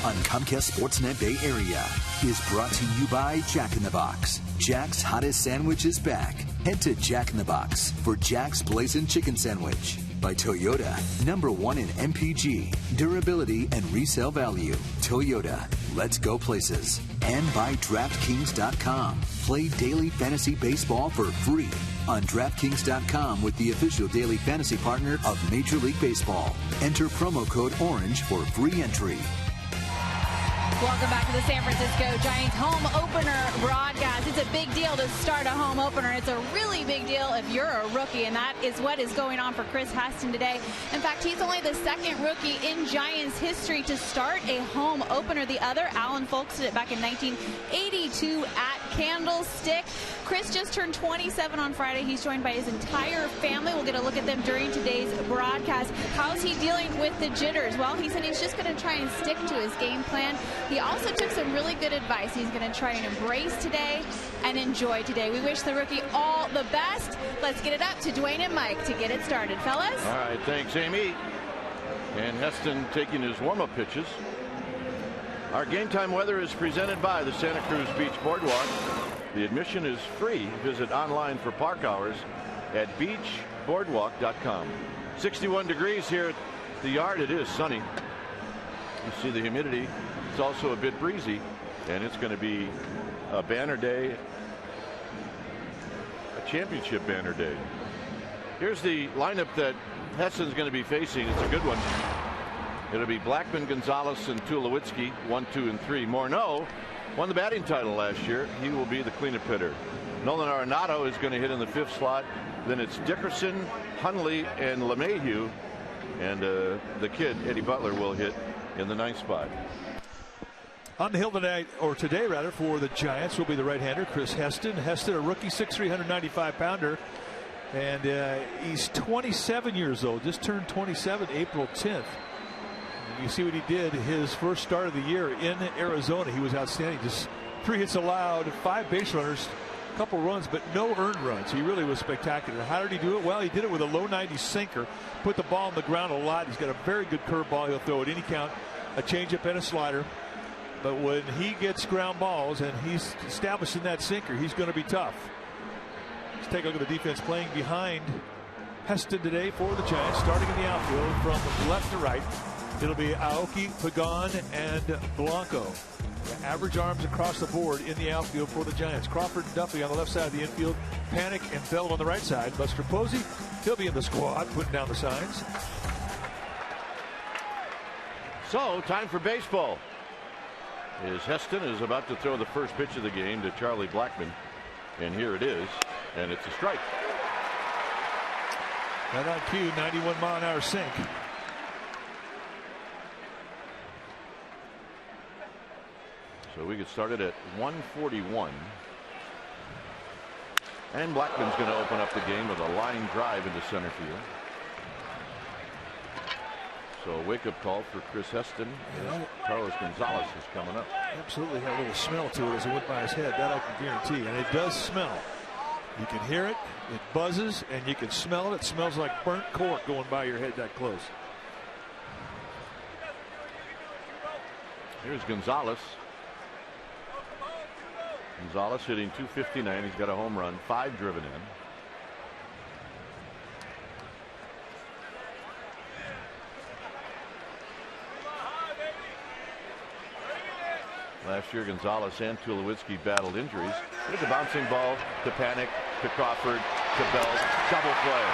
on Comcast Sportsnet Bay Area is brought to you by Jack in the Box. Jack's hottest sandwich is back. Head to Jack in the Box for Jack's Blazing Chicken Sandwich. By Toyota, #1 in MPG, durability, and resale value. Toyota, let's go places. And by DraftKings.com. Play daily fantasy baseball for free on DraftKings.com with the official daily fantasy partner of Major League Baseball. Enter promo code ORANGE for free entry. Welcome back to the San Francisco Giants home opener broadcast. It's a big deal to start a home opener. It's a really big deal if you're a rookie, and that is what is going on for Chris Heston today. In fact, he's only the second rookie in Giants history to start a home opener. The other, Alan Folks, did it back in 1982 at Candlestick. Chris just turned 27 on Friday. He's joined by his entire family. We'll get a look at them during today's broadcast. How's he dealing with the jitters? Well, he said he's just going to try and stick to his game plan. He also took some really good advice. He's going to try and embrace today and enjoy today. We wish the rookie all the best. Let's get it up to Dwayne and Mike to get it started, fellas. All right, thanks, Amy. And Heston taking his warm-up pitches. Our game time weather is presented by the Santa Cruz Beach Boardwalk. The admission is free. Visit online for park hours at beachboardwalk.com. 61 degrees here at the yard. It is sunny. You see the humidity. It's also a bit breezy, and it's going to be a banner day, a championship banner day. Here's the lineup that Heston's going to be facing. It's a good one. It'll be Blackman, Gonzalez, and Tulowitzki, 1, 2, and 3. Morneau won the batting title last year. He will be the cleanup hitter. Nolan Arenado is going to hit in the 5th slot. Then it's Dickerson, Hundley, and LeMahieu. And the kid, Eddie Butler, will hit in the 9th spot. On the hill tonight, or today rather, for the Giants will be the right-hander, Chris Heston. Heston, a rookie, 6'3", 195-pounder. And he's 27 years old, just turned 27 April 10th. And you see what he did his first start of the year in Arizona. He was outstanding. Just 3 hits allowed, 5 base runners, a couple runs, but no earned runs. He really was spectacular. How did he do it? Well, he did it with a low 90 sinker, put the ball on the ground a lot. He's got a very good curveball. He'll throw at any count, a changeup and a slider. But when he gets ground balls and he's establishing that sinker, he's going to be tough. Let's take a look at the defense playing behind Heston today for the Giants. Starting in the outfield from left to right, it'll be Aoki, Pagan, and Blanco. The average arms across the board in the outfield for the Giants. Crawford and Duffy on the left side of the infield. Panic and Bell on the right side. Buster Posey, he'll be in the squad, putting down the signs. So, time for baseball. As Heston is about to throw the first pitch of the game to Charlie Blackman. And here it is. And it's a strike. Right on cue, 91-mile-an-hour sink. So we get started at 1:41. And Blackman's going to open up the game with a line drive into center field. So a wake-up call for Chris Heston. Yeah. Carlos Gonzalez is coming up. Absolutely had a little smell to it as it went by his head. That I can guarantee. And it does smell. You can hear it. It buzzes, and you can smell it. It smells like burnt cork going by your head that close. Here's Gonzalez. Gonzalez hitting .259. He's got a home run, 5 driven in. Last year, Gonzalez and Tulowitzki battled injuries. Look at the bouncing ball to Panic, to Crawford, to Bell. Double play.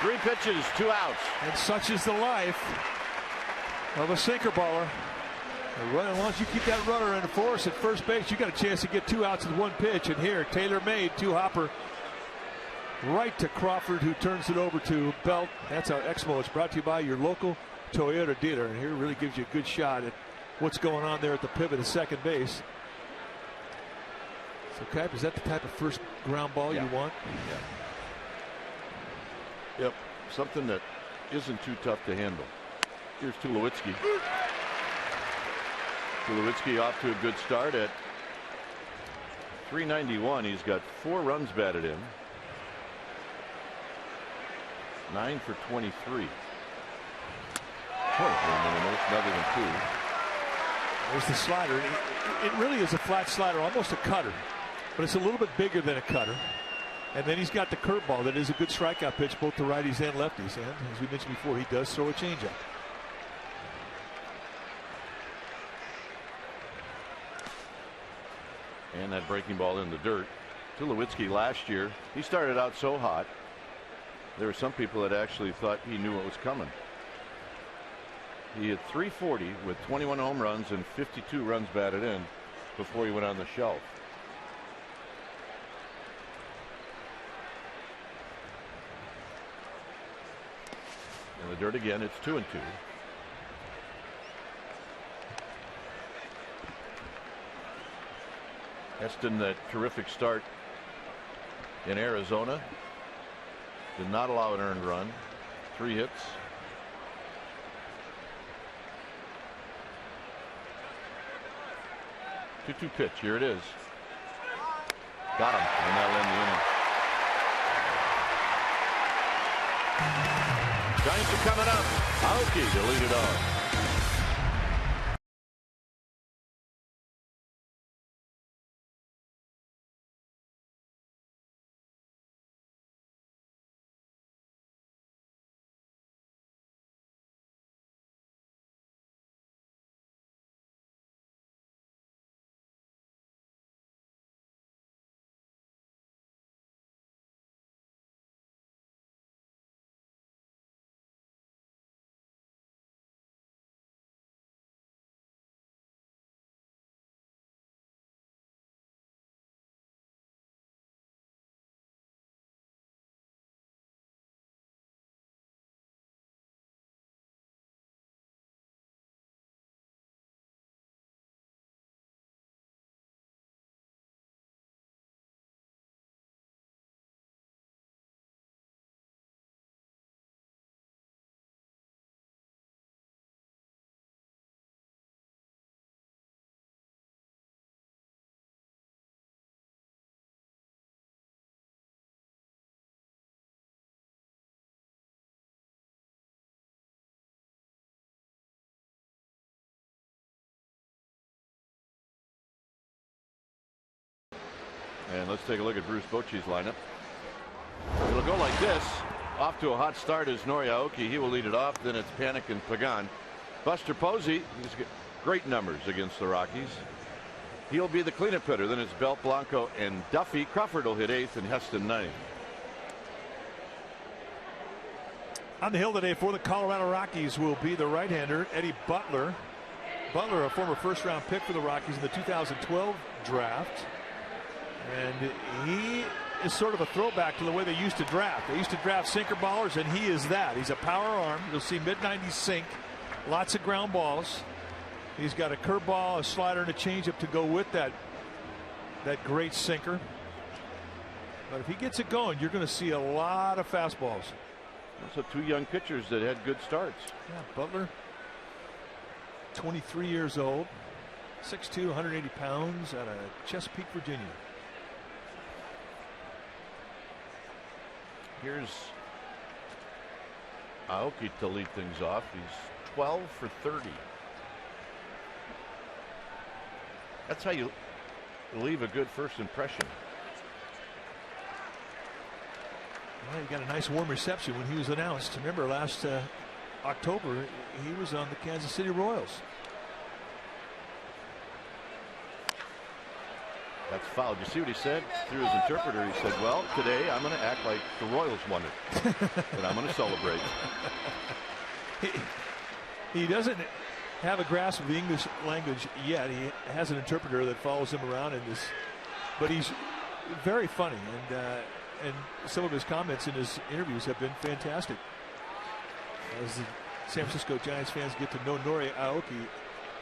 3 pitches, 2 outs. And such is the life of a sinker baller. As long as you keep that runner in force at first base, you got a chance to get 2 outs with 1 pitch. And here, tailor-made, 2-hopper right to Crawford, who turns it over to Belt. That's our Exmo. It's brought to you by your local Toyota dealer, and here really gives you a good shot at what's going on there at the pivot of second base. So, Cap, is that the type of first ground ball you want? Yeah. Yep, something that isn't too tough to handle. Here's Tulowitzki. Tulowitzki off to a good start at .391. He's got 4 runs batted in. 9 for 23. It's nothing than 2. There's the slider. It really is a flat slider, almost a cutter, but it's a little bit bigger than a cutter. And then he's got the curveball that is a good strikeout pitch, both to righties and lefties. And as we mentioned before, he does throw a changeup. And that breaking ball in the dirt. Tulowitzki last year, he started out so hot, there were some people that actually thought he knew what was coming. He had 340 with 21 home runs and 52 runs batted in before he went on the shelf. In the dirt again, it's 2-2. Heston, that terrific start in Arizona, did not allow an earned run. 3 hits. Two pitch. Here it is. Got him, and that'll end the inning. Giants are coming up. Aoki to lead it off. And let's take a look at Bruce Bochy's lineup. It'll go like this. Off to a hot start is Nori Aoki. He will lead it off. Then it's Panik and Pagan. Buster Posey, he's got great numbers against the Rockies. He'll be the cleanup hitter. Then it's Belt, Blanco, and Duffy. Crawford will hit 8th and Heston 9th. On the hill today for the Colorado Rockies will be the right-hander Eddie Butler. Butler, a former first-round pick for the Rockies in the 2012 draft. And he is sort of a throwback to the way they used to draft. They used to draft sinker ballers, and he is that. He's a power arm. You'll see mid-90s sink, lots of ground balls. He's got a curveball, a slider, and a changeup to go with that great sinker. But if he gets it going, you're going to see a lot of fastballs. Also 2 young pitchers that had good starts. Yeah, Butler, 23 years old, 6'2", 180 pounds, out of Chesapeake, Virginia. Here's Aoki to lead things off. He's 12 for 30. That's how you leave a good first impression. Well, he got a nice warm reception when he was announced. Remember last October, he was on the Kansas City Royals. That's foul. Did you see what he said through his interpreter? He said, well, today I'm going to act like the Royals won it. And I'm going to celebrate. He doesn't have a grasp of the English language yet. He has an interpreter that follows him around in this. But he's very funny. And some of his comments in his interviews have been fantastic. As the San Francisco Giants fans get to know Nori Aoki,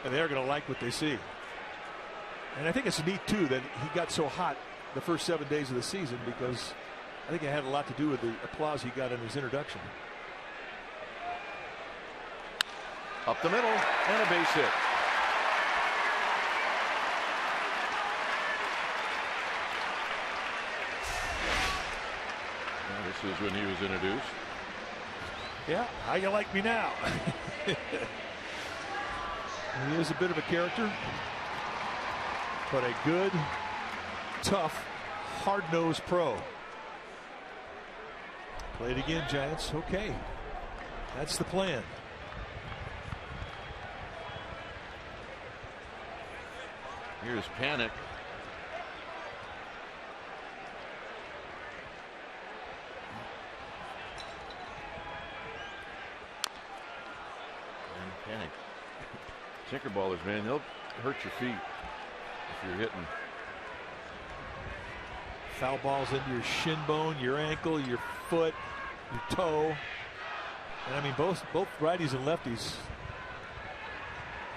and they're going to like what they see. And I think it's neat, too, that he got so hot the first 7 days of the season, because I think it had a lot to do with the applause he got in his introduction. Up the middle, and a base hit. This is when he was introduced. Yeah, how you like me now? He is a bit of a character, but a good, tough, hard-nosed pro. Play it again, Giants. Okay, that's the plan. Here's Panic. Panic. Sinker ballers, man, they'll hurt your feet if you're hitting. Foul balls into your shin bone, your ankle, your foot, your toe. And I mean, both righties and lefties.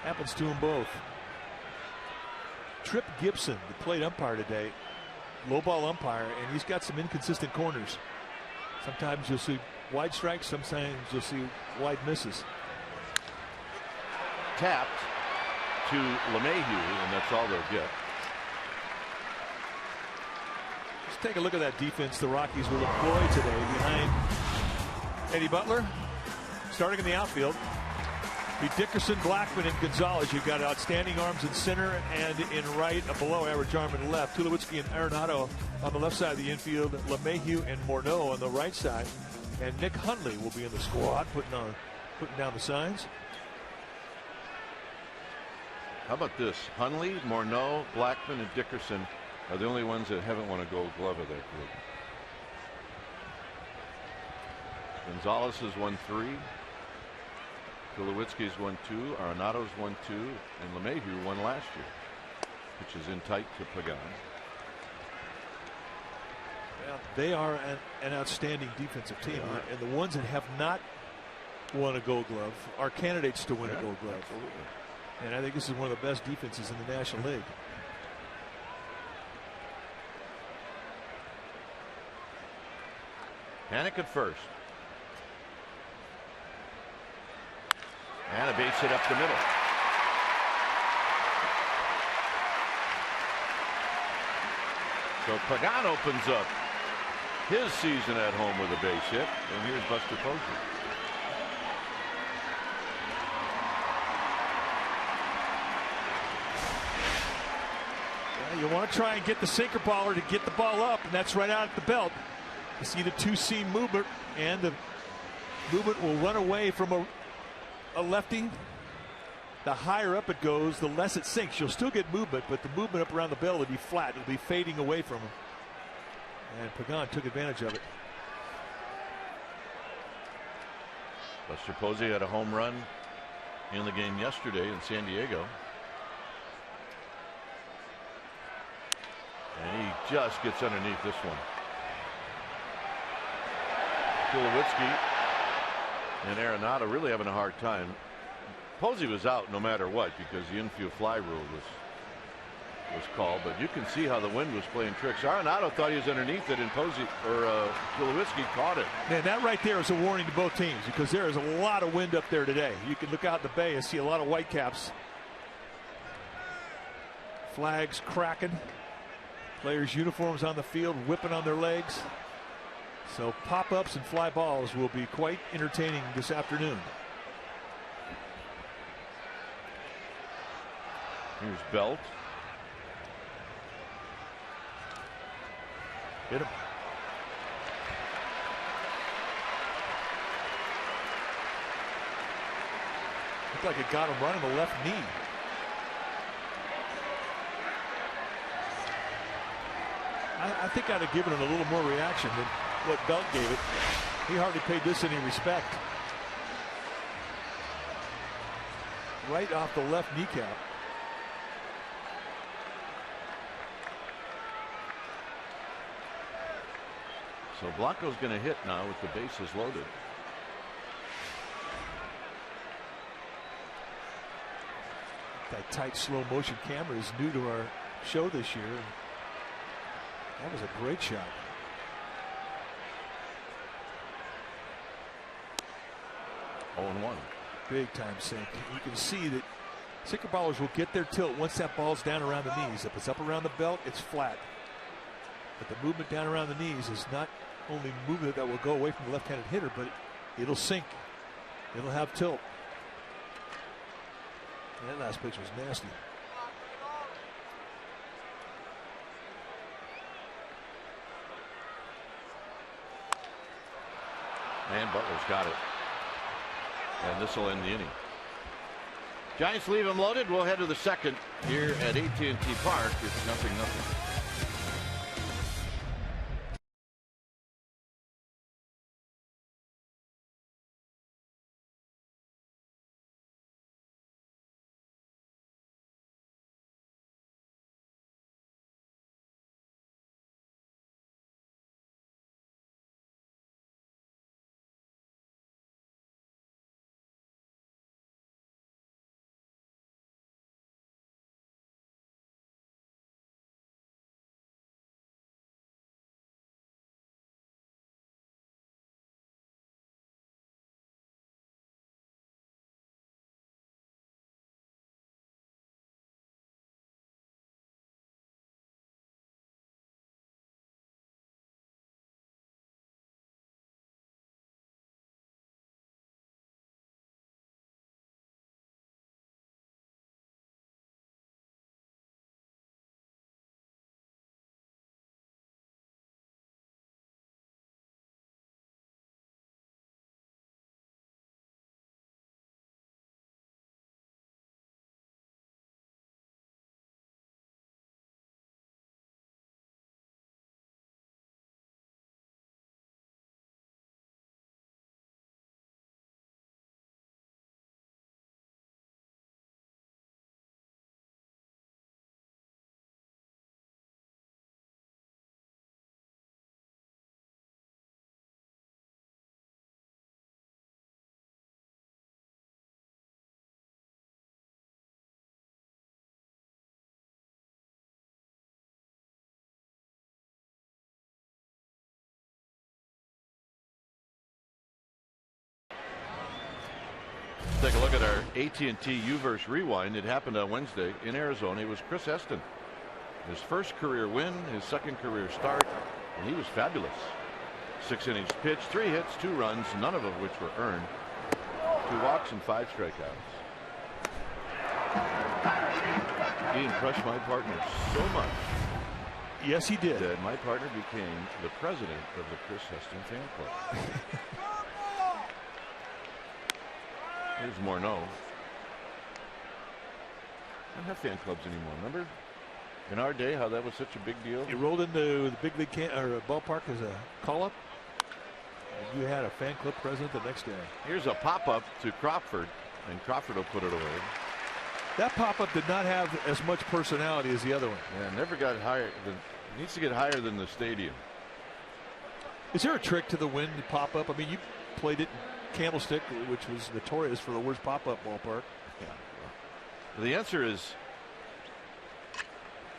Happens to them both. Trip Gibson, the plate umpire today, low ball umpire, and he's got some inconsistent corners. Sometimes you'll see wide strikes, sometimes you'll see wide misses. Tapped to LeMahieu, and that's all they'll get. Let's take a look at that defense the Rockies will employ today behind Eddie Butler. Starting in the outfield, be Dickerson, Blackman, and Gonzalez. You've got outstanding arms in center and in right, a below average arm in left. Tulowitzki and Arenado on the left side of the infield, LeMahieu and Morneau on the right side, and Nick Hundley will be in the squad putting down the signs. How about this? Hundley, Morneau, Blackman, and Dickerson are the only ones that haven't won a Gold Glove of that group. Gonzalez has won 3. Tulowitzki's won 2. Arenado's won 2. And LeMahieu won last year, which is in tight to Pagan. Well, they are an outstanding defensive team. And the ones that have not won a Gold Glove are candidates to win a Gold Glove. Absolutely. And I think this is one of the best defenses in the National League. Panic at first. And a base hit up the middle. So Pagan opens up his season at home with a base hit. And here's Buster Posey. You want to try and get the sinker baller to get the ball up, and that's right out at the belt. You see the two-seam movement, and the movement will run away from a lefty. The higher up it goes, the less it sinks. You'll still get movement, but the movement up around the belt will be flat. It'll be fading away from him. And Pagan took advantage of it. Buster Posey had a home run in the game yesterday in San Diego. And he just gets underneath this one. Tulowitzki and Arenado really having a hard time. Posey was out no matter what because the infield fly rule was called, but you can see how the wind was playing tricks. Arenado thought he was underneath it, and Posey or Tulowitzki caught it. Man, that right there is a warning to both teams because there is a lot of wind up there today. You can look out in the bay and see a lot of white caps. Flags cracking. Players' uniforms on the field whipping on their legs. So pop-ups and fly balls will be quite entertaining this afternoon. Here's Belt. Hit him. Looked like it got him right on the left knee. I think I'd have given him a little more reaction than what Belt gave it. He hardly paid this any respect. Right off the left kneecap. So Blanco's going to hit now with the bases loaded. That tight slow motion camera is new to our show this year. That was a great shot. Oh, 0-1. Big time sink. You can see that sinker ballers will get their tilt once that ball's down around the knees. If it's up around the belt, it's flat. But the movement down around the knees is not only movement that will go away from the left-handed hitter, but It'll sink. It'll have tilt. That last pitch was nasty. And Butler's got it. And this will end the inning. Giants leave him loaded. We'll head to the second here at AT&T Park. It's 0-0. Take a look at our AT&T U-verse rewind. It happened on Wednesday in Arizona. It was Chris Heston. His first career win, his second career start, and he was fabulous. 6 innings pitched, 3 hits, 2 runs, none of which were earned. 2 walks and 5 strikeouts. He impressed my partner so much. Yes, he did. That my partner became the president of the Chris Heston fan club. Here's Morneau. I don't have fan clubs anymore. Remember in our day how that was such a big deal? You rolled into the big league ballpark as a call-up. You had a fan club president the next day. Here's a pop-up to Crawford, and Crawford will put it away. That pop-up did not have as much personality as the other one. Yeah, never got higher. Needs to get higher than the stadium. Is there a trick to the wind pop-up? I mean, you played it in Candlestick, which was notorious for the worst pop-up ballpark. Yeah. Well, the answer is,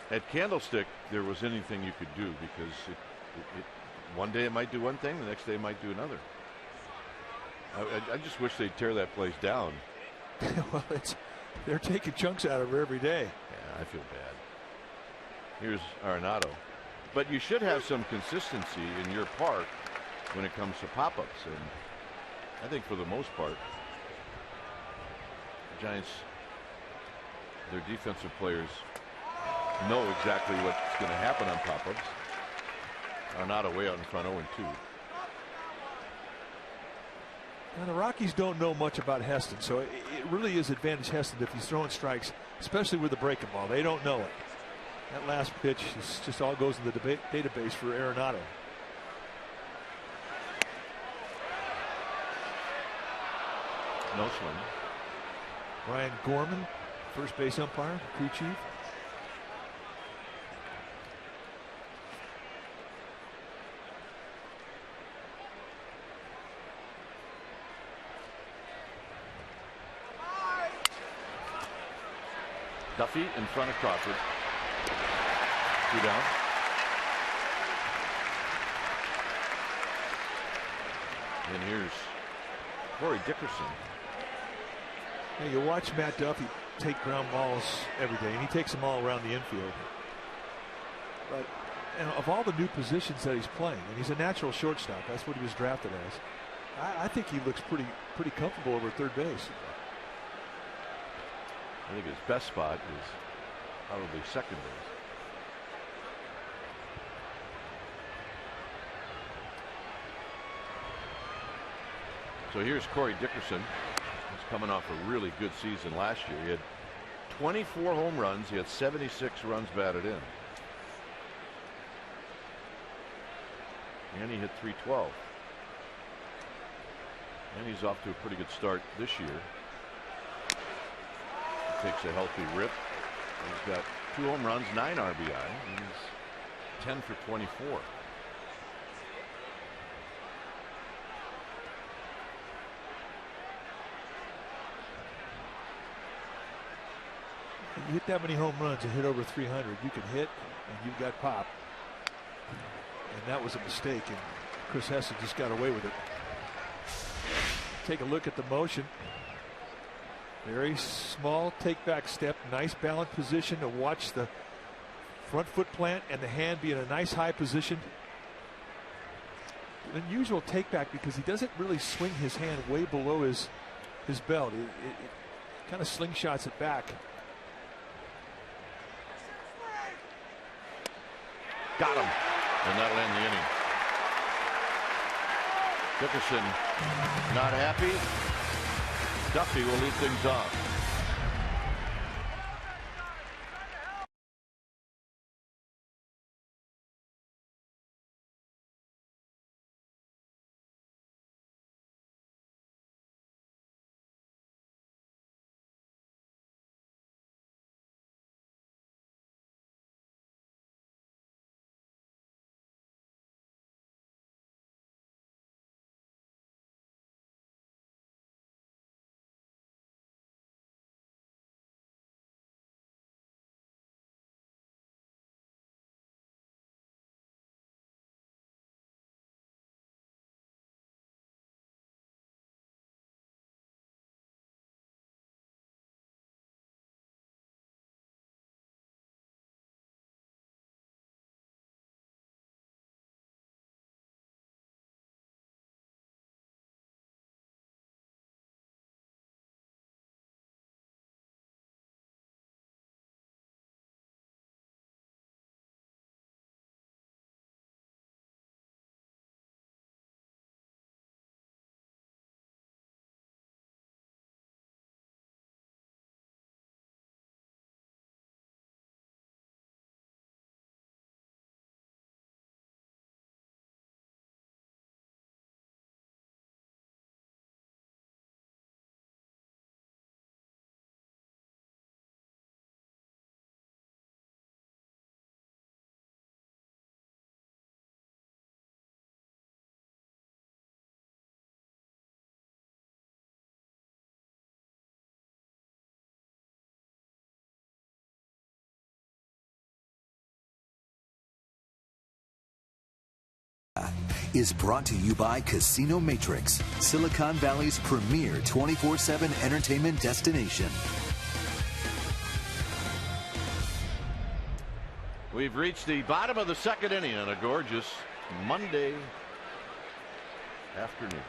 at Candlestick, there was anything you could do because one day it might do one thing, the next day it might do another. I just wish they'd tear that place down. Well, they're taking chunks out of it every day. Yeah, I feel bad. Here's Arenado. But you should have some consistency in your park when it comes to pop-ups. And I think for the most part, the Giants, their defensive players know exactly what's going to happen on pop-ups. Arenado way out in front, 0-2. Now, the Rockies don't know much about Heston, so it really is advantage Heston if he's throwing strikes, especially with the breaking ball. They don't know it. That last pitch just all goes in the database for Arenado. No swing. Ryan Gorman, first base umpire, crew chief. Duffy in front of Crawford. 2 down. And here's Corey Dickerson. Yeah, you watch Matt Duffy take ground balls every day, and he takes them all around the infield. But of all the new positions that he's playing, and he's a natural shortstop, that's what he was drafted as. I think he looks pretty comfortable over third base. I think his best spot is probably second base. So here's Corey Dickerson. He's coming off a really good season last year. He had 24 home runs. He had 76 runs batted in. And he hit .312. And he's off to a pretty good start this year. He takes a healthy rip. He's got 2 home runs, 9 RBI. And he's 10 for 24. You hit that many home runs and hit over 300, you can hit and you've got pop. And that was a mistake, and Chris Heston just got away with it. Take a look at the motion. Very small take back step, nice balanced position to watch the front foot plant and the hand be in a nice high position. An unusual take back because he doesn't really swing his hand way below his belt. It kind of slingshots it back. Got him, and that'll end the inning. Dickerson not happy. Duffy will lead things off. Is brought to you by Casino Matrix, Silicon Valley's premier 24/7 entertainment destination. We've reached the bottom of the second inning on a gorgeous Monday afternoon.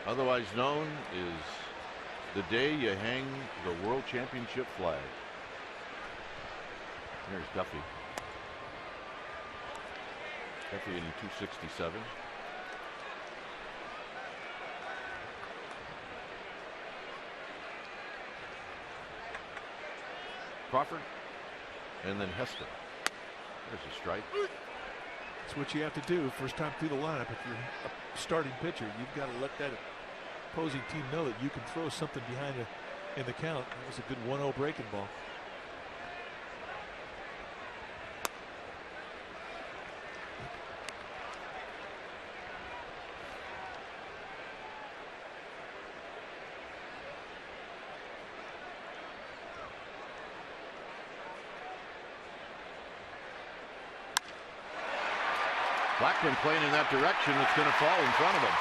Otherwise known as the day you hang the World Championship flag. There's Duffy. Duffy hitting .267. Crawford and then Heston. There's a strike. That's what you have to do first time through the lineup. If you're a starting pitcher, you've got to let that opposing team know that you can throw something behind in the count. That was a good 1-0 breaking ball. Blackman playing in that direction. It's going to fall in front of him.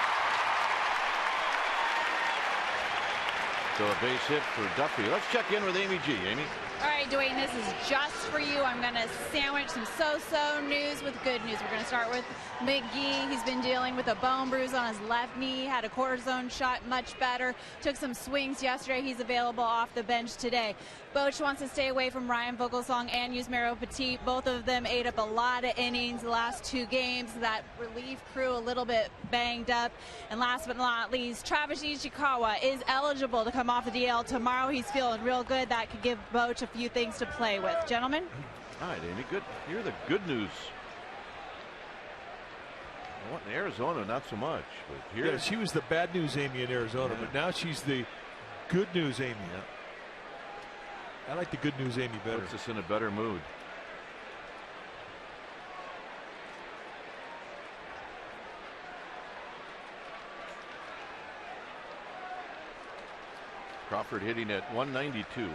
So a base hit for Duffy. Let's check in with Amy G. Amy. All right, Dwayne, this is just for you. I'm going to sandwich some so-so news with good news. We're going to start with McGee. He's been dealing with a bone bruise on his left knee, had a cortisone shot, much better. Took some swings yesterday. He's available off the bench today. Boch wants to stay away from Ryan Vogelsong and Yusmeiro Petit. Both of them ate up a lot of innings the last 2 games. That relief crew a little bit banged up. And last but not least, Travis Ishikawa is eligible to come off the DL tomorrow. He's feeling real good. That could give Boch a few things to play with. Gentlemen? All right, Amy, good. Here's the good news. Well, in Arizona, not so much. But here, yeah, she was the bad news Amy in Arizona, but now she's the good news Amy. Yeah. I like the good news Amy better. Puts us in a better mood. Crawford hitting at 192.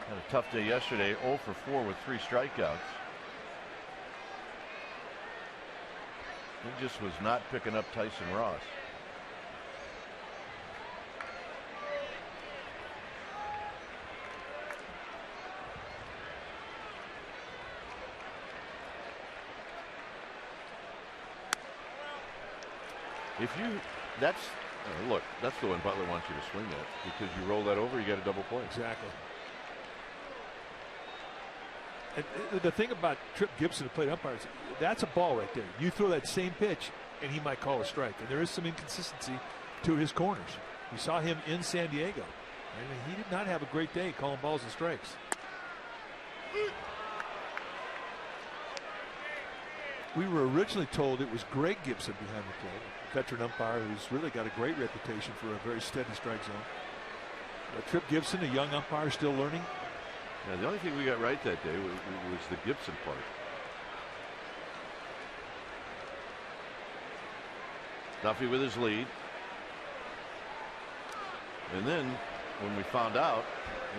Had a tough day yesterday, 0 for 4 with 3 strikeouts. He just was not picking up Tyson Ross. Look, that's the one Butler wants you to swing at, because you roll that over, you get a double play. Exactly. And the thing about Trip Gibson, the plate umpire, is that's a ball right there. You throw that same pitch, and he might call a strike. And there is some inconsistency to his corners. We saw him in San Diego. And he did not have a great day calling balls and strikes. We were originally told it was Greg Gibson behind the plate, a veteran umpire who's really got a great reputation for a very steady strike zone. But Trip Gibson, a young umpire, still learning. Yeah, the only thing we got right that day was the Gibson part. Duffy with his lead. And then when we found out,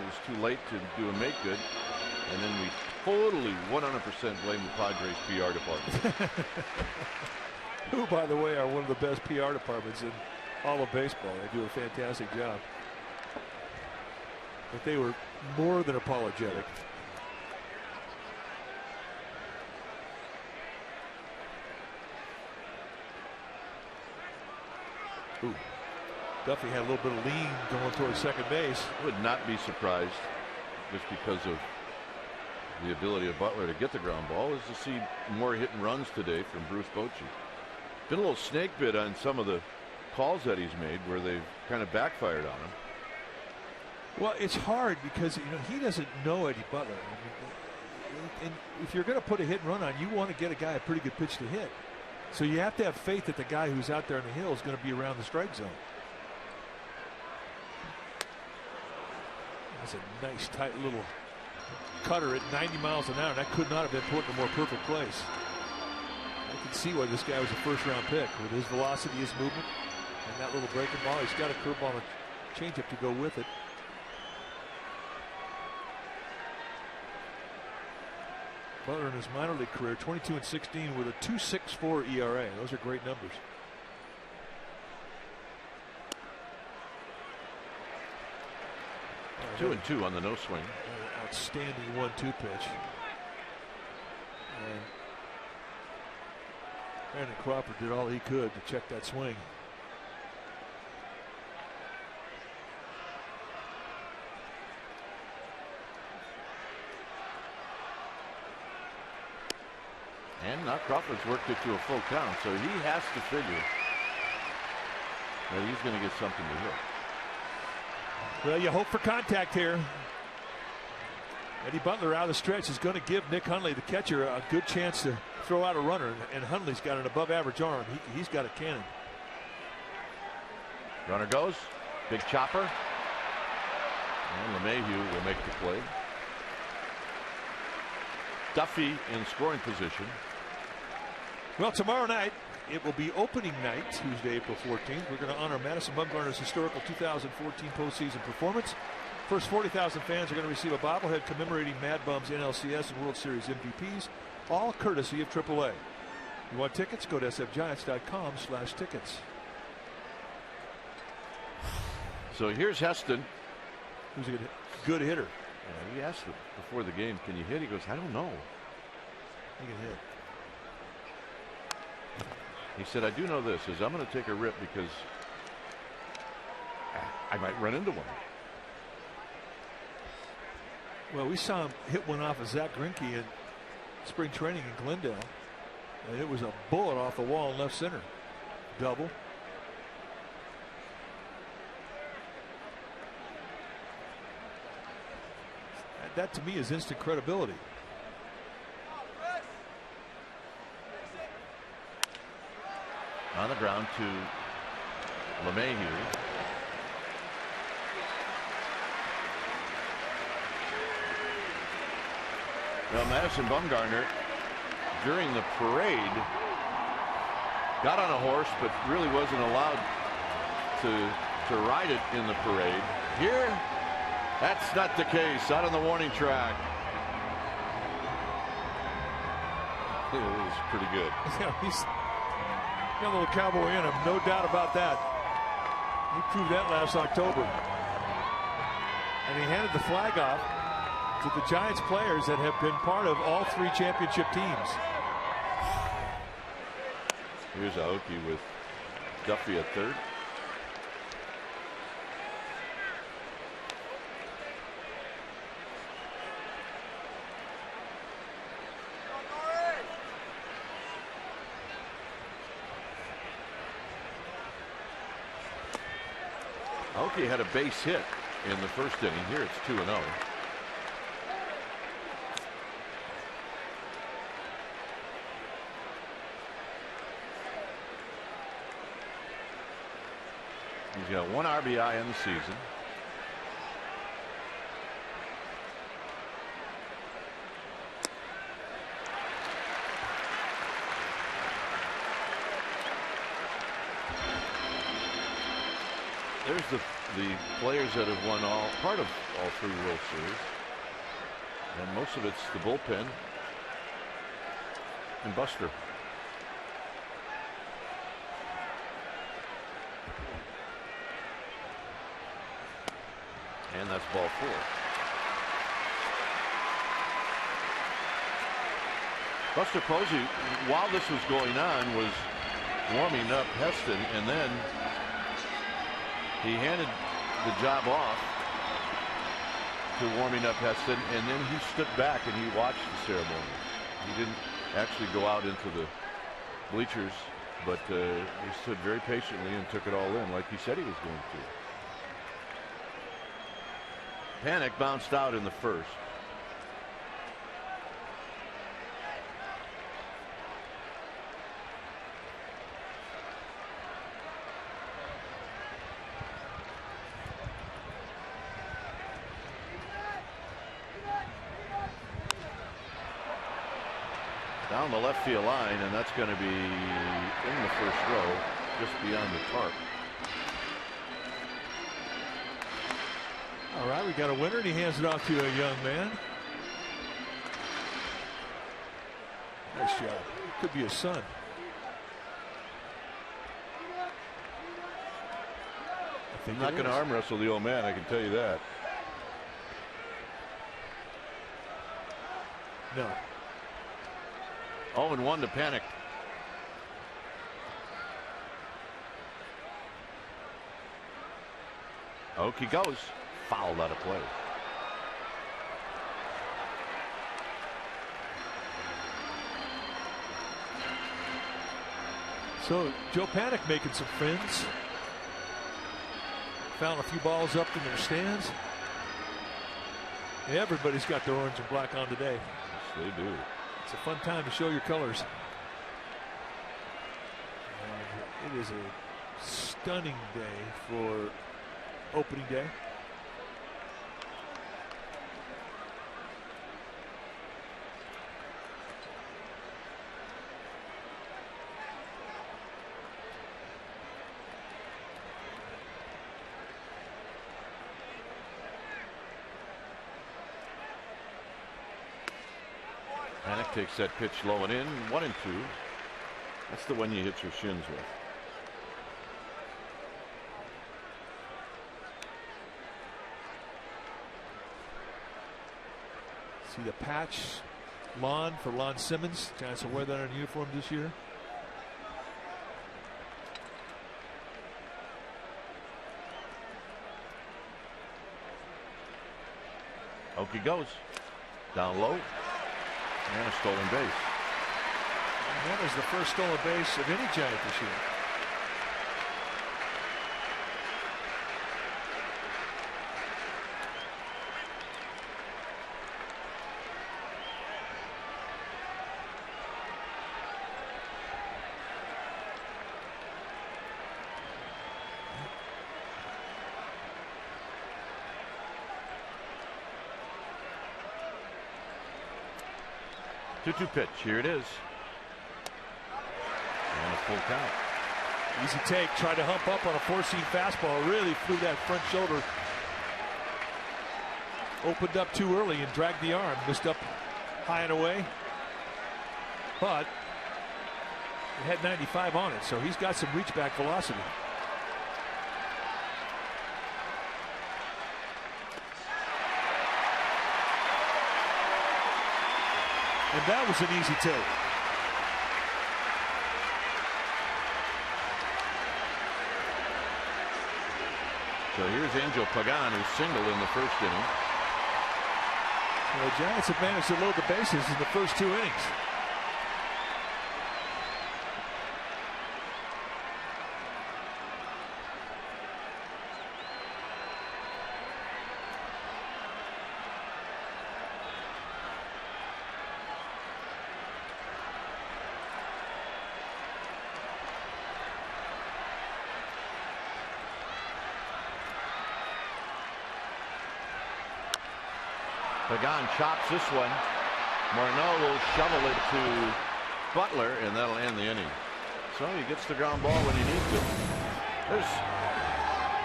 it was too late to do a make good. And then we totally 100% blame the Padres PR department. Who, by the way, are one of the best PR departments in all of baseball. They do a fantastic job. But they were more than apologetic. Ooh. Duffy had a little bit of lean going towards second base. Would not be surprised, just because of the ability of Butler to get the ground ball, is to see more hit and runs today from Bruce Bochy. Been a little snake bit on some of the calls that he's made where they've kind of backfired on him. Well, it's hard because he doesn't know Eddie Butler. And if you're going to put a hit and run on, you want to get a guy a pretty good pitch to hit. So you have to have faith that the guy who's out there on the hill is going to be around the strike zone. That's a nice tight little cutter at 90 miles an hour. That could not have been put in a more perfect place. I can see why this guy was a first-round pick with his velocity, his movement, and that little breaking ball. He's got a curveball and a changeup to go with it. Butler in his minor league career, 22-16 with a 2.64 ERA. Those are great numbers. Two and two on the no swing. Outstanding 1-2 pitch. And Brandon Crawford did all he could to check that swing. And now Crawford's worked it to a full count, so he has to figure that he's going to get something to hit. Well, you hope for contact here. Eddie Butler out of the stretch is going to give Nick Hundley, the catcher, a good chance to throw out a runner, and Hundley's got an above-average arm. He's got a cannon. Runner goes, big chopper, and LeMahieu will make the play. Duffy in scoring position. Well, tomorrow night it will be opening night, Tuesday, April 14th. We're going to honor Madison Bumgarner's historical 2014 postseason performance. First 40,000 fans are going to receive a bobblehead commemorating Mad Bum's NLCS and World Series MVPs, all courtesy of AAA. You want tickets? Go to sfgiants.com/tickets. So here's Heston Who's a good hitter. Yeah, he asked him before the game, can you hit? He goes, I don't know. He can hit. He said, I do know this, is I'm going to take a rip because I might run into one. Well, we saw him hit one off of Zach Greinke in spring training in Glendale, and it was a bullet off the wall in left center. Double. That to me is instant credibility. On the ground to LeMahieu. Well, Madison Bumgarner during the parade got on a horse, but really wasn't allowed to ride it in the parade. Here, that's not the case. Out on the warning track. It was pretty good. Yeah, he's got a little cowboy in him, no doubt about that. He proved that last October. And he handed the flag off to the Giants players that have been part of all 3 championship teams. Here's Aoki with Duffy at third. Aoki had a base hit in the first inning. Here it's 2-0. He's got 1 RBI in the season. There's the players that have won part of all 3 World Series, and most of it's the bullpen and Buster. And that's ball 4. Buster Posey, while this was going on, was warming up Heston, and then he handed the job off to warming up Heston, and then he stood back and he watched the ceremony. He didn't actually go out into the bleachers, but he stood very patiently and took it all in like he said he was going to. Panic bounced out in the first. Down the left field line, and that's going to be in the first row, just beyond the tarp. All right, we got a winner, and he hands it off to a young man. Nice job. Could be his son. I'm not going to arm wrestle the old man, I can tell you that. No. 0-1 to Panic. Aoki goes. Fouled out of play. So Joe Panic making some friends. Found a few balls up in their stands. Everybody's got their orange and black on today. Yes, they do. It's a fun time to show your colors. It is a stunning day for opening day. Panic takes that pitch low and in, 1-2. That's the one you hit your shins with. See the patch lawn for Lon Simmons. Giants will wear that on uniform this year. Okie goes. Down low. And a stolen base. And that is the first stolen base of any Giant this year. Two pitch. Here it is. And a full count. Easy take. Tried to hump up on a four-seam fastball. Really flew that front shoulder. Opened up too early and dragged the arm. Missed up high and away. But it had 95 on it, so he's got some reach back velocity. And that was an easy take. So here's Angel Pagan, who singled in the first inning. Well, the Giants have managed to load the bases in the first 2 innings. Pagan chops this one. Morneau will shovel it to Butler, and that'll end the inning. So he gets the ground ball when he needs to. There's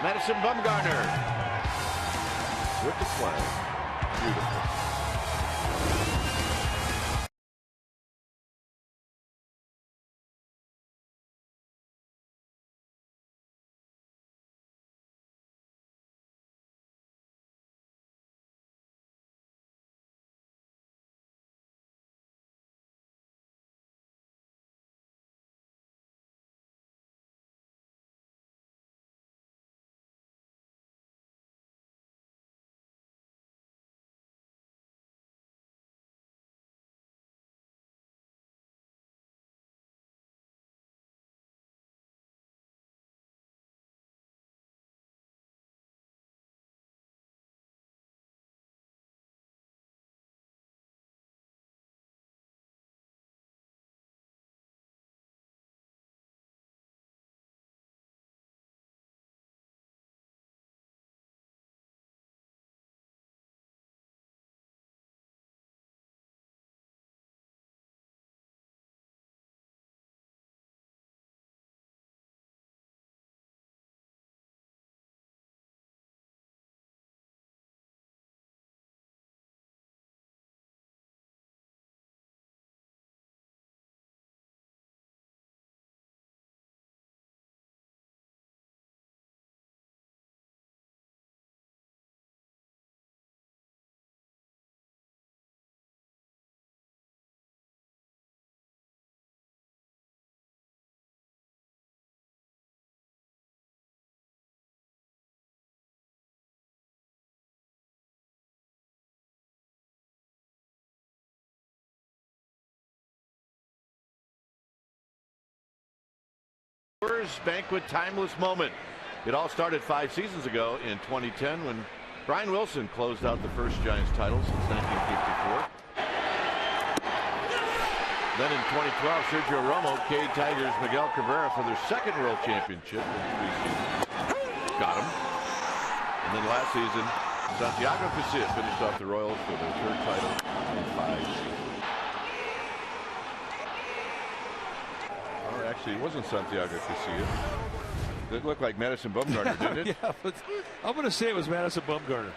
Madison Bumgarner with the flag. Beautiful. Banquet timeless moment. It all started 5 seasons ago in 2010 when Brian Wilson closed out the first Giants title since 1954. Then in 2012, Sergio Romo carried Tigers' Miguel Cabrera for their second World Championship in 3 seasons. Got him. And then last season, Santiago Casilla finished off the Royals for their third title in 5 seasons. Actually, it wasn't Santiago Casilla. It looked like Madison Bumgarner, didn't it? Yeah, but I'm going to say it was Madison Bumgarner.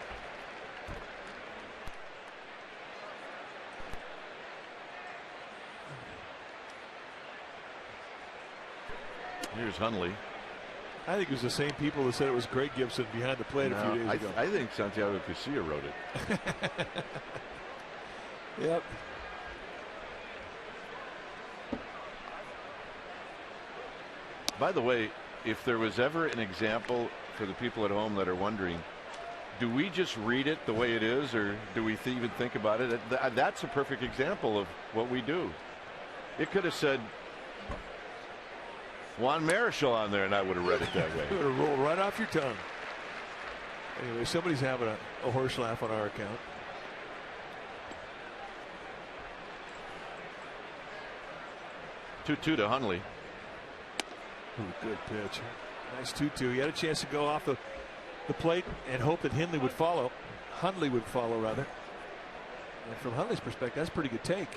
Here's Hundley. I think it was the same people that said it was Greg Gibson behind the plate a few days ago. I think Santiago Casilla wrote it. Yep. By the way, if there was ever an example for the people at home that are wondering, do we just read it the way it is, or do we even think about it? That's a perfect example of what we do. It could have said Juan Marichal on there, and I would have read it that way. It would have rolled right off your tongue. Anyway, somebody's having a horse laugh on our account. Two-two to Hundley. Ooh, good pitch. Nice 2-2. He had a chance to go off the plate and hope that Hundley would follow. And from Hundley's perspective, that's a pretty good take.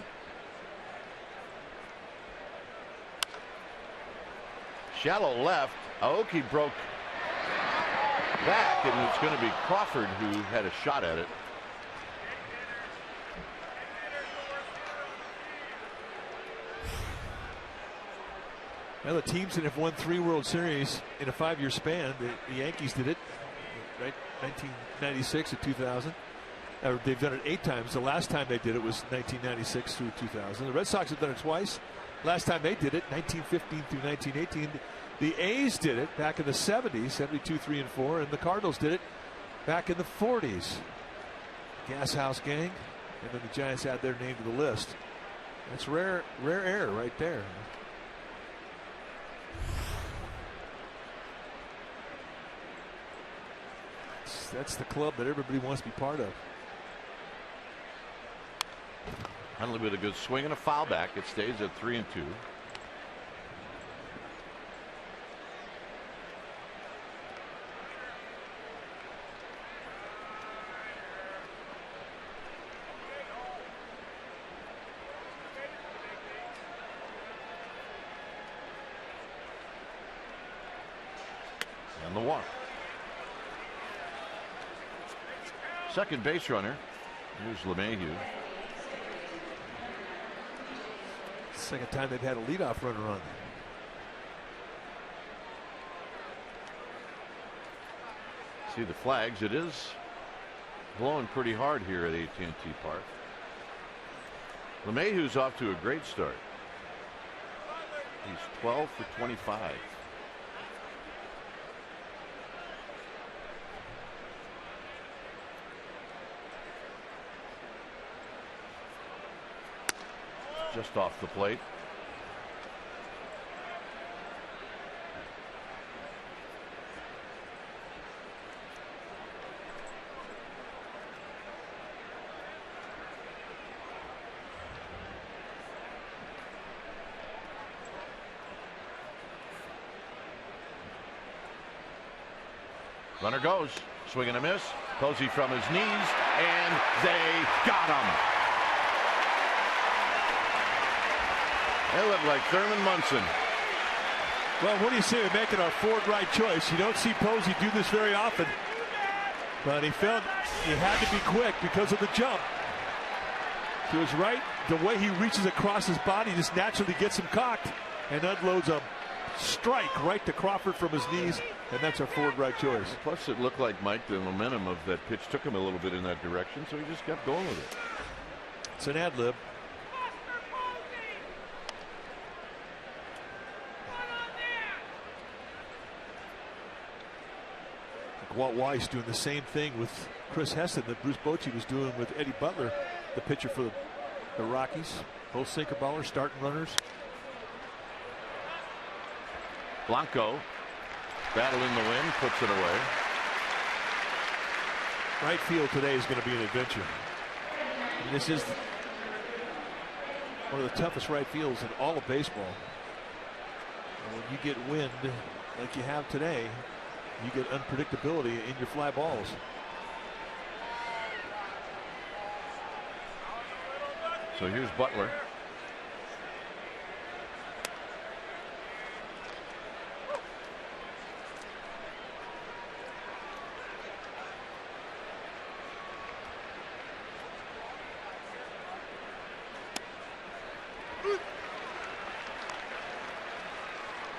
Shallow left. Aoki broke back, and it's going to be Crawford who had a shot at it. Well, the teams that have won 3 World Series in a 5-year span, the Yankees did it, right? 1996 to 2000. They've done it 8 times. The last time they did it was 1996 through 2000. The Red Sox have done it twice. Last time they did it, 1915 through 1918. The A's did it back in the 70s, 72, 3, and 4, and the Cardinals did it back in the 40s. Gas House Gang, and then the Giants add their name to the list. That's rare air right there. That's the club that everybody wants to be part of. Hundley with a good swing and a foul back. It stays at 3-2. And the walk. Second base runner. Here's LeMahieu. Second time they've had a leadoff runner on. See the flags. It is blowing pretty hard here at AT&T Park. LeMahieu's off to a great start. He's 12 for 25. Just off the plate. Runner goes. Swing and a miss. Posey from his knees, and they got him. They look like Thurman Munson. Well, what do you say? We're making our forward right choice. You don't see Posey do this very often, but he felt he had to be quick because of the jump. To his right, the way he reaches across his body just naturally gets him cocked and unloads a strike right to Crawford from his knees, and that's our forward right choice. Plus, it looked like, Mike, the momentum of that pitch took him a little bit in that direction, so he just kept going with it. It's an ad lib. Walt Weiss doing the same thing with Chris Heston that Bruce Bochy was doing with Eddie Butler, the pitcher for the Rockies. Both sinker ballers, starting runners. Blanco battling the wind, puts it away. Right field today is going to be an adventure. And this is one of the toughest right fields in all of baseball. And when you get wind like you have today, you get unpredictability in your fly balls. So here's Butler.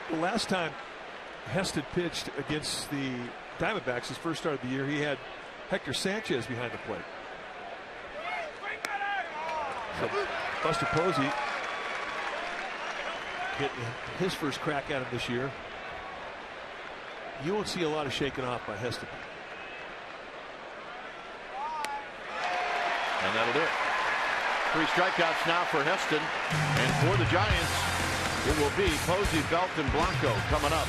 The last time Heston pitched against the Diamondbacks, his first start of the year, he had Hector Sanchez behind the plate. So Buster Posey getting his first crack at him this year. You won't see a lot of shaking off by Heston. And that'll do it. 3 strikeouts now for Heston. And for the Giants, it will be Posey, Belt, and Blanco coming up.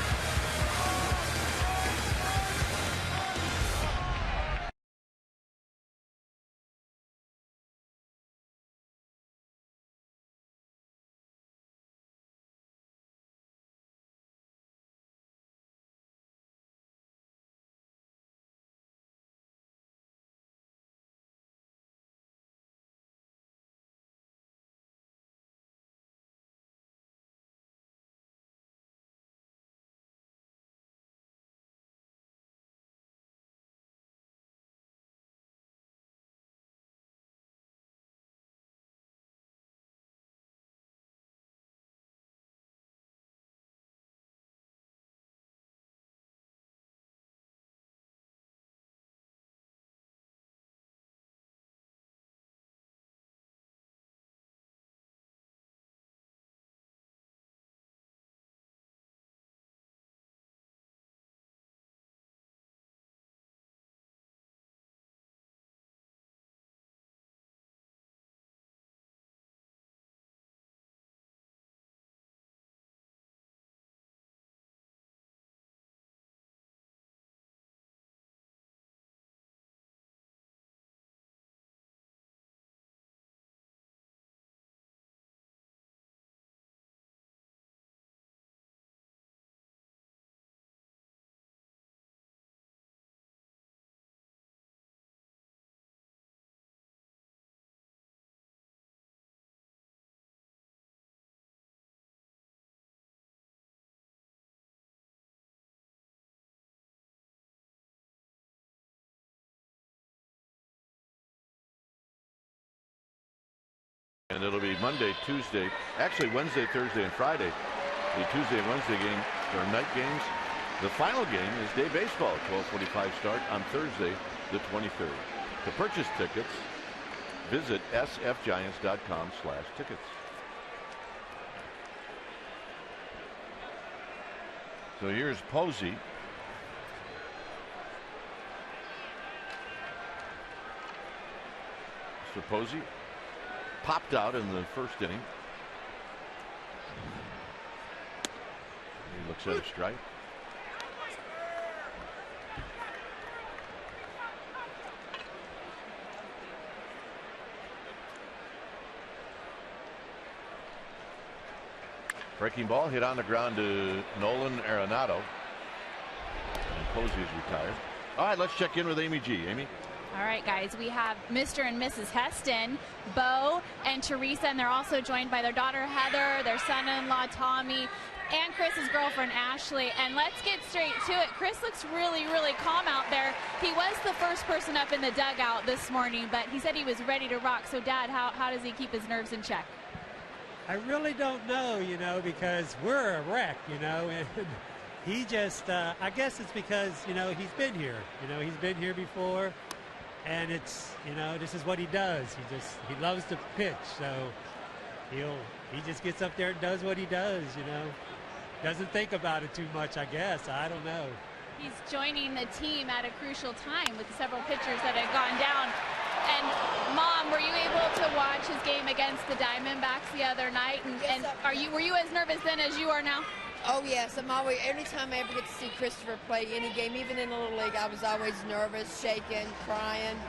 And it'll be Monday, Tuesday, actually Wednesday, Thursday, and Friday. The Tuesday and Wednesday game are night games. The final game is day baseball, 12:45 start on Thursday, the 23rd. To purchase tickets, visit sfgiants.com/tickets. So here's Posey. Mr. Posey popped out in the first inning. He looks at a strike. Breaking ball hit on the ground to Nolan Arenado. And Posey is retired. All right, let's check in with Amy G. Amy? All right, guys, we have Mr. and Mrs. Heston, Bo and Teresa, and they're also joined by their daughter, Heather, their son-in-law, Tommy, and Chris's girlfriend, Ashley. And let's get straight to it. Chris looks really, really calm out there. He was the first person up in the dugout this morning, but he said he was ready to rock. So, Dad, how does he keep his nerves in check? I really don't know, because we're a wreck, and he just, I guess it's because, he's been here. He's been here before. And it's, this is what he does. He loves to pitch. So he just gets up there and does what he does, Doesn't think about it too much, I guess. I don't know. He's joining the team at a crucial time with several pitchers that had gone down. And Mom, were you able to watch his game against the Diamondbacks the other night? And were you as nervous then as you are now? Oh, yes. Every time I ever get to see Christopher play any game, even in the Little League, I was always nervous, shaking, crying.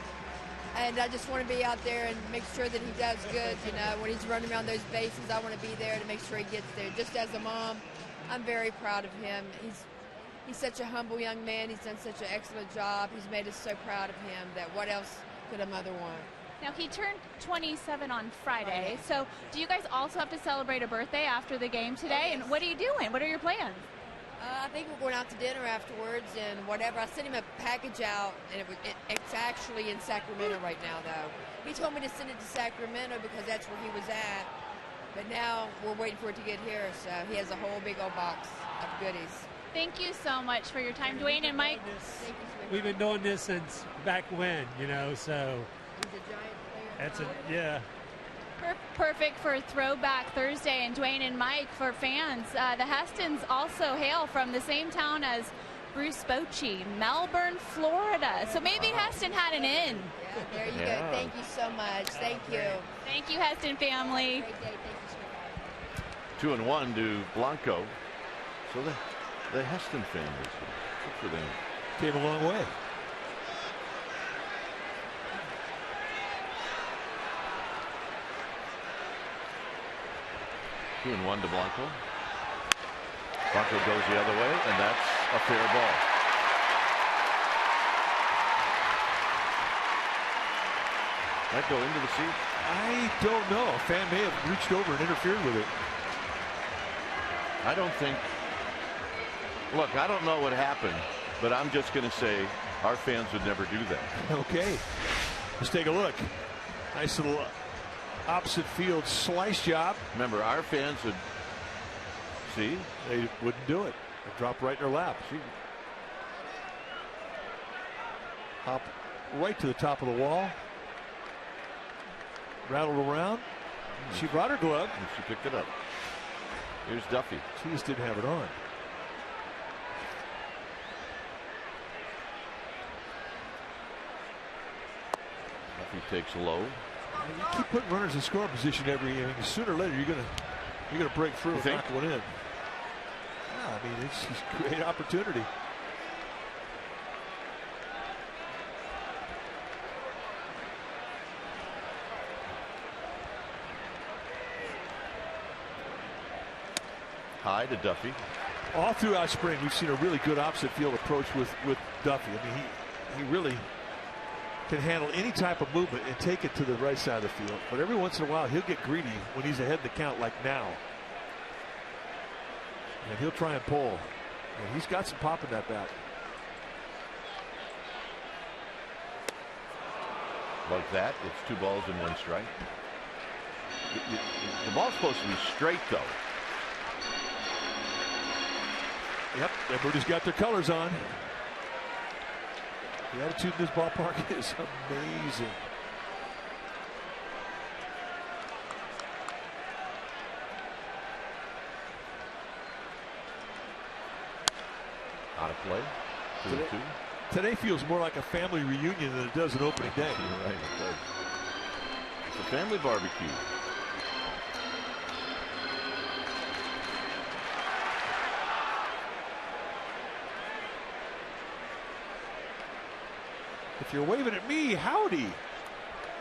And I just want to be out there and make sure that he does good. When he's running around those bases, I want to be there to make sure he gets there. Just as a mom, I'm very proud of him. He's such a humble young man. He's done such an excellent job. He's made us so proud of him that what else could a mother want? Now, he turned 27 on Friday, so do you guys also have to celebrate a birthday after the game today? And what are you doing? What are your plans? I think we're going out to dinner afterwards and whatever. I sent him a package out, and it's actually in Sacramento right now, though. He told me to send it to Sacramento because that's where he was at, but now we're waiting for it to get here, so he has a whole big old box of goodies. Thank you so much for your time, Dwayne and Mike. We've been doing this since back when, so... He's a Giant player. Yeah. Perfect for Throwback Thursday. And Dwayne and Mike, for fans, the Hestons also hail from the same town as Bruce Bochy, Melbourne, Florida. So maybe Heston had an in. Yeah, there you go. Thank you so much. Thank you. Thank you, Heston family. Great day. Thank you, 2-1 to Blanco. So the Heston family, good for them. Came a long way. Two and one to Blanco. Blanco goes the other way, and that's a fair ball. That go into the seat? I don't know. A fan may have reached over and interfered with it. I don't think. Look, I don't know what happened, but I'm just going to say our fans would never do that. Okay, let's take a look. Nice little opposite field slice job. Remember, our fans would see. They wouldn't do it. They drop right in her lap. She hop right to the top of the wall. Rattled around. She brought her glove. And she picked it up. Here's Duffy. She just didn't have it on. Duffy takes low. You keep putting runners in scoring position every inning. Sooner or later, you're gonna break through and knock one in. Yeah, I mean, it's a great opportunity. High to Duffy. All throughout spring, we've seen a really good opposite field approach with Duffy. I mean, he really can handle any type of movement and take it to the right side of the field. But every once in a while, he'll get greedy when he's ahead in the count, like now. And he'll try and pull. And he's got some pop in that bat. Like that, it's 2 balls and 1 strike. The ball's supposed to be straight, though. Yep, everybody's got their colors on. The attitude in this ballpark is amazing. Out of play. 2-2. Today feels more like a family reunion than it does an opening day. You're right, it does. It's a family barbecue. If you're waving at me, howdy.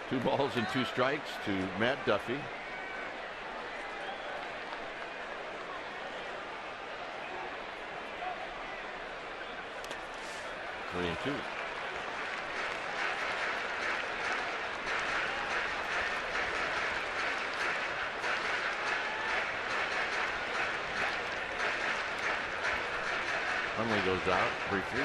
2 balls and 2 strikes to Matt Duffy. Three and 2. Hunley goes out briefly.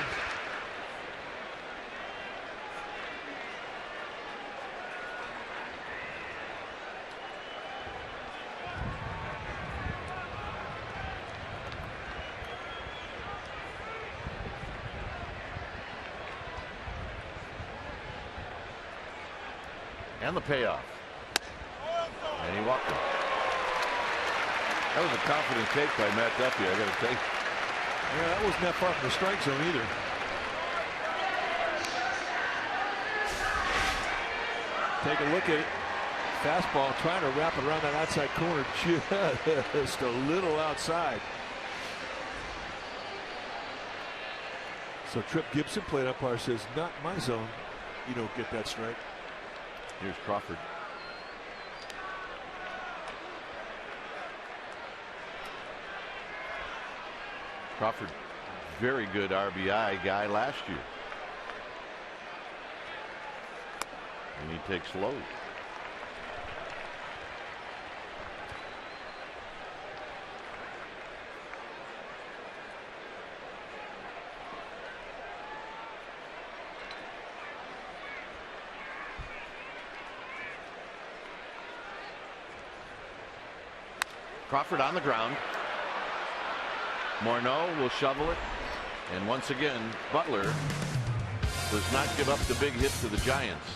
And the payoff. And he walked him. That was a confident take by Matt Duffy, I got to take. Yeah, that wasn't that far from the strike zone either. Take a look at it. Fastball trying to wrap it around that outside corner, just a little outside. So Trip Gibson, plate umpire, says, not my zone. You don't get that strike. Here's Crawford. Crawford, very good RBI guy last year. And he takes low. Crawford on the ground. Morneau will shovel it. And once again, Butler does not give up the big hit to the Giants.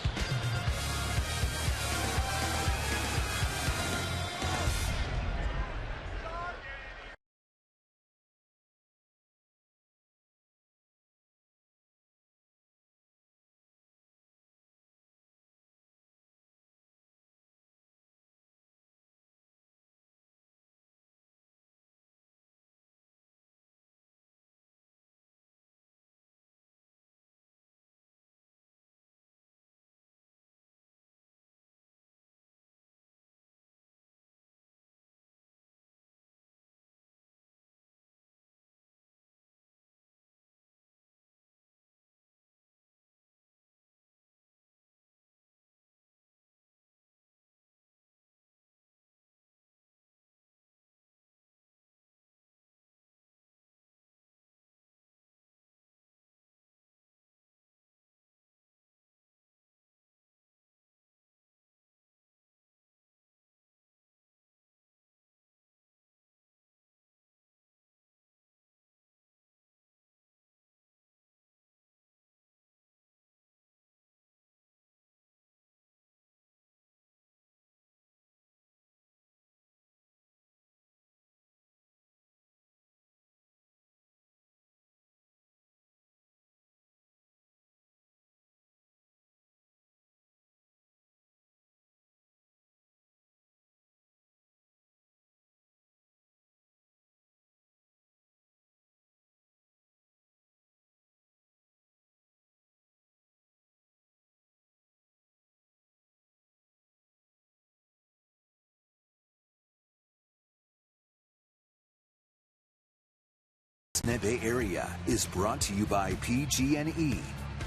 West Bay Area is brought to you by PG&E.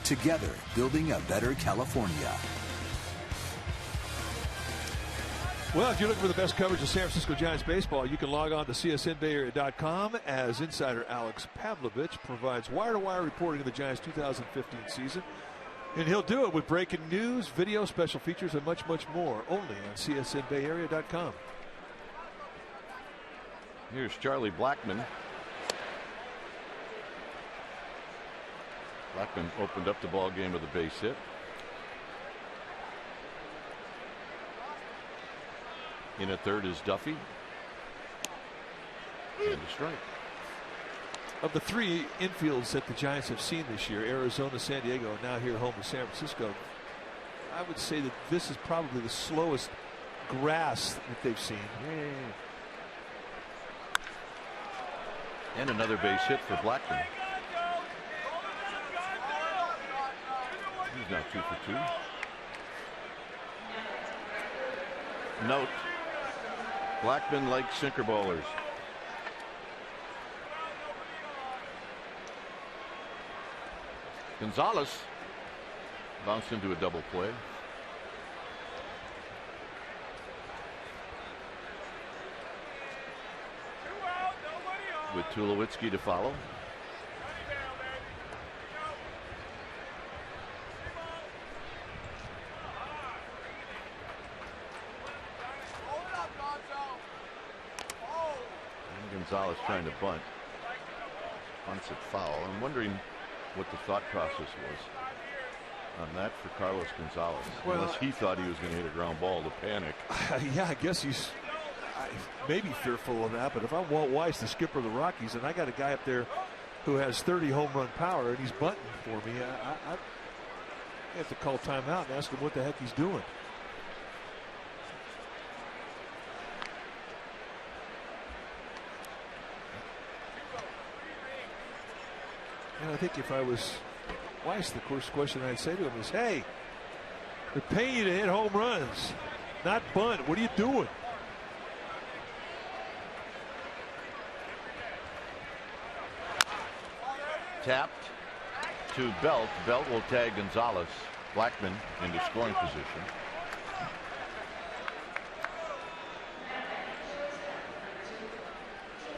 Together, building a better California. Well, if you're looking for the best coverage of San Francisco Giants baseball, you can log on to csnbayarea.com as insider Alex Pavlovich provides wire-to-wire reporting of the Giants' 2015 season. And he'll do it with breaking news, video, special features, and much, much more, only on csnbayarea.com. Here's Charlie Blackmon. Blackmon opened up the ball game with a base hit. In at third is Duffy. And a strike. Of the three infields that the Giants have seen this year, Arizona, San Diego, and now here home to San Francisco, I would say that this is probably the slowest grass that they've seen. And another base hit for Blackmon. He's now 2 for 2. Note, Blackmon likes sinker ballers. Gonzalez bounced into a double play. With Tulowitzki to follow. Gonzalez trying to bunt. Bunts it foul. I'm wondering what the thought process was on that for Carlos Gonzalez. Well, unless he thought he was going to hit a ground ball to panic. Yeah, I guess he's maybe fearful of that. But if I'm Walt Weiss, the skipper of the Rockies, and I got a guy up there who has 30 home run power and he's bunting for me, I have to call timeout and ask him what the heck he's doing. And I think if I was Weiss, the first question I'd say to him is, hey, they're paying you to hit home runs, not bunt. What are you doing? Tapped to Belt. Belt will tag Gonzalez. Blackmon into scoring position.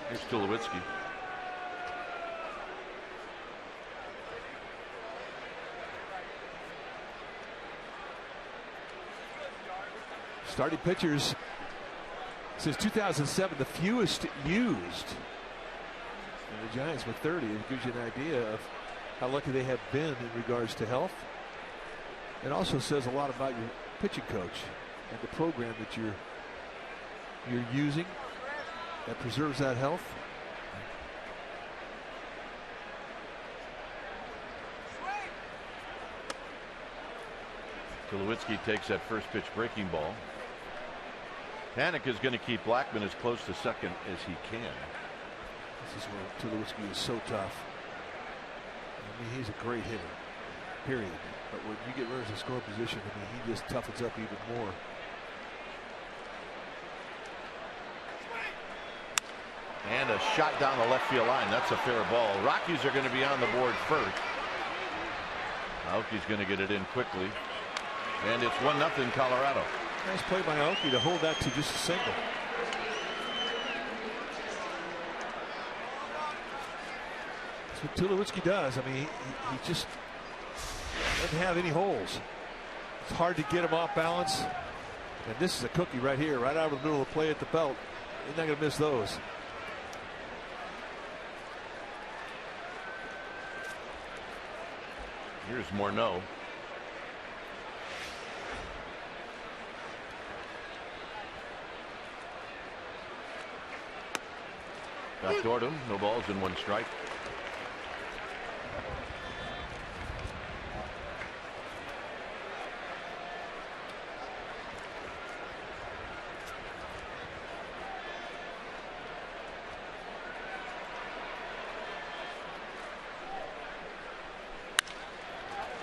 Here's Tulowitzki. Starting pitchers since 2007, the fewest used. And the Giants with 30. It gives you an idea of how lucky they have been in regards to health. It also says a lot about your pitching coach and the program that you're using that preserves that health. Tulowitzki takes that first pitch breaking ball. Panic is going to keep Blackmon as close to second as he can. This is where Tulowitzki is so tough. I mean, he's a great hitter, period. But when you get runners in score position, I mean, he just toughens up even more. And a shot down the left field line. That's a fair ball. Rockies are going to be on the board first. Aoki's going to get it in quickly. And it's 1-0 Colorado. Nice play by Aoki to hold that to just a single. That's what Tulowitzki does. I mean, he just doesn't have any holes. It's hard to get him off balance. And this is a cookie right here, right out of the middle of the play at the belt. He's not going to miss those. Here's Morneau. Got toward him. No balls and 1 strike.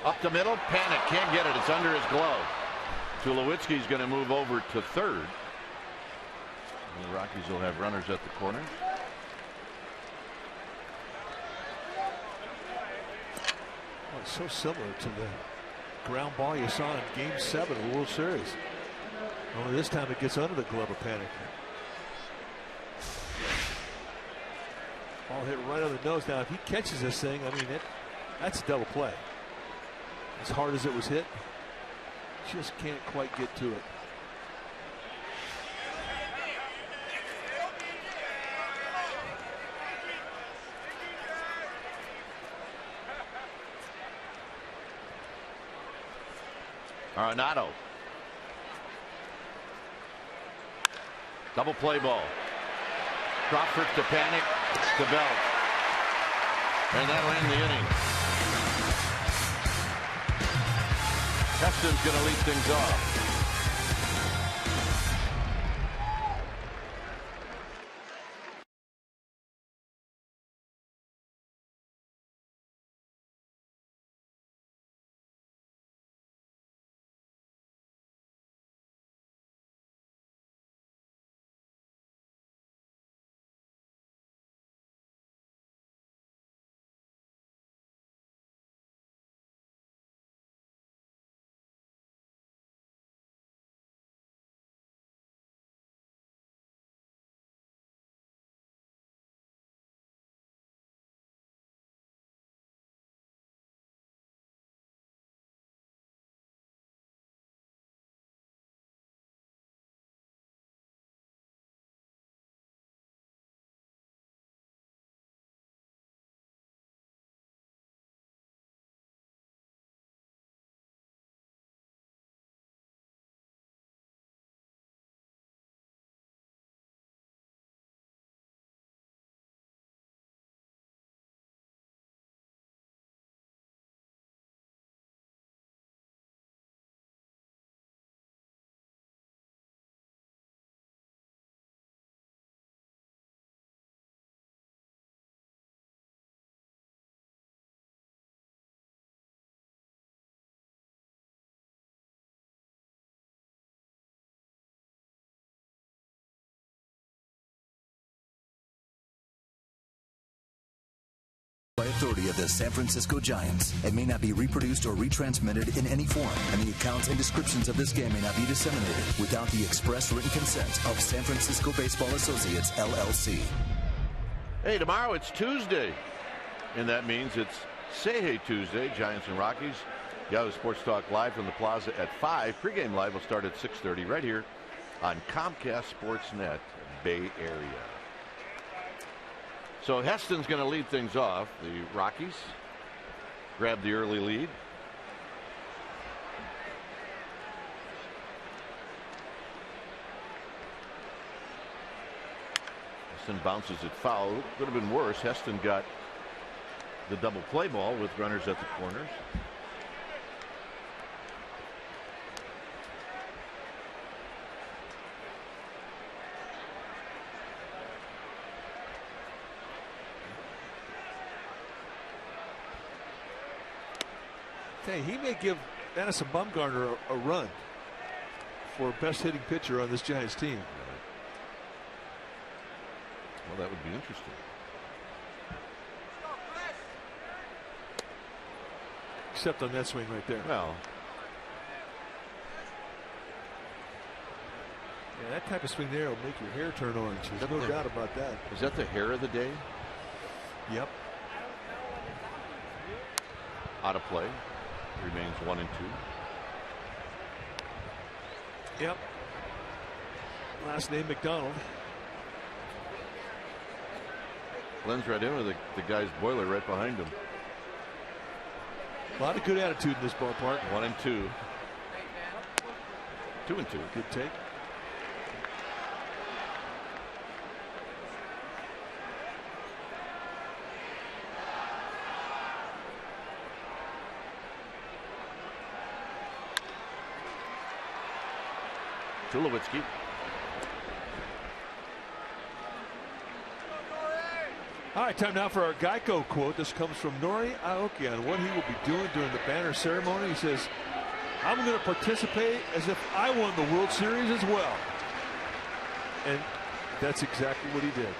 Up the middle. Panic. Can't get it. It's under his glove. Tulowitzki's going to move over to third. And the Rockies will have runners at the corner. So similar to the ground ball you saw in Game 7 of the World Series. Only this time it gets under the glove of Panic. Ball hit right on the nose. Now, if he catches this thing, I mean, that's a double play. As hard as it was hit, just can't quite get to it. Arenado. Double play ball. Crawford to Panic to Belt. And that'll end the inning. Heston's going to lead things off. By authority of the San Francisco Giants, it may not be reproduced or retransmitted in any form, and the accounts and descriptions of this game may not be disseminated without the express written consent of San Francisco Baseball Associates, LLC. Hey, tomorrow it's Tuesday, and that means it's Say Hey Tuesday, Giants and Rockies. Yahoo Sports Talk live from the Plaza at 5. Pre-game live will start at 6:30 right here on Comcast Sportsnet Bay Area. So Heston's going to lead things off. The Rockies grab the early lead. Heston bounces it foul. Could have been worse. Heston got the double play ball with runners at the corners. Hey, he may give Madison Bumgarner a run for best hitting pitcher on this Giants team. Well, that would be interesting. Except on that swing right there. Well, yeah, that type of swing there will make your hair turn orange. There's no doubt about that. Is that the hair of the day? Yep. Out of play. Remains 1-2. Yep. Last name McDonald. Blends right in with the guy's boiler right behind him. A lot of good attitude in this ballpark. 1-2. 2-2. Good take. Tulowitzki. All right, time now for our Geico quote. This comes from Nori Aoki on what he will be doing during the banner ceremony. He says, "I'm going to participate as if I won the World Series as well." And that's exactly what he did.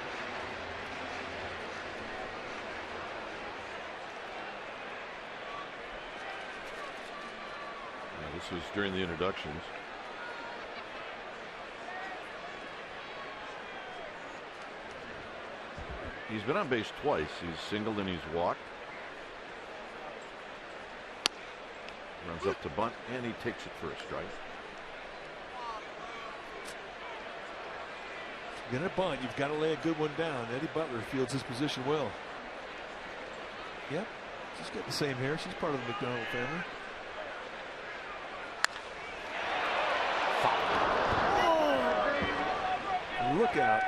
This was during the introductions. He's been on base twice. He's singled and he's walked. Runs up to bunt and he takes it for a strike. If you're going to bunt, you've got to lay a good one down. Eddie Butler fields his position well. Yep, she's getting the same hair. She's part of the McDonald family. Oh, look out.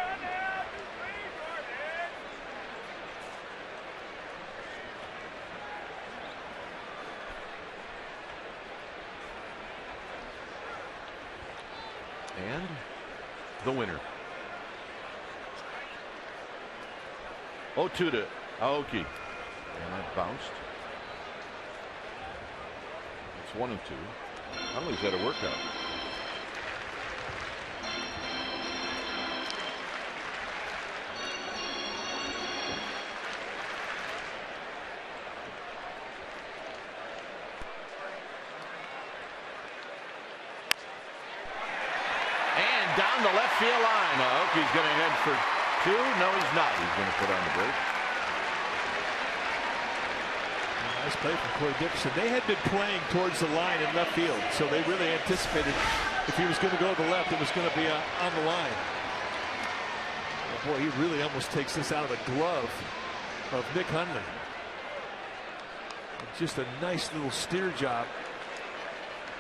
And the winner. 0-2 to Aoki. And that bounced. It's 1-2. Huntley's had a workout. And down the left field line. Aoki's going to head for 2. No, he's not. He's going to put on the brake. Nice play from Corey Dickerson. They had been playing towards the line in left field, so they really anticipated if he was going to go to the left, it was going to be on the line. Oh boy, he really almost takes this out of the glove of Nick Hundley. Just a nice little steer job.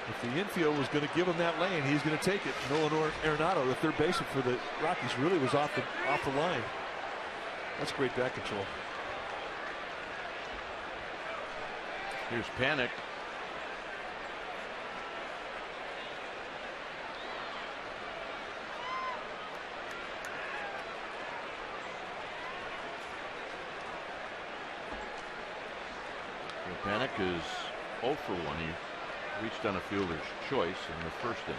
If the infield was going to give him that lane, he's going to take it. Nolan Arenado, the third baseman for the Rockies, really was off the line. That's great bat control. Here's Panic. Panic is 0 for 1. He reached on a fielder's choice in the first inning.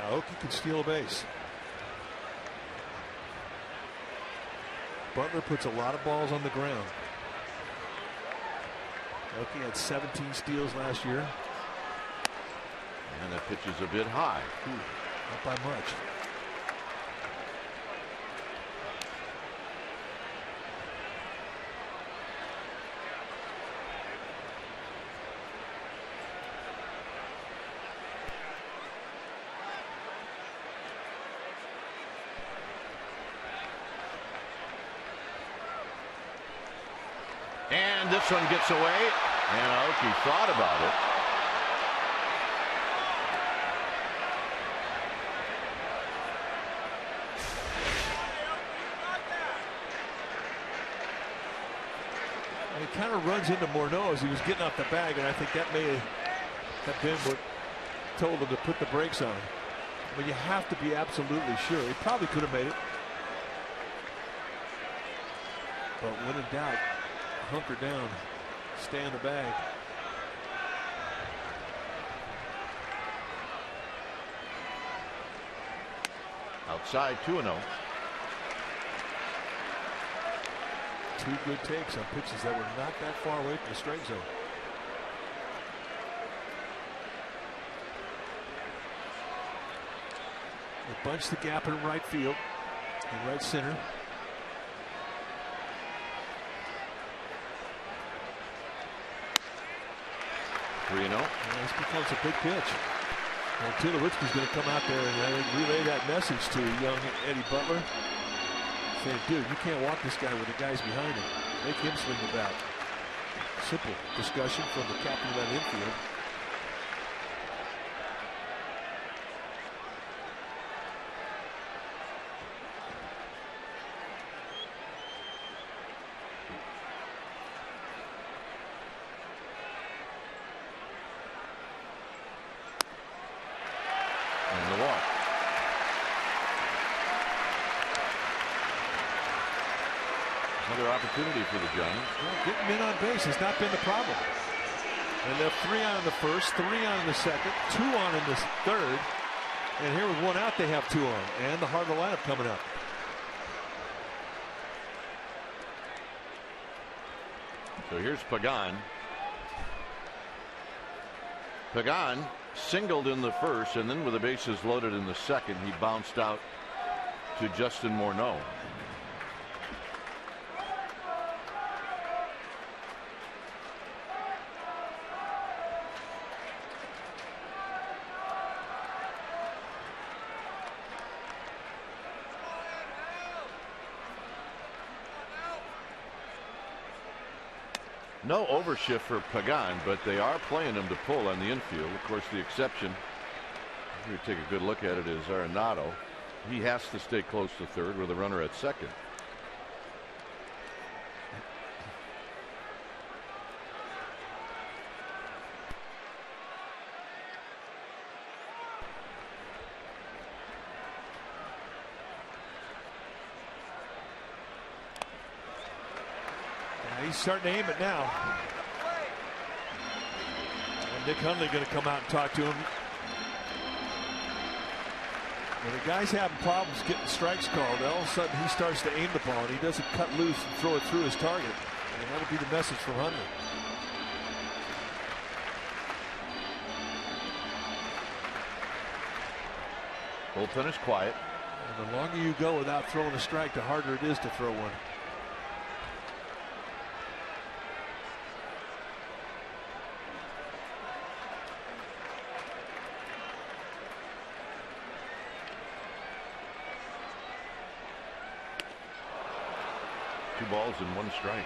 Aoki can steal a base. Butler puts a lot of balls on the ground. Aoki had 17 steals last year. And that pitch is a bit high. Not by much. And this one gets away, and Aoki thought about it. And he kind of runs into Morneau as he was getting off the bag, and I think that may have been what told him to put the brakes on. But you have to be absolutely sure. He probably could have made it. But when in doubt, hunker down, stay in the bag. Outside 2-0. Two good takes on pitches that were not that far away from the strike zone. They bunch the gap in right field and right center. 3-0. This becomes a big pitch. And Tulowitzki's going to come out there and relay that message to young Eddie Butler, saying, dude, you can't walk this guy with the guys behind him. Make him swing the bat. Simple discussion from the captain of that infield. Opportunity for the Giants. Well, getting men on base has not been the problem. And left 3 on in the first, 3 on in the second, 2 on in the third. And here with 1 out, they have 2 on. And the heart of the lineup coming up. So here's Pagan. Pagan singled in the first, and then with the bases loaded in the second, he bounced out to Justin Morneau. No overshift for Pagan, but they are playing him to pull on the infield. Of course, the exception, if you take a good look at it, is Arenado. He has to stay close to third with a runner at second. He's starting to aim it now. And Nick Hundley going to come out and talk to him. When the guy's having problems getting strikes called, all of a sudden he starts to aim the ball and he doesn't cut loose and throw it through his target. And that'll be the message from Hundley. Bullpen is quiet. And the longer you go without throwing a strike, the harder it is to throw one. Two balls and 1 strike.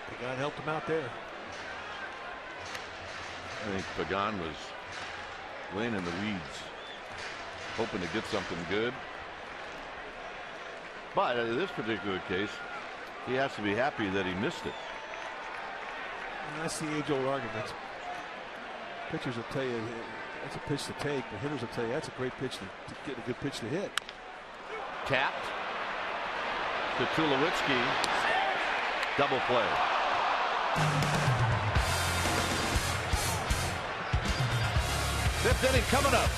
Pagan helped him out there. I think Pagan was laying in the weeds, hoping to get something good. But in this particular case, he has to be happy that he missed it. And that's the age-old argument. Pitchers will tell you that's a pitch to take, but hitters will tell you that's a great pitch to get a good pitch to hit. Tapped to Tulowitzki. Double play. Fifth inning coming up.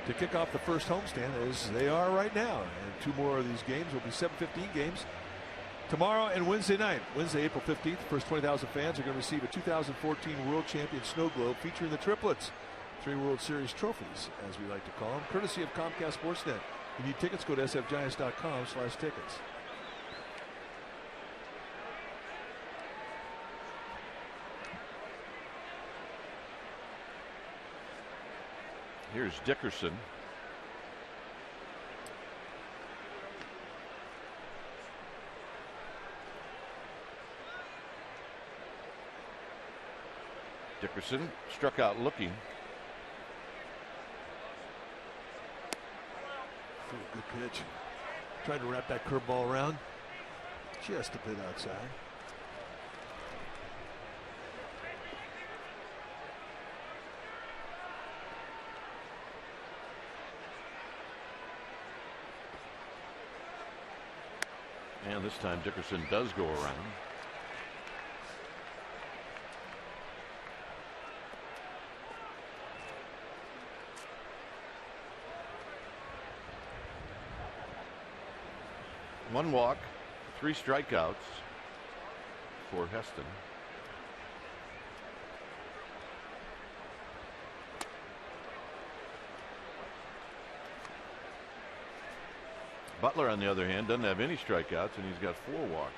To kick off the first homestand, as they are right now. And 2 more of these games will be 7:15 games tomorrow and Wednesday night. Wednesday, April 15th, the first 20,000 fans are going to receive a 2014 World Champion Snow Globe featuring the triplets. 3 World Series trophies, as we like to call them, courtesy of Comcast Sportsnet. If you need tickets, go to sfgiants.com/tickets. Here's Dickerson. Dickerson struck out looking. Good pitch. Trying to wrap that curveball around. Just a bit outside. And this time Dickerson does go around. One walk, 3 strikeouts for Heston. Butler, on the other hand, doesn't have any strikeouts, and he's got 4 walks.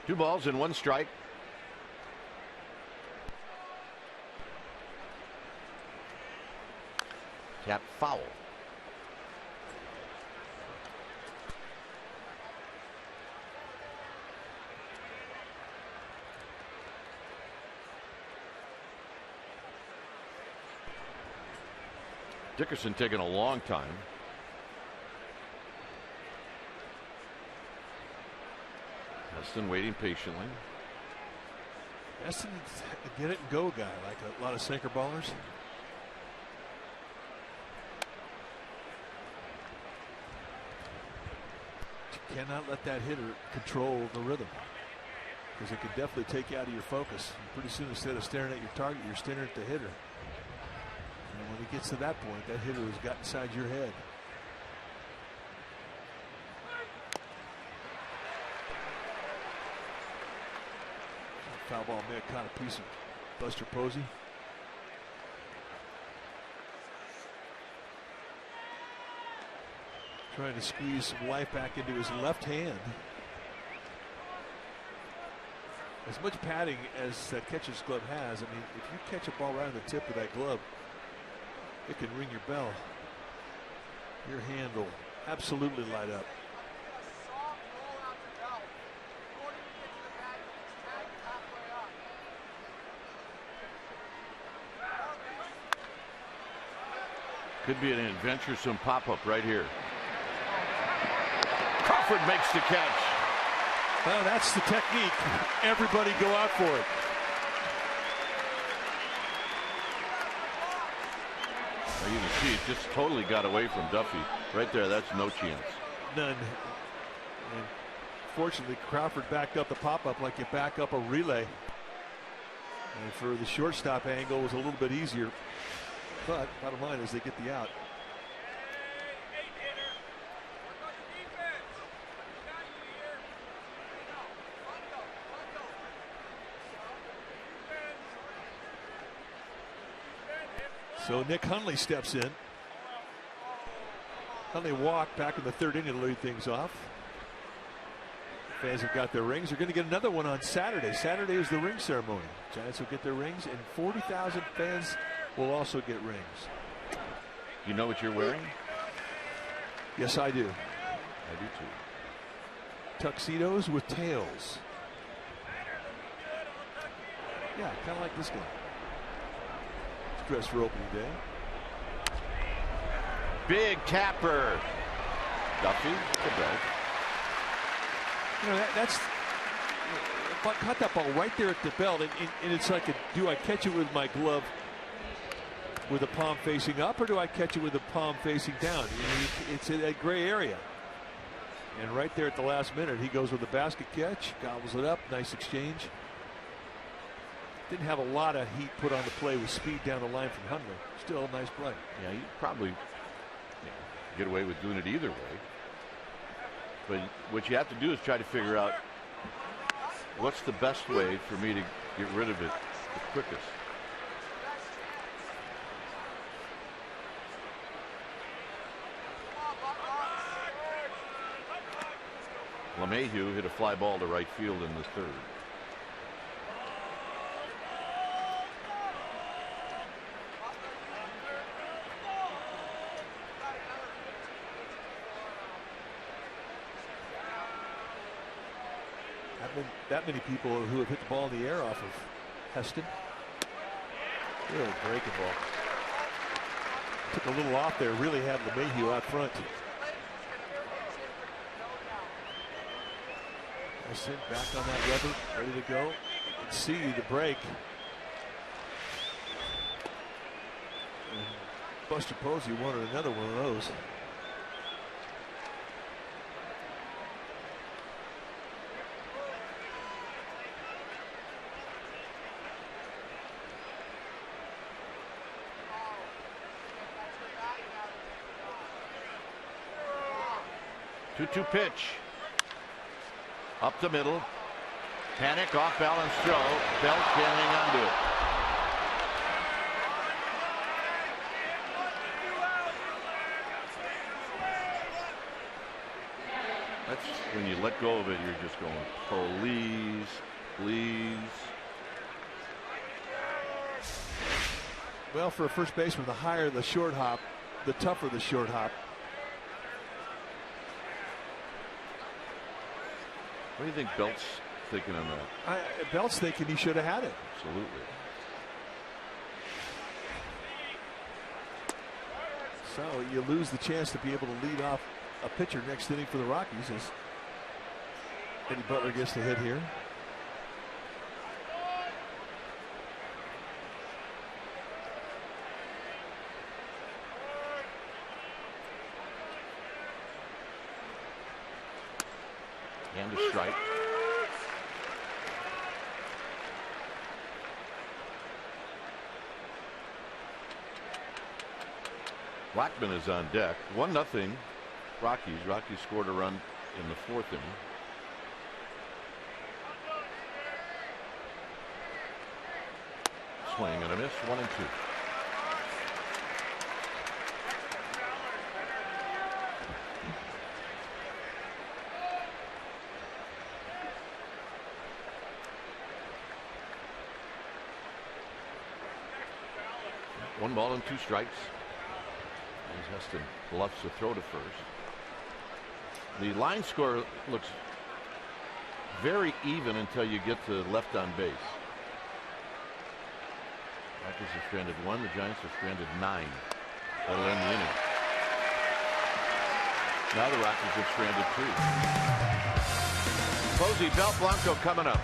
Two balls and 1 strike. Tap foul. Dickerson taking a long time. Heston waiting patiently. Heston's a get it and go guy, like a lot of sinker ballers. You cannot let that hitter control the rhythm, because it can definitely take you out of your focus. And pretty soon, instead of staring at your target, you're staring at the hitter. And when he gets to that point, that hitter has got inside your head. Foul ball may have caught a piece of Buster Posey. Trying to squeeze some life back into his left hand. As much padding as that catcher's glove has, I mean, if you catch a ball right on the tip of that glove, it can ring your bell. Your hand will absolutely light up. Could be an adventuresome pop-up right here. Crawford makes the catch. Well, that's the technique. Everybody go out for it. Now you can see it just totally got away from Duffy. Right there, that's no chance. None. And fortunately, Crawford backed up the pop-up like you back up a relay. And for the shortstop angle, it was a little bit easier. But bottom line is they get the out. So Nick Hundley steps in. Hundley walked back in the 3rd inning to lead things off. Fans have got their rings. They're going to get another one on Saturday. Saturday is the ring ceremony. Giants will get their rings, and 40,000 fans will also get rings. You know what you're wearing? Yes, I do. I do too. Tuxedos with tails. Yeah, kind of like this guy. It's dressed for opening day. Big tapper. Duffy, the belt. You know, that's if I caught that ball right there at the belt, and it's like, do I catch it with my glove with the palm facing up, or do I catch it with the palm facing down? You know, it's in that gray area. And right there at the last minute, he goes with the basket catch, gobbles it up, nice exchange. Didn't have a lot of heat put on the play with speed down the line from Hundley. Still a nice play. Yeah, you probably get away with doing it either way. But what you have to do is try to figure out what's the best way for me to get rid of it the quickest. LeMahieu hit a fly ball to right field in the 3rd. that many people who have hit the ball in the air off of Heston. Really breaking ball. Took a little off there. Really had LeMahieu out front. Heston back on that rubber, ready to go. You can see the break. And Buster Posey wanted another one of those. Two pitch. Up the middle. Panic, off balance throw. Belt can't hang on to it. That's when you let go of it, you're just going, please, please. Well, for a first baseman, the higher the short hop, the tougher the short hop. What do you think Belt's thinking on that? Belt's thinking he should have had it. Absolutely. So you lose the chance to be able to lead off a pitcher next inning for the Rockies as Eddie Butler gets the hit here. And a strike. Blackman is on deck. 1-0 Rockies. Rockies scored a run in the 4th inning. Swing and a miss. 1-2. One ball and 2 strikes. As Heston bluffs a throw to first. The line score looks very even until you get to left on base. Rockies have stranded 1. The Giants have stranded 9. That'll end the inning. Now the Rockies have stranded 2. Posey, Belt, Blanco coming up.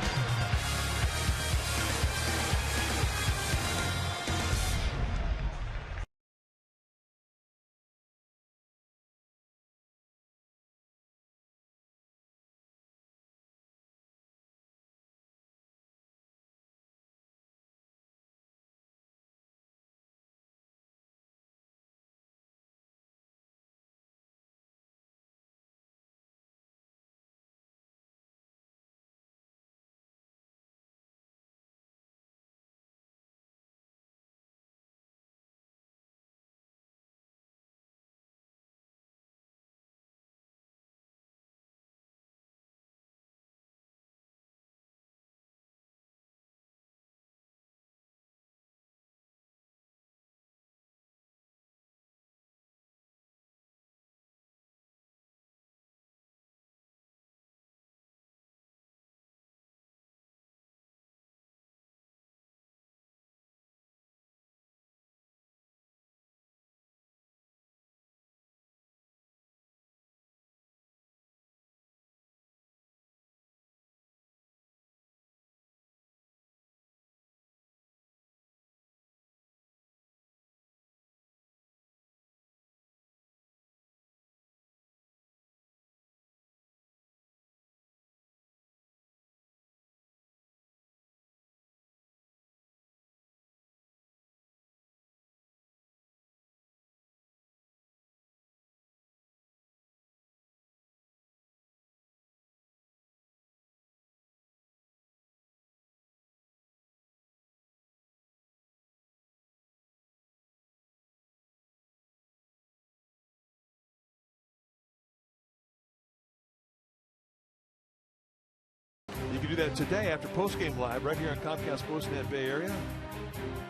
You can do that today after postgame live right here on Comcast Sportsnet Bay Area.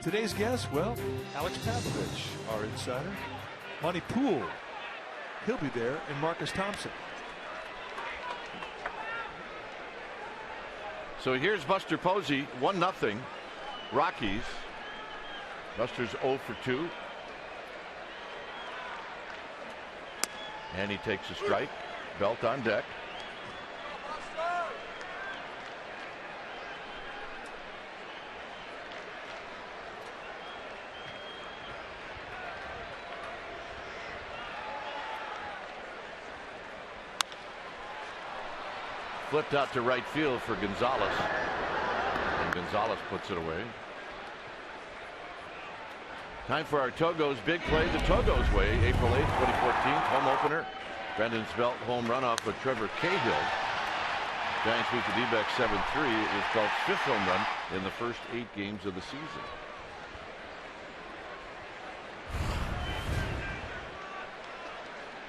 Today's guest, well, Alex Pavlovich, our insider. Monty Poole, he'll be there, and Marcus Thompson. So here's Buster Posey, 1-0 Rockies. Buster's 0 for 2. And he takes a strike. Belt on deck. Flipped out to right field for Gonzalez. And Gonzalez puts it away. Time for our Togo's big play the Togo's way. April 8th, 2014, home opener. Brendan Belt home run off of Trevor Cahill. Giants beat the D-backs 7-3. It was Belt's 5th home run in the first 8 games of the season.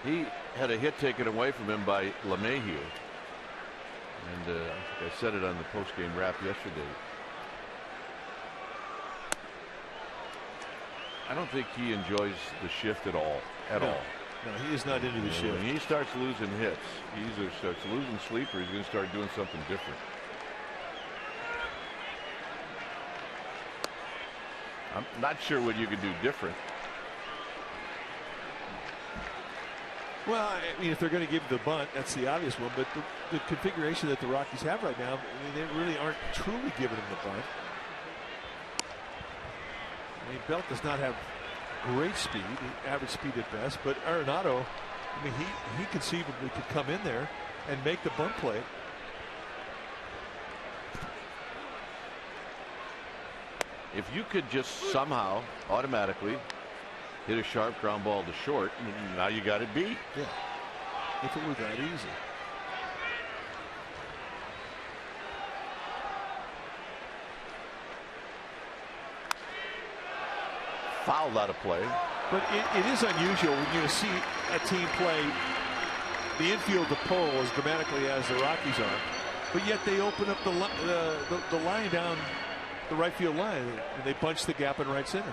He had a hit taken away from him by LeMahieu. And I think I said it on the post-game wrap yesterday. I don't think he enjoys the shift at all. No, he is not into the shift. When he starts losing hits, he either starts losing sleep or he's going to start doing something different. I'm not sure what you could do different. Well, I mean, if they're going to give the bunt, that's the obvious one. But the configuration that the Rockies have right now, I mean, they really aren't truly giving him the bunt. I mean, Belt does not have great speed, average speed at best. But Arenado, I mean, he conceivably could come in there and make the bunt play. If you could just somehow automatically hit a sharp ground ball to short, now you got it beat. Yeah. If it were that easy. Fouled out of play. But it is unusual when you see a team play the infield to pull as dramatically as the Rockies are, but yet they open up the line down the right field line and they bunch the gap in right center.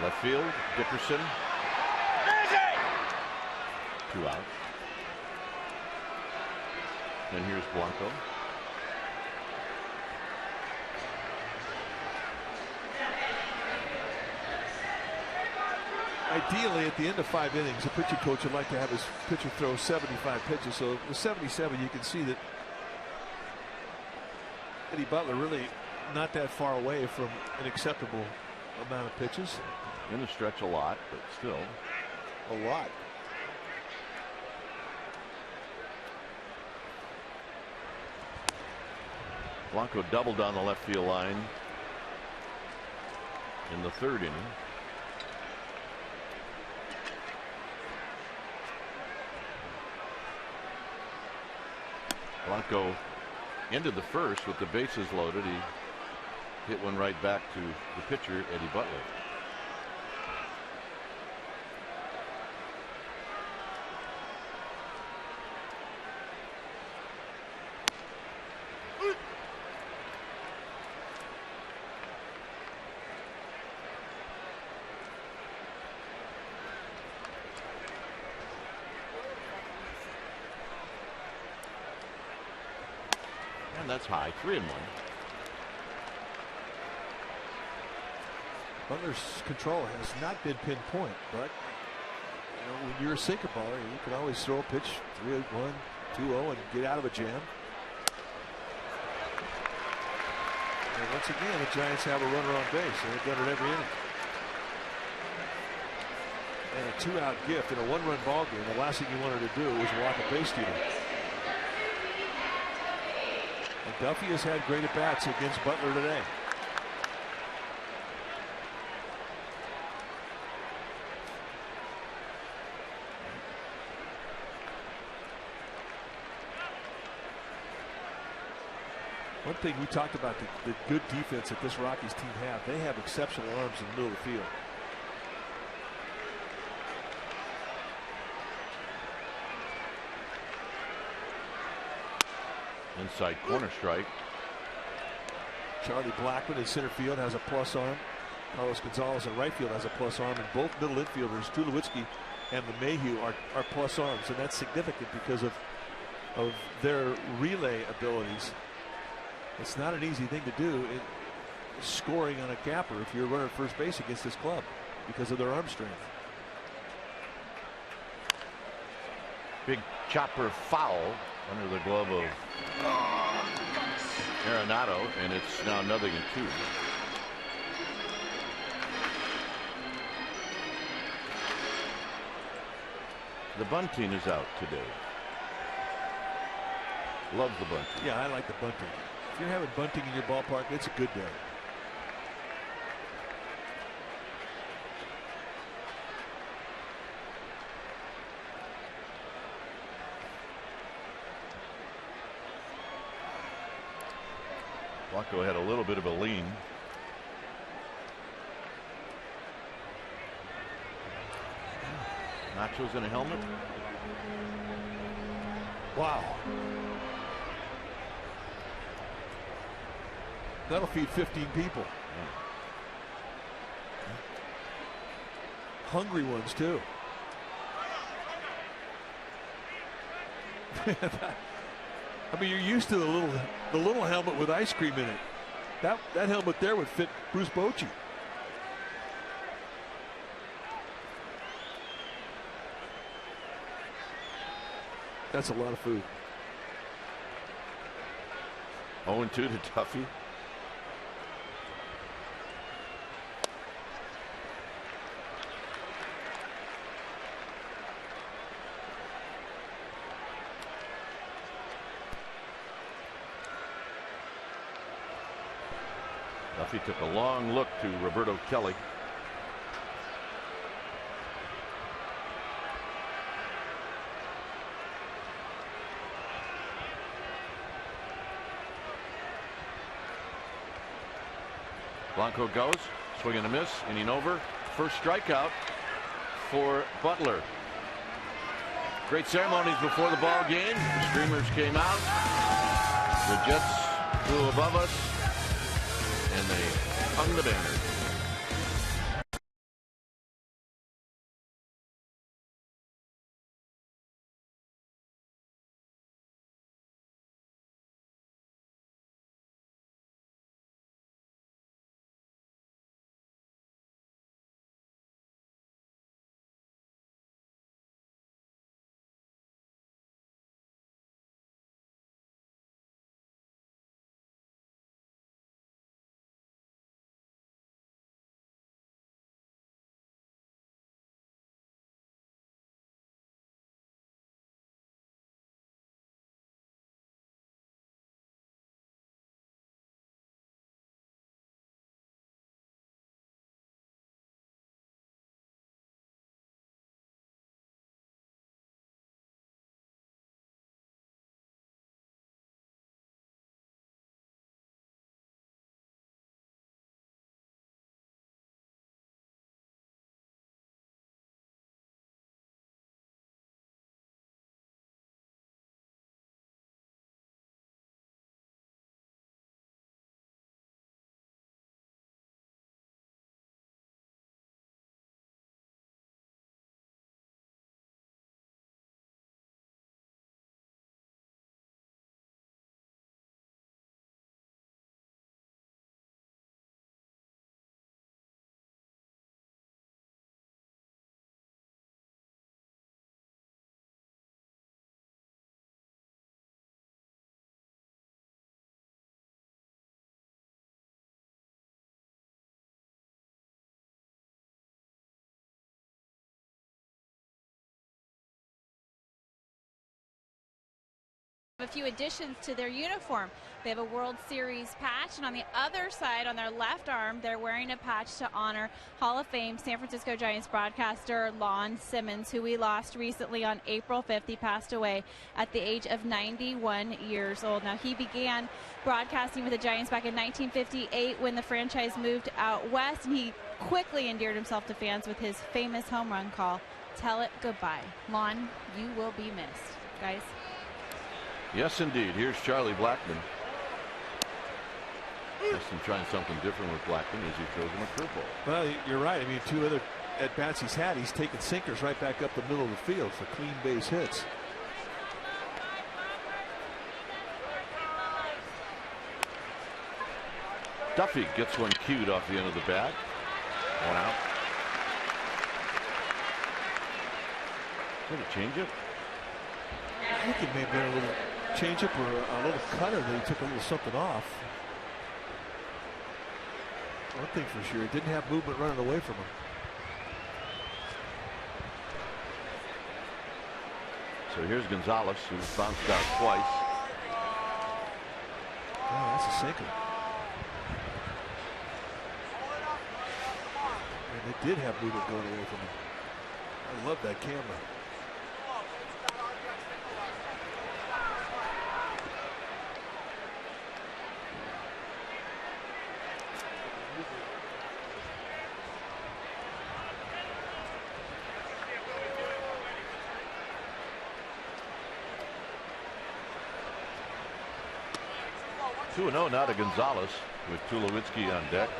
Left field, Dickerson. 2 out. And here's Blanco. Ideally, at the end of 5 innings, a pitching coach would like to have his pitcher throw 75 pitches. So with 77, you can see that Eddie Butler really not that far away from an acceptable amount of pitches. In the stretch a lot, but still a lot. Blanco doubled down the left field line in the 3rd inning. Blanco ended the 1st with the bases loaded. He hit one right back to the pitcher, Eddie Butler. And that's high, 3-1. Butler's control has not been pinpoint, but you know, when you're a sinker baller, you can always throw a pitch 3-1, 2-0 and get out of a jam. And once again, the Giants have a runner on base, and they've done it every inning. And a 2-out gift in a 1-run ball game, the last thing you wanted to do was walk a base stealer. And Duffy has had great at-bats against Butler today. One thing we talked about, the good defense that this Rockies team have. They have exceptional arms in the middle of the field. Inside corner strike. Charlie Blackmon in center field has a plus on. Carlos Gonzalez in right field has a plus arm, and both middle infielders, Tulowitzki and LeMahieu, are plus arms, and that's significant because of their relay abilities. It's not an easy thing to do, scoring on a capper if you're running first base against this club because of their arm strength. Big chopper foul under the glove of Arenado, and it's now 0-2. The bunting is out today. Love the bunting. Yeah, I like the bunting. If you're having bunting in your ballpark, it's a good day. Blanco had a little bit of a lean. Nachos in a helmet. Wow. That'll feed 15 people. Hungry ones too. I mean, you're used to the little helmet with ice cream in it. That helmet there would fit Bruce Bochy. That's a lot of food. 0-2 to Duffy. Duffy took a long look to Roberto Kelly. Blanco goes, swing and a miss, inning over. First strikeout for Butler. Great ceremonies before the ball game. The streamers came out. The Jets flew above us, and they hung the banner. A few additions to their uniform. They have a World Series patch, and on the other side, on their left arm, they're wearing a patch to honor Hall of Fame San Francisco Giants broadcaster Lon Simmons, who we lost recently on April 5th. He passed away at the age of 91 years old. Now, he began broadcasting with the Giants back in 1958 when the franchise moved out west, and he quickly endeared himself to fans with his famous home run call, "Tell It Goodbye." Lon, you will be missed, guys. Yes, indeed. Here's Charlie Blackmon. Heston trying something different with Blackman as he throws him a curveball. Well, you're right. I mean, 2 other at-bats he's had, he's taken sinkers right back up the middle of the field for clean base hits. Duffy gets one cued off the end of the bat. 1 out. Is that a changeup? I think it may have been a little changeup or a little cutter that he took a little something off. One thing for sure, it didn't have movement running away from him. So here's Gonzalez, who bounced out twice. Oh, that's a sinker. And it did have movement going away from him. I love that camera. Two 2-0 now to Gonzalez with Tulowitzki on deck.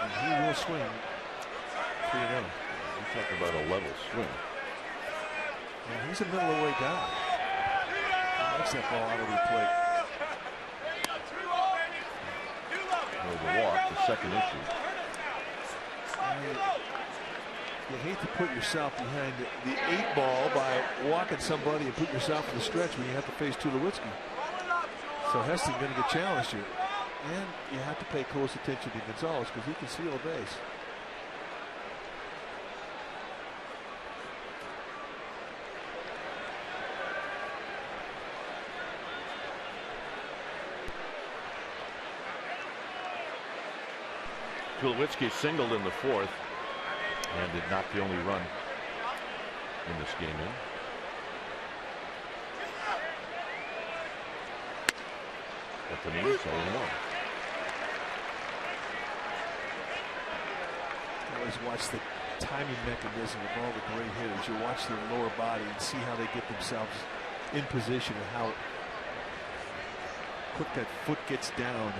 And he will swing 3-0. We talked about a level swing. And he's a middle of the way guy. He likes that ball out of the plate. The walk, the second issue. You hate to put yourself behind the 8 ball by walking somebody and put yourself in the stretch when you have to face Tulowitzki. So Heston's going to get challenged here. And you have to pay close attention to Gonzalez because he can steal a base. Tulowitzki singled in the 4th and did not the only run in this game in. At the knees, 0-1. Always watch the timing mechanism of all the great hitters. You watch their lower body and see how they get themselves in position and how quick that foot gets down.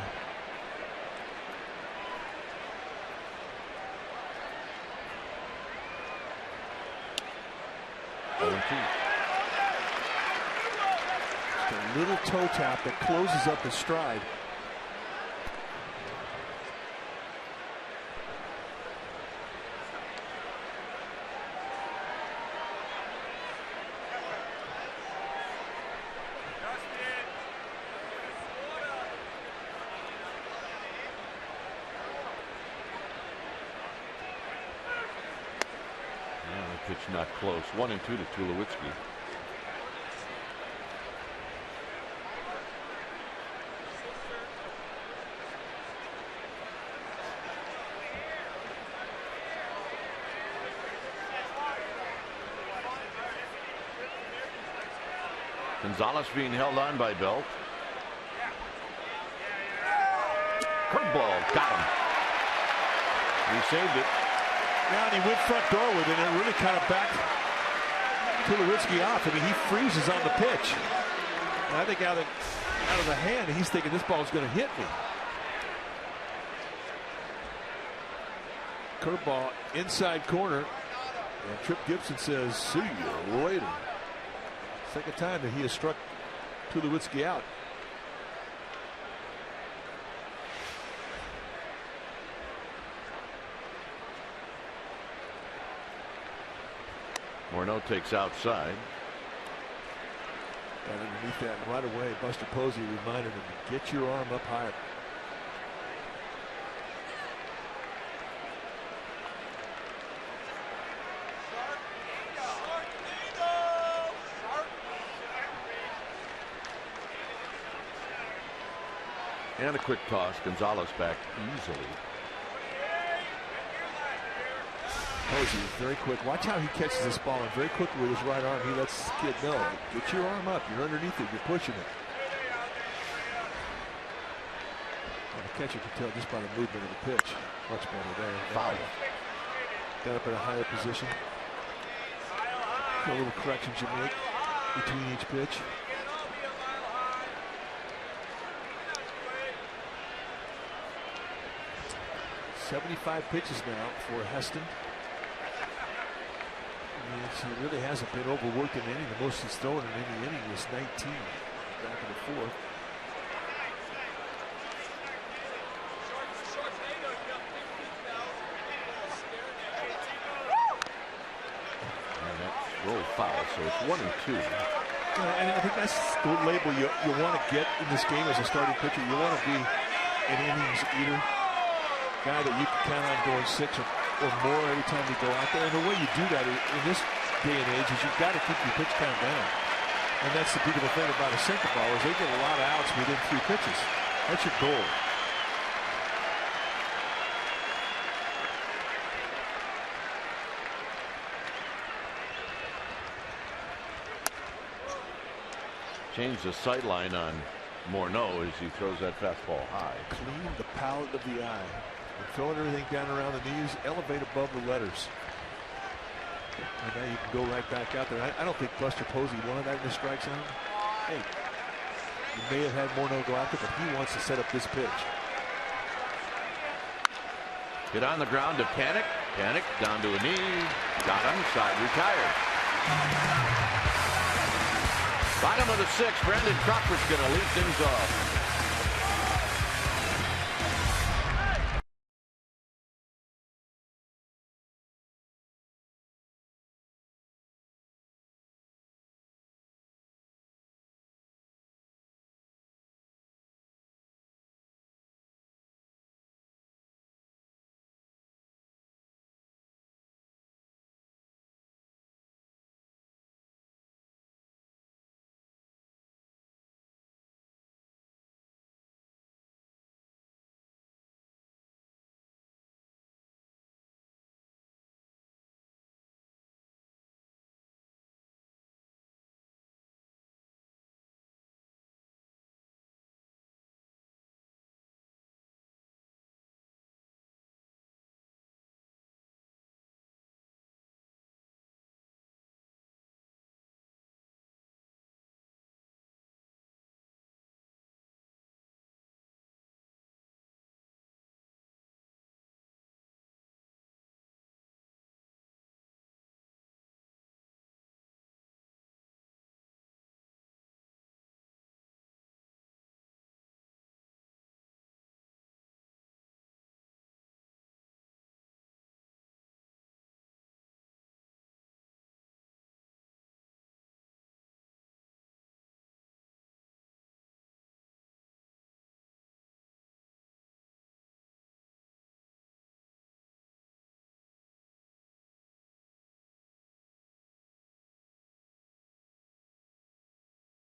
Just a little toe tap that closes up his stride. Pitch not close. 1-2 to Tulowitzki. Gonzalez being held on by Belt. Curveball, got him. He saved it. Yeah, and he went front door with it, and it really kind of backed Tulowitzki off. I mean, he freezes on the pitch. And I think out of the hand, he's thinking this ball's going to hit me. Curveball inside corner, and Trip Gibson says, "See you later." Second time that he has struck Tulowitzki out. Morneau takes outside. And underneath that right away, Buster Posey reminded him to get your arm up higher. And a quick toss. Gonzalez back easily. Posey is very quick. Watch how he catches this ball, and very quickly with his right arm, he lets the kid know, get your arm up. You're underneath it. You're pushing it. Well, the catcher can tell just by the movement of the pitch. Much better there. Foul. Got up in a higher position. A little corrections you make between each pitch. "75 pitches now for Heston. He really hasn't been overworked in any inning. The most he's thrown in any inning was 19 back in the fourth. Roll foul, so it's 1-2. And I think that's the label you want to get in this game as a starting pitcher. You want to be an innings eater, guy that you can count on going 6 or more every time you go out there. And the way you do that in this day and age is you've got to keep your pitch count down. And that's the beautiful thing about a sinker ball is they get a lot of outs within 3 pitches. That's your goal. Change the sight line on Morneau as he throws that fastball high. Clean the palate of the eye. And throwing everything down around the knees, elevate above the letters. And now you can go right back out there. I don't think Buster Posey wanted that in the strike zone. Hey, you may have had Morneau go out there, but he wants to set up this pitch. Get on the ground to Panic. Panic down to a knee. Got him. Side retired. Bottom of the 6th, Brandon Crawford's going to lead things off.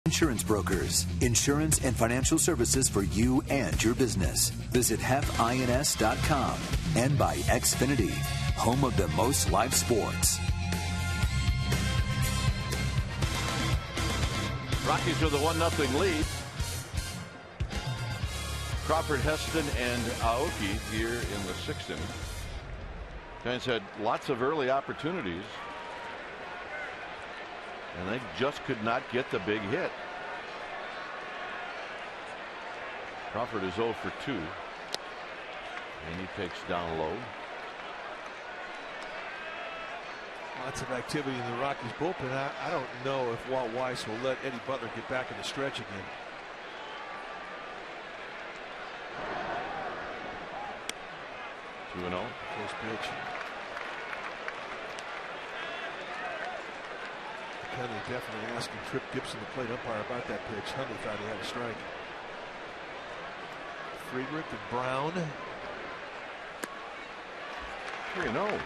Insurance brokers, insurance and financial services for you and your business. Visit hefins.com and by Xfinity, home of the most live sports. Rockies with a 1-0 lead. Crawford, Heston, and Aoki here in the 6th inning. Giants had lots of early opportunities, and they just could not get the big hit. Crawford is 0 for 2, and he takes down low. Lots of activity in the Rockies bullpen. I don't know if Walt Weiss will let Eddie Butler get back in the stretch again. Two 2-0. Close pitch. Henley definitely asking Trip Gibson, the plate umpire, about that pitch. Hundley thought he had a strike. Friedrich and Brown. 3-0.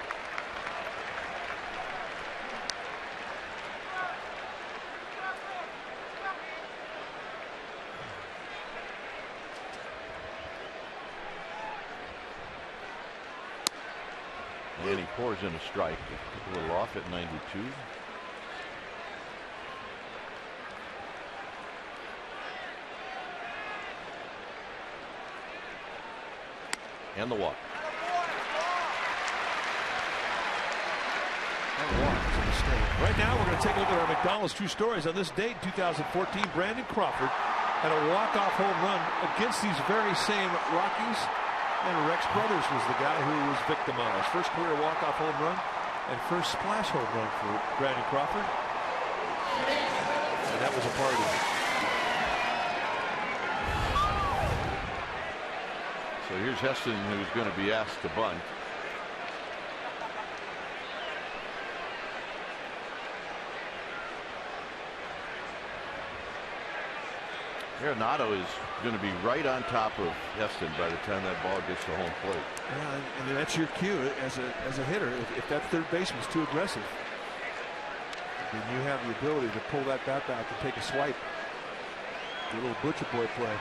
And he pours in a strike. A little off at 92. and the walk. Right now, we're going to take a look at our McDonald's True Stories. On this date, 2014, Brandon Crawford had a walk-off home run against these very same Rockies, and Rex Brothers was the guy who was victimized. First career walk-off home run and first splash home run for Brandon Crawford, and that was a party. So here's Heston, who's going to be asked to bunt. Arenado is going to be right on top of Heston by the time that ball gets to home plate. Yeah, and that's your cue as a hitter. If that third baseman's too aggressive, then you have the ability to pull that bat back and take a swipe. Do a little butcher boy play.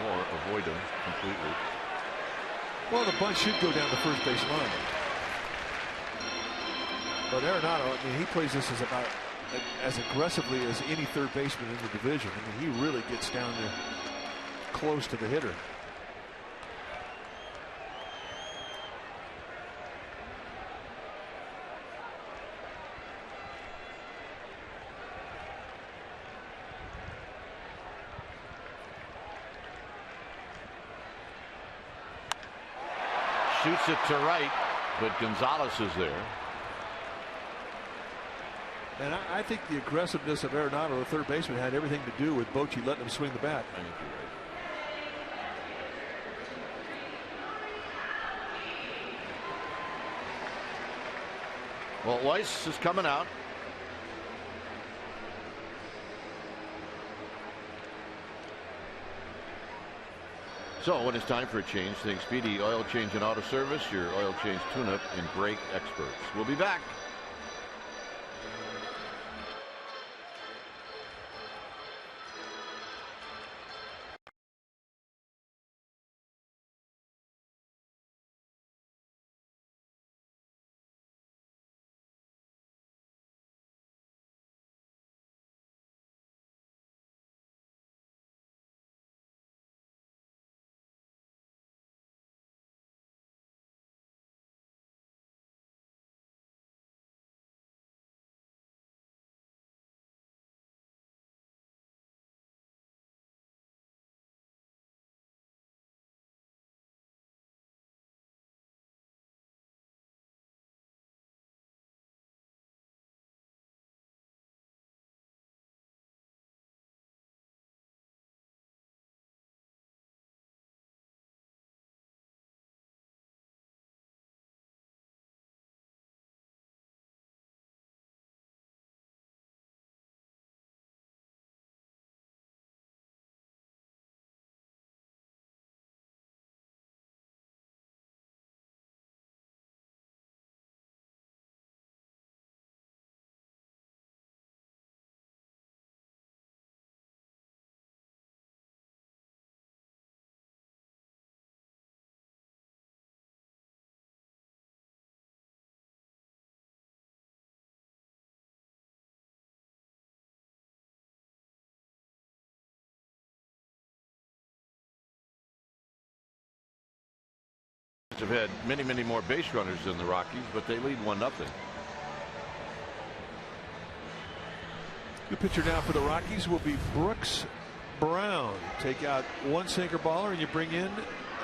Or avoid him completely. Well, the bunt should go down the first base line. But Arenado, I mean, he plays this as aggressively as any third baseman in the division. I mean, he really gets down there close to the hitter. Shoots it to right, but Gonzalez is there. And I think the aggressiveness of Arenado, the third baseman, had everything to do with Bochy letting him swing the bat. I think you're right. Well, Weiss is coming out. So when it's time for a change, think Speedy Oil Change and Auto Service, your oil change tune-up and brake experts. We'll be back. Have had many more base runners than the Rockies, but they lead 1-0. The pitcher now for the Rockies will be Brooks Brown. Take out one sinker baller and you bring in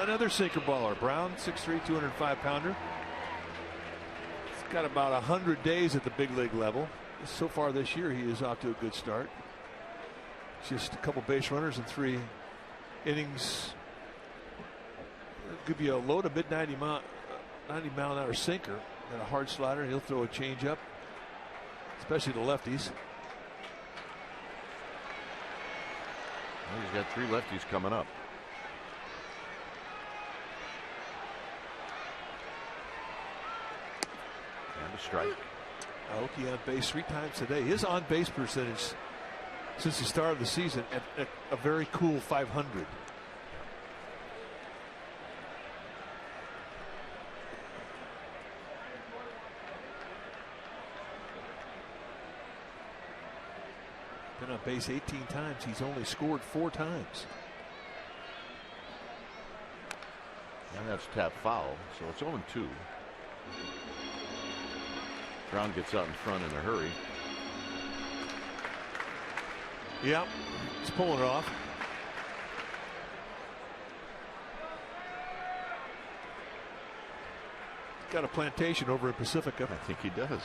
another sinker baller. Brown, 6'3", 205-pounder. He's got about 100 days at the big league level. So far this year, he is off to a good start. Just a couple base runners and 3 innings. Give you a low to mid 90 mile an hour sinker and a hard slider, and he'll throw a changeup, especially to lefties. Well, he's got 3 lefties coming up. And a strike. Aoki on base 3 times today. His on base percentage since the start of the season at a very cool 500. Been on base 18 times. He's only scored 4 times. And that's tap foul, so it's 0-2. Brown gets out in front in a hurry. Yep, he's pulling it off. Got a plantation over in Pacifica. I think he does.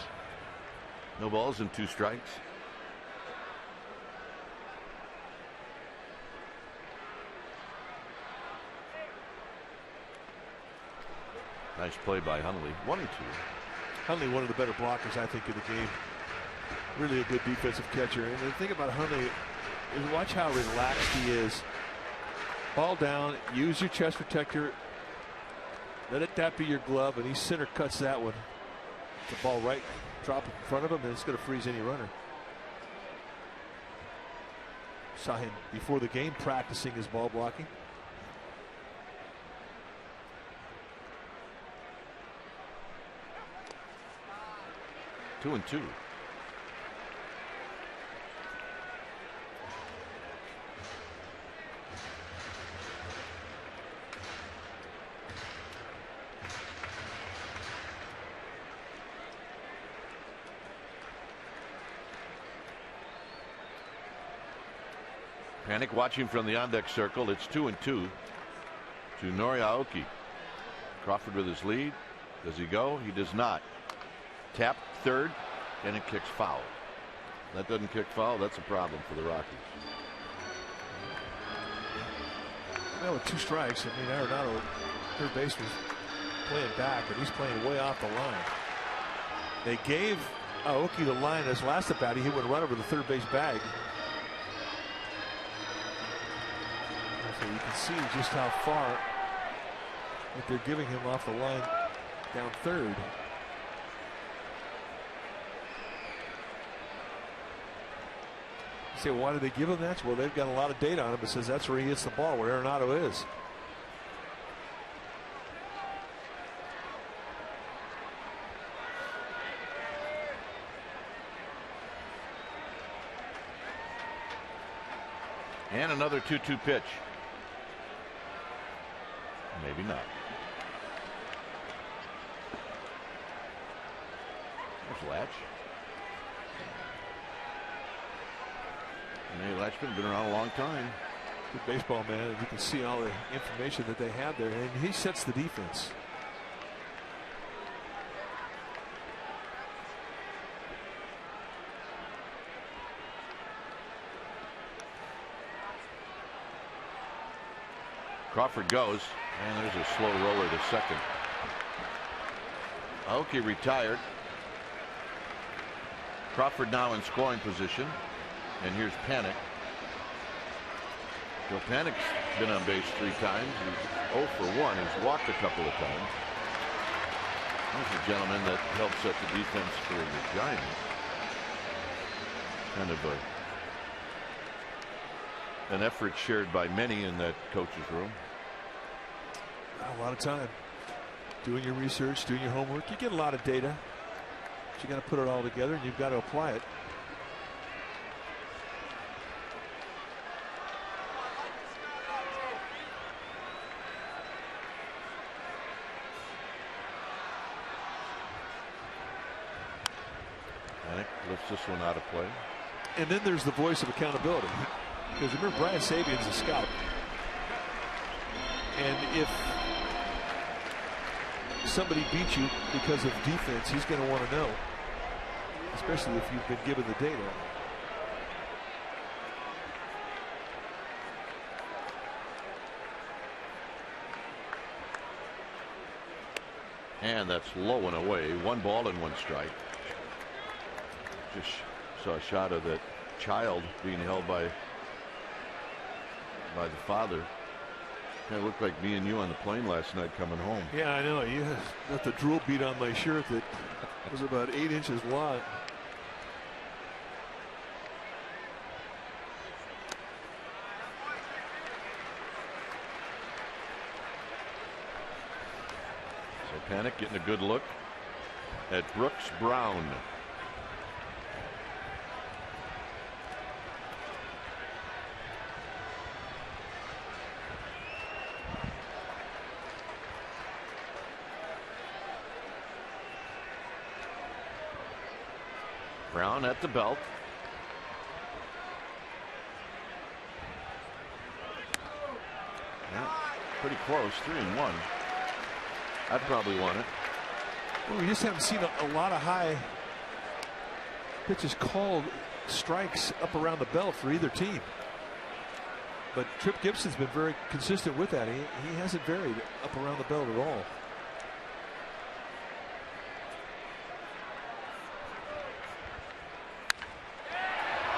No balls and 2 strikes. Nice play by Hundley. 1-2. Hundley, one of the better blockers, I think, in the game. Really a good defensive catcher. And the thing about Hundley is watch how relaxed he is. Ball down, use your chest protector. Let that be your glove, and he center cuts that one. The ball right, drop in front of him, and it's going to freeze any runner. Saw him before the game practicing his ball blocking. Two and 2. Panic watching from the on deck circle. It's 2-2 to Noriaoki. Crawford with his lead. Does he go? He does not. Tap third, and it kicks foul. That doesn't kick foul. That's a problem for the Rockies. Well, with 2 strikes, I mean, Arenado, third baseman, playing back, and he's playing way off the line. They gave Aoki the line as last at bat. He would run over the third base bag. So you can see just how far that they're giving him off the line down third. You say, why did they give him that? Well, they've got a lot of data on him that says that's where he hits the ball, where Arenado is. And another 2-2 pitch. Maybe not. There's Latch. Nate Latchman, been around a long time. Good baseball man. You can see all the information that they have there, and he sets the defense. Crawford goes, and there's a slow roller to second. Aoki retired. Crawford now in scoring position, and here's Panic. Joe Panic's been on base 3 times. He's 0 for 1. He's walked a couple of times. He's a gentleman that helped set the defense for the Giants. Kind of an effort shared by many in that coach's room. A lot of time doing your research, doing your homework. You get a lot of data, but you got to put it all together and you've got to apply it. Panic lifts this one out of play. And then there's the voice of accountability. Because remember, Brian Sabian's a scout. And if somebody beats you because of defense, he's going to want to know. Especially if you've been given the data. And that's low and away. 1 ball and 1 strike. Just saw a shot of that child being held by the father. Kind of looked like me and you on the plane last night coming home. Yeah, I know. You got the drool bead on my shirt that was about 8 inches wide. So Panic getting a good look at Brooks Brown. Brown at the belt. Yeah, pretty close. 3-1. I'd probably want it. Well, we just haven't seen a lot of high pitches called strikes up around the belt for either team. But Trip Gibson's been very consistent with that. He hasn't varied up around the belt at all.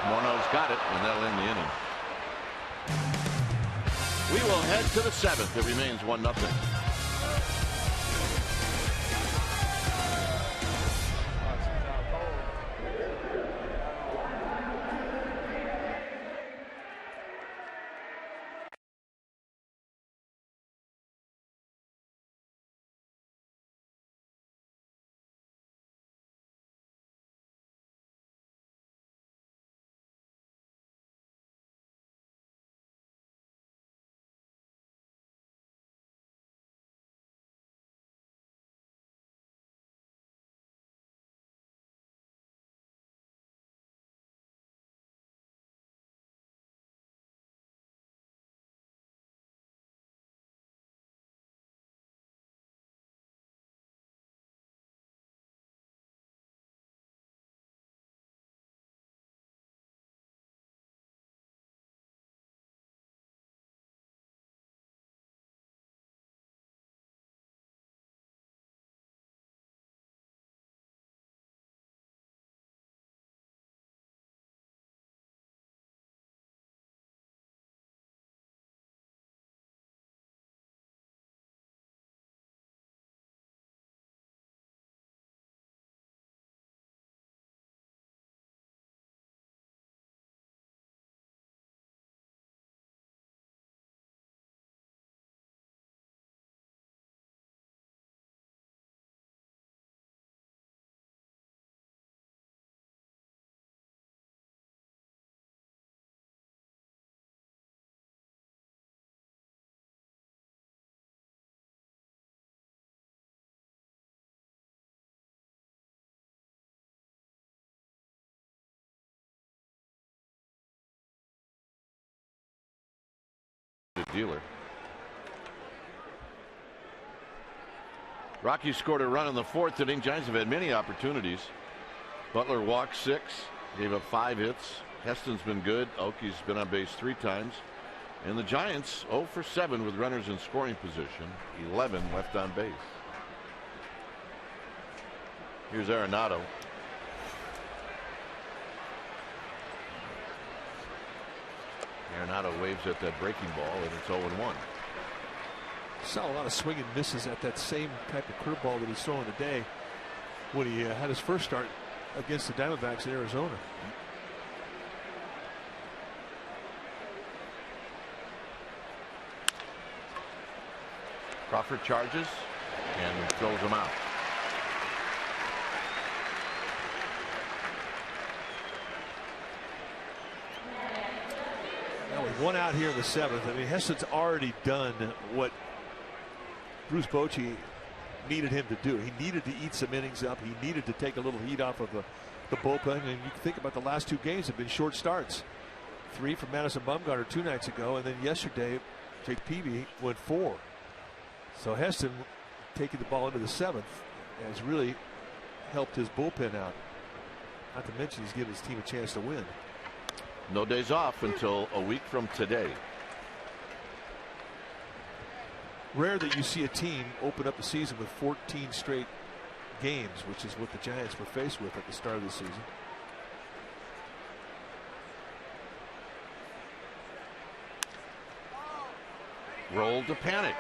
Morneau's got it, and that'll end the inning. We will head to the 7th. It remains 1-0. Dealer. Rockies scored a run in the 4th inning. Giants have had many opportunities. Butler walked 6, gave up 5 hits. Heston's been good. Oakie's been on base 3 times. And the Giants 0 for 7 with runners in scoring position. 11 left on base. Here's Arenado. Arenado waves at that breaking ball, and it's 0-1. Saw a lot of swing and misses at that same type of curveball that he's throwing today when he had his first start against the Diamondbacks in Arizona. Crawford charges and throws him out. Now with 1 out here in the 7th. I mean, Heston's already done what Bruce Bochy needed him to do. He needed to eat some innings up. He needed to take a little heat off of the bullpen. And you can think about the last 2 games have been short starts. 3 from Madison Bumgarner 2 nights ago, and then yesterday Jake Peavy went 4. So Heston taking the ball into the 7th has really helped his bullpen out. Not to mention he's given his team a chance to win. No days off until a week from today. Rare that you see a team open up the season with 14 straight games, which is what the Giants were faced with at the start of the season. Roll to panic.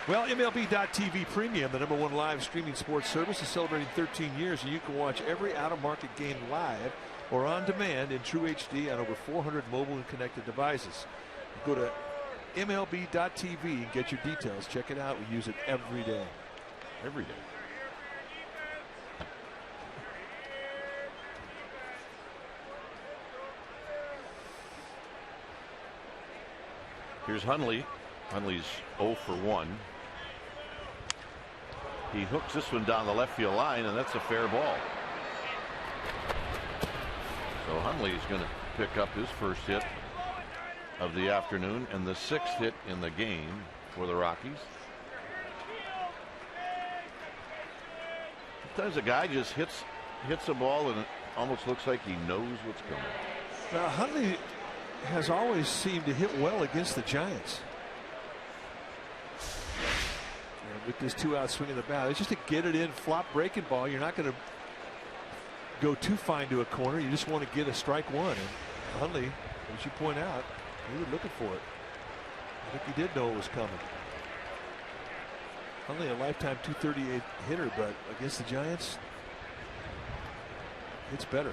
Well, MLB.TV Premium, the #1 live streaming sports service, is celebrating 13 years, and you can watch every out-of-market game live or on demand in true HD on over 400 mobile and connected devices. Go to MLB.TV and get your details. Check it out. We use it every day. Every day. Here's Hundley. Hundley's 0 for 1. He hooks this one down the left field line, and that's a fair ball. So Hundley is going to pick up his first hit of the afternoon and the 6th hit in the game for the Rockies. Sometimes a guy just hits a ball and it almost looks like he knows what's coming. Now Hundley has always seemed to hit well against the Giants. And with this 2-out swing of the bat, it's just to get it in, flop breaking ball. You're not going to go too fine to a corner. You just want to get a strike one. And Hundley, as you point out, he was looking for it. I think he did know it was coming. Hundley, a lifetime 238 hitter, but against the Giants, it's better.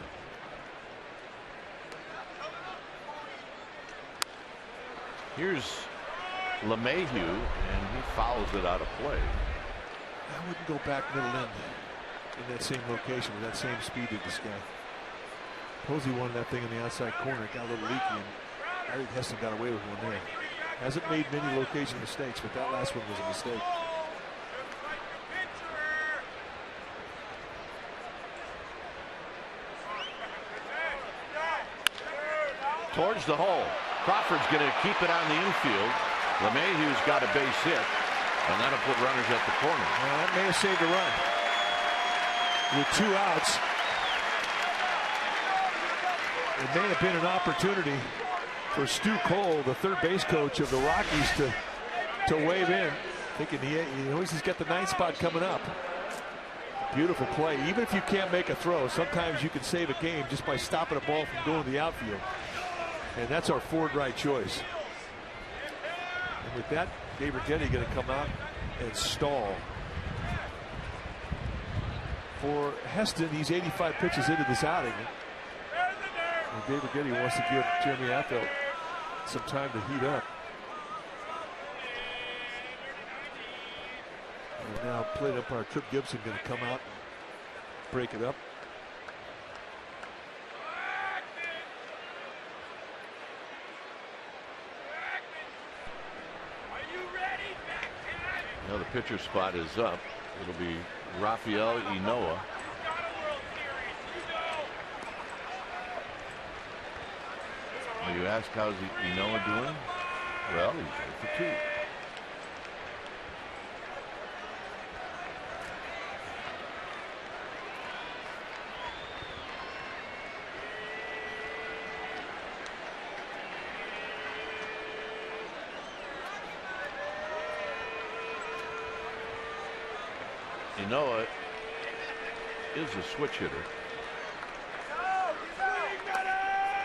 Here's LeMahieu, and he fouls it out of play. I wouldn't go back middle in that same location with that same speed as this guy. Posey wanted that thing in the outside corner. It got a little leaky, and I think Heston got away with one there. Hasn't made many location mistakes, but that last one was a mistake. Towards the hole. Crawford's going to keep it on the infield. LeMahieu's got a base hit, and that'll put runners at the corner. Well, that may have saved a run. With 2 outs, it may have been an opportunity for Stu Cole, the third base coach of the Rockies, to wave in, thinking he knows he's got the 9th spot coming up. Beautiful play. Even if you can't make a throw, sometimes you can save a game just by stopping a ball from going to the outfield. And that's our forward right choice. And with that, Dave Righetti going to come out and stall. For Heston, he's 85 pitches into this outing. And Dave Righetti wants to give Jeremy Affeldt some time to heat up. And now plate umpire Trip Gibson going to come out and break it up. Now the pitcher spot is up. It'll be Rafael Inoa. Well, you ask how's Inoa doing? Well, he's 0 for 2. Inoa is a switch hitter.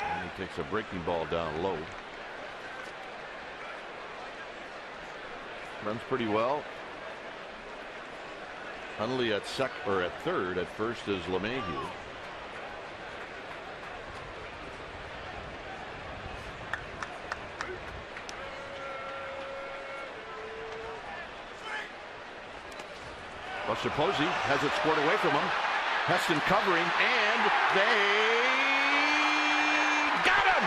And he takes a breaking ball down low. Runs pretty well. Hundley at third. At first is LeMahieu. Buster Posey has it scored away from him. Heston covering, and they got him!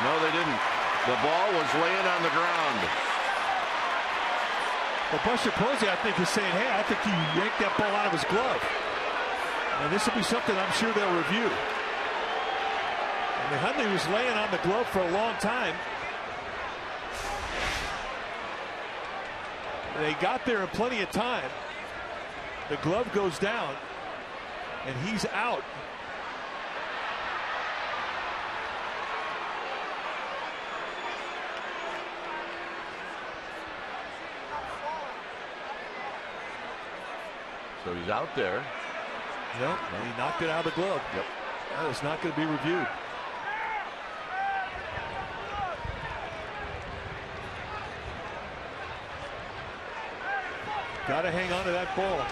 No, they didn't. The ball was laying on the ground. Well, Buster Posey, I think, is saying, hey, I think he yanked that ball out of his glove. And this will be something I'm sure they'll review. I mean, Hundley was laying on the glove for a long time. They got there in plenty of time. The glove goes down, and he's out. So he's out there. Yep, and he knocked it out of the glove. Yep. That is not going to be reviewed. Got to hang on to that ball.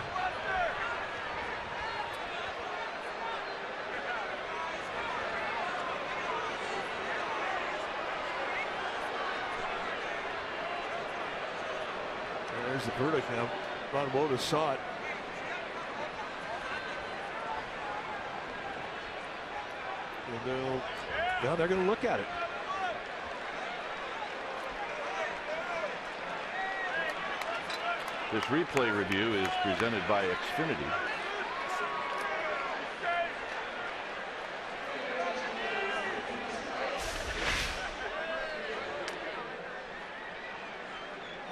There's the verdict now. Ron Woda saw it. And they're going to look at it. This replay review is presented by Xfinity.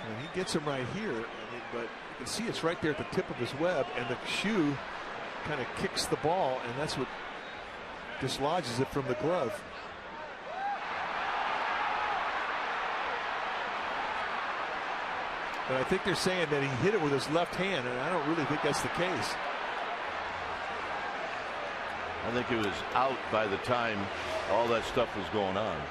And he gets him right here, but you can see it's right there at the tip of his web, and the shoe kind of kicks the ball, and that's what dislodges it from the glove. But I think they're saying that he hit it with his left hand, and I don't really think that's the case. I think it was out by the time all that stuff was going on.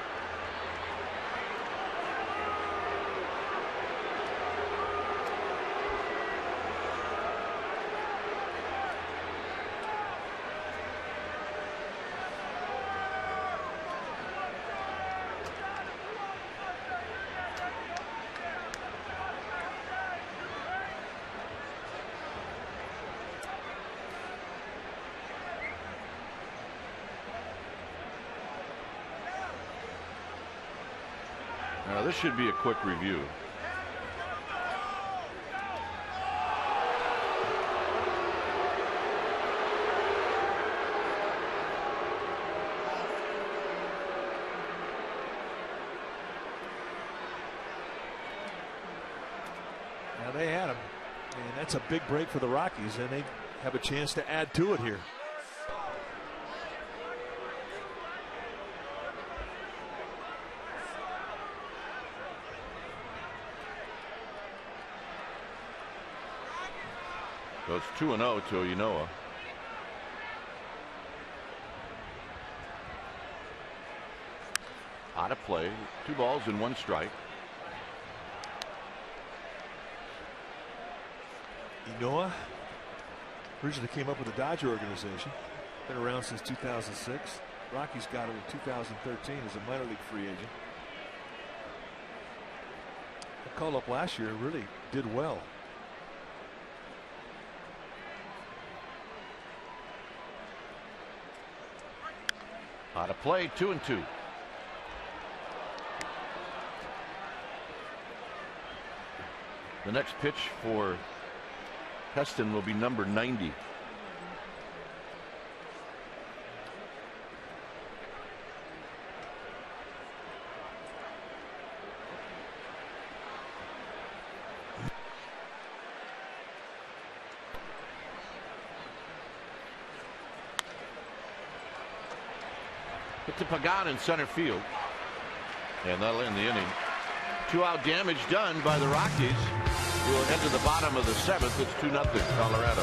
Now this should be a quick review. Now they had him, and that's a big break for the Rockies, and they have a chance to add to it here. So it's 2-0 to Ynoa. Out of play. 2 balls and 1 strike. Ynoa originally came up with the Dodger organization. Been around since 2006. Rockies got him in 2013 as a minor league free agent. The call up last year really did well. Out of play, 2-2. The next pitch for Heston will be number 90. To Pagan in center field, and that'll end the inning. 2-out damage done by the Rockies. We'll head to the bottom of the 7th. It's 2-0 Colorado.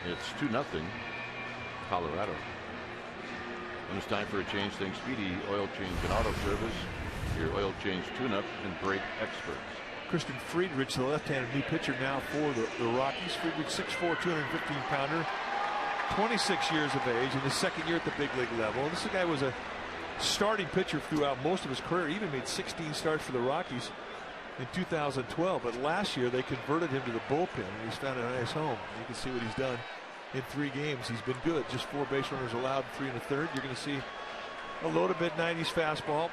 It's 2-0 Colorado. When it's time for a change, think Speedy Oil Change and Auto Service. Your oil change tune-up and brake experts. Christian Friedrich, the left-handed new pitcher now for the Rockies. Friedrich, 6'4", 215-pounder, 26 years of age, in his second year at the big league level. This guy was a starting pitcher throughout most of his career. He even made 16 starts for the Rockies in 2012. But last year they converted him to the bullpen, and he's found a nice home. You can see what he's done in 3 games. He's been good. Just 4 base runners allowed, 3 1/3. You're going to see a low to mid-90s fastball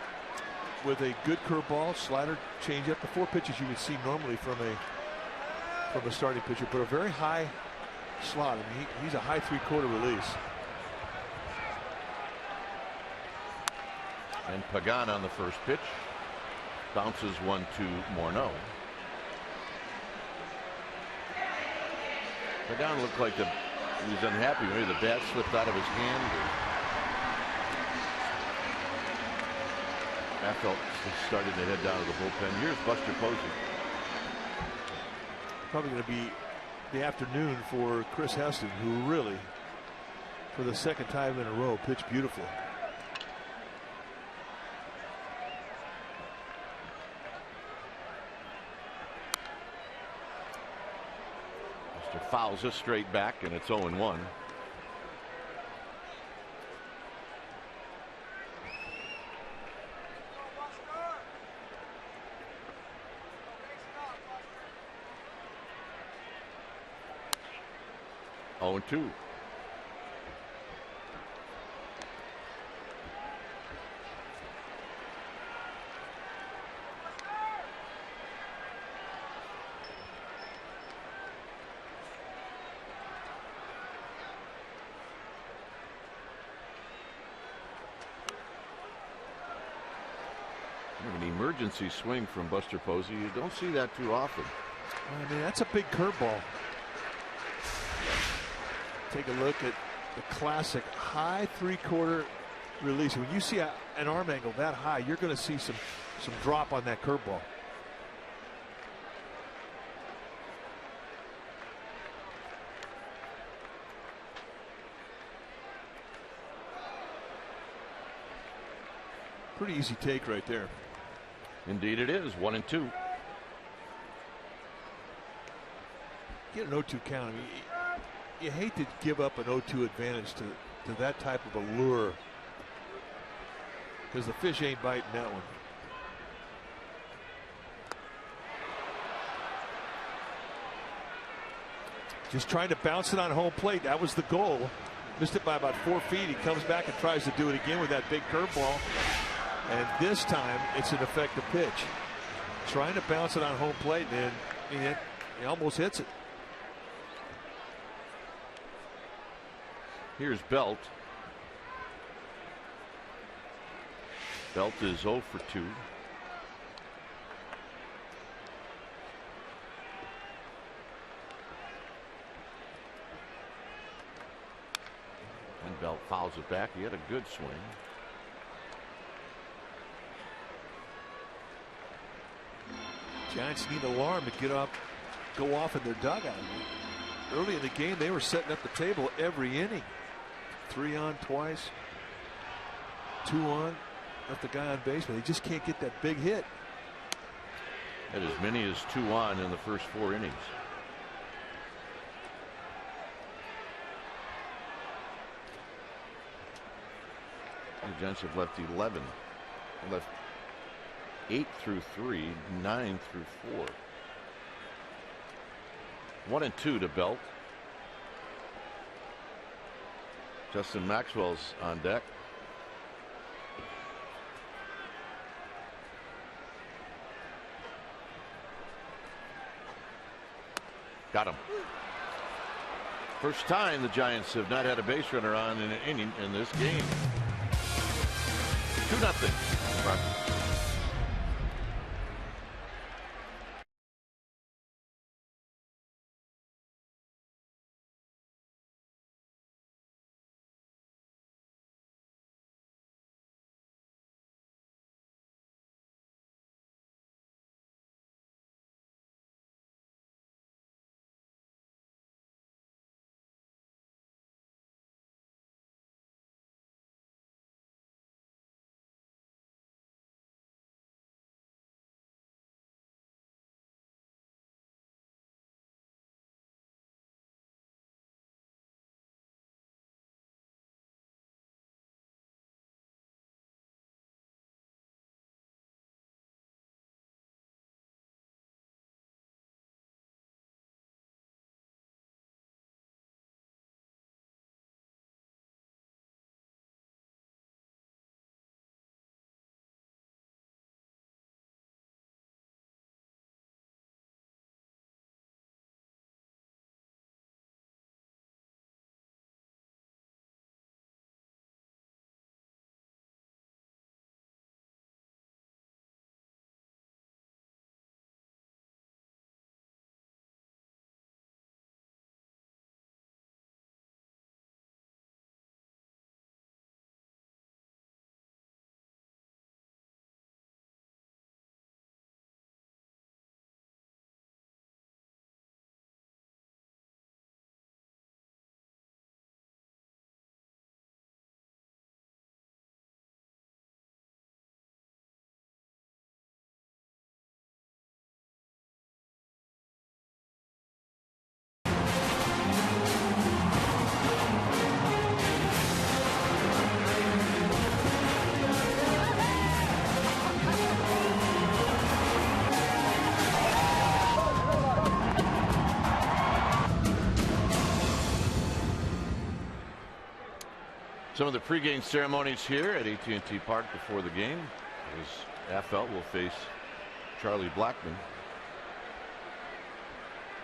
with a good curveball, slider, changeup. The 4 pitches you would see normally from a starting pitcher, but a very high slot. I mean, he's a high 3/4 release. And Pagan on the first pitch. Bounces 1-2 Morneau. Pagan looked like he was unhappy. Maybe the bat slipped out of his hand. After started to head down to the bullpen. Here's Buster Posey. Probably going to be the afternoon for Chris Heston, who really, for the second time in a row, pitched beautifully. Buster fouls us straight back, and it's 0-1. Oh, 2. An emergency swing from Buster Posey. You don't see that too often. I mean, that's a big curveball. Take a look at the classic high 3/4 release. When you see an arm angle that high, you're going to see some drop on that curveball. Pretty easy take right there. Indeed it is. 1-2. Get an 0-2 count. I mean, you hate to give up an 0-2 advantage to that type of a lure, because the fish ain't biting that one. Just trying to bounce it on home plate. That was the goal. Missed it by about 4 feet. He comes back and tries to do it again with that big curveball. And this time it's an effective pitch. Trying to bounce it on home plate, and he almost hits it. Here's Belt. Belt is 0 for 2. And Belt fouls it back. He had a good swing. Giants need an alarm to go off in their dugout. Early in the game, they were setting up the table every inning. 3 on twice, 2 on, left the guy on base, but they just can't get that big hit. Had as many as 2 on in the first 4 innings. The Giants have left 11. Left 8 through 3, 9 through 4. 1-2 to Belt. Justin Maxwell's on deck. Got him. First time the Giants have not had a base runner on in an inning in this game. 2-0. Some of the pregame ceremonies here at AT&T Park before the game, as Affeldt will face Charlie Blackmon.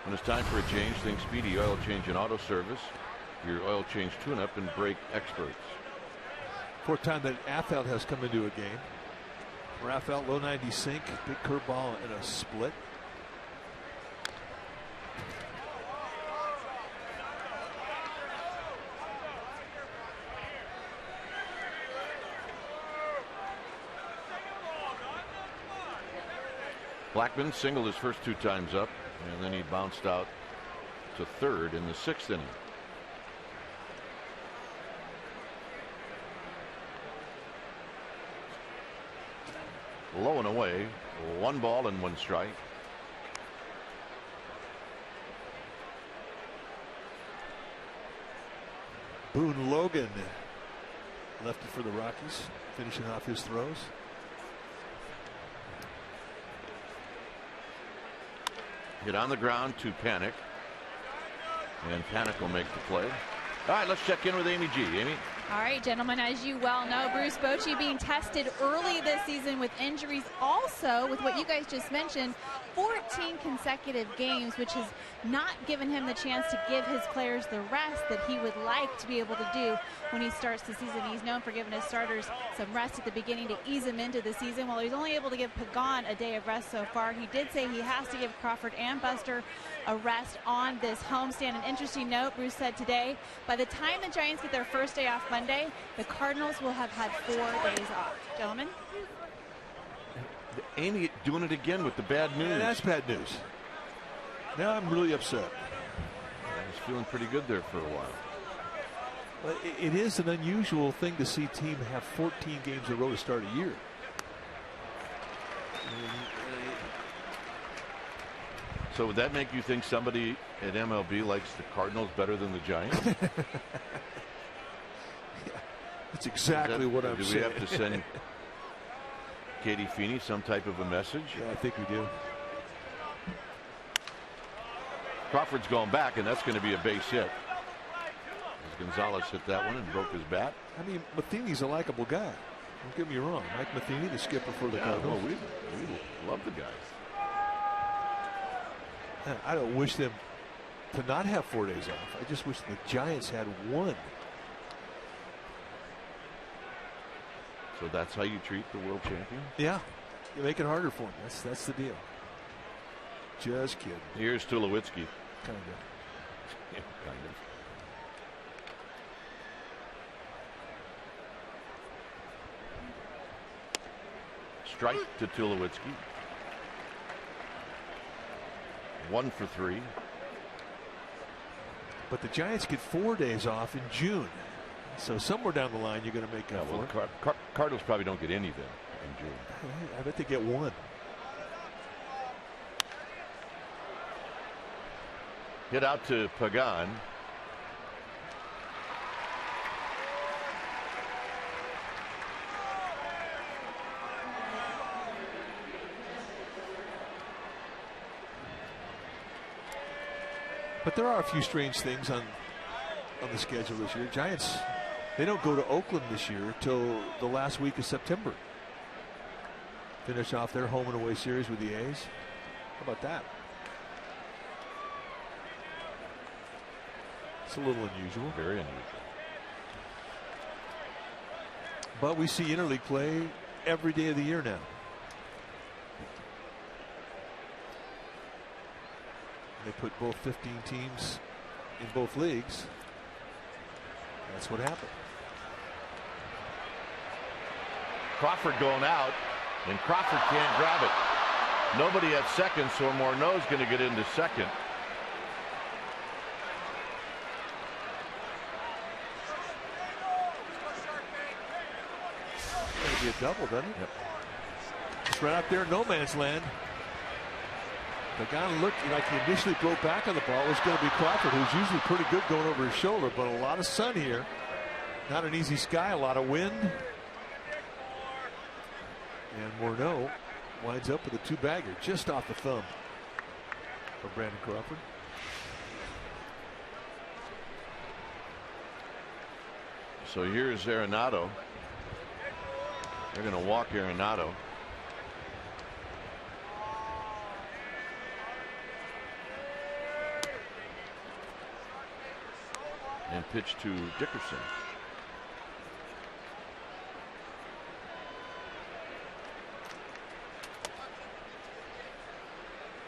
When it's time for a change, think Speedy Oil Change and Auto Service, your oil change tune-up and brake experts. Fourth time that Affeldt has come into a game. For Affeldt, low 90 sink, big curveball and a split. Blackmon singled his first 2 times up, and then he bounced out to third in the 6th inning. Low and away, 1 ball and 1 strike. Boone Logan left it for the Rockies, finishing off his throws. Hit on the ground to Panic, and Panic will make the play. All right, let's check in with Amy G. Amy. All right, gentlemen, as you well know, Bruce Bochy being tested early this season with injuries. Also, with what you guys just mentioned, 14 consecutive games, which has not given him the chance to give his players the rest that he would like to be able to do when he starts the season. He's known for giving his starters some rest at the beginning to ease them into the season. While he's only able to give Pagan a day of rest so far, he did say he has to give Crawford and Buster a rest on this homestand. An interesting note, Bruce said today, by the time the Giants get their first day off Monday, the Cardinals will have had 4 days off. Gentlemen? Amy doing it again with the bad news. Yeah, that's bad news. Now I'm really upset. I was feeling pretty good there for a while. Well, it is an unusual thing to see a team have 14 games in a row to start a year. So would that make you think somebody at MLB likes the Cardinals better than the Giants? That's exactly what I'm saying. Do we have to send Katie Feeney some type of a message? Yeah, I think we do. Crawford's going back, and that's going to be a base hit. As Gonzalez hit that one and broke his bat. I mean, Matheny's a likable guy. Don't get me wrong. Mike Matheny, the skipper for the Cardinals. Well, we love the guys. I don't wish them to not have 4 days off. I just wish the Giants had 1. So that's how you treat the world champion? Yeah. You make it harder for them. That's the deal. Just kidding. Here's Tulowitzki. Kind of. Yeah, kind of. Strike to Tulowitzki. 1 for 3. But the Giants get 4 days off in June. So somewhere down the line, you're going to make up for it. Cardinals probably don't get any then in June. I bet they get 1. Hit out to Pagan. But there are a few strange things on the schedule this year. Giants, they don't go to Oakland this year till the last week of September. Finish off their home and away series with the A's. How about that? It's a little unusual. Very unusual. But we see interleague play every day of the year now. They put both 15 teams in both leagues. That's what happened. Crawford going out, and Crawford can't grab it. Nobody at second, so Morneau's going to get into second. It'll be a double, doesn't it? Yep. It's right out there in no man's land. The guy looked like he initially broke back on the ball. It was going to be Crawford, who's usually pretty good going over his shoulder, but a lot of sun here. Not an easy sky, a lot of wind. And Morneau winds up with a 2-bagger just off the thumb of Brandon Crawford. So here's Arenado. They're going to walk Arenado. And pitch to Dickerson.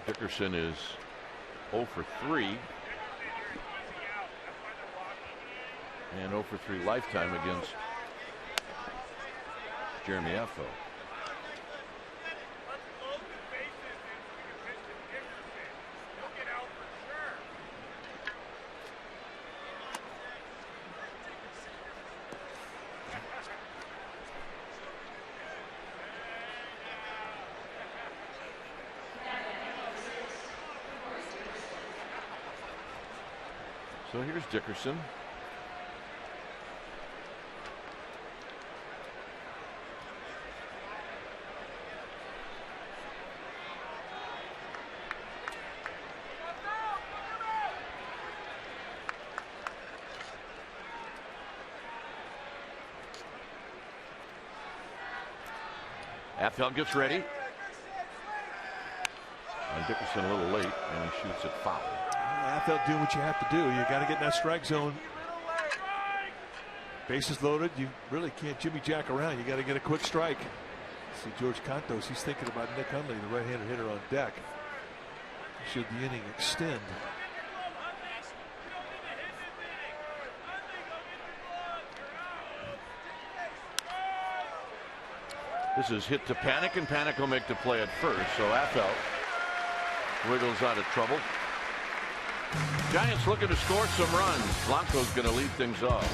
Dickerson is 0 for 3. And 0 for 3 lifetime against Jeremy Afo. So here's Dickerson. Afel gets ready. And Dickerson a little late, and he shoots it foul. Afel doing what you have to do. You got to get in that strike zone. Bases loaded. You really can't Jimmy Jack around. You got to get a quick strike. See George Contos. He's thinking about Nick Hundley, the right-handed hitter on deck. Should the inning extend? This is hit to Panic, and Panic will make the play at first. So Afel wiggles out of trouble. Giants looking to score some runs. Blanco's going to lead things off.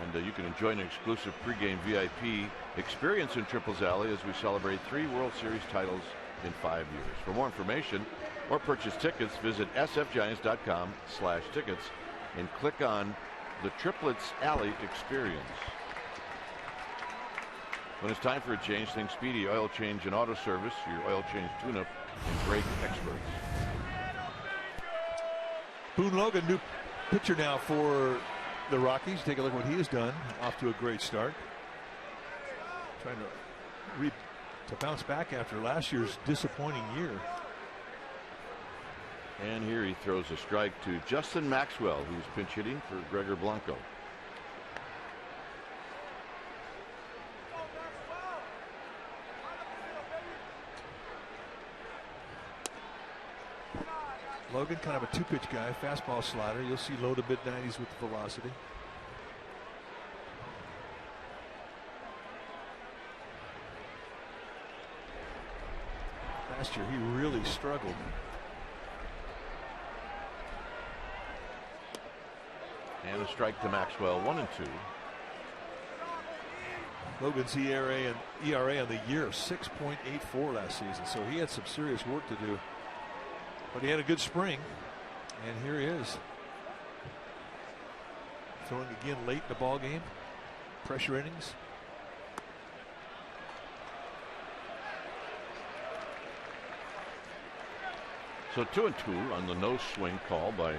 And you can enjoy an exclusive pregame VIP experience in Triples Alley as we celebrate 3 World Series titles in 5 years. For more information or purchase tickets, visit sfgiants.com/tickets and click on the Triplets Alley experience. When it's time for a change, think Speedy Oil Change and Auto Service, your oil change tune-up and brake experts. Boone Logan, new pitcher now for the Rockies. Take a look at what he has done. Off to a great start. Trying to bounce back after last year's disappointing year. And here he throws a strike to Justin Maxwell, who's pinch hitting for Gregor Blanco. Logan, kind of a 2-pitch guy, fastball slider. You'll see low to mid-90s with the velocity. Last year he really struggled. And a strike to Maxwell, 1-2. Logan's ERA on the year 6.84 last season, so he had some serious work to do. But he had a good spring, and here he is. Throwing again late in the ball game. Pressure innings. So 2-2 on the no swing call by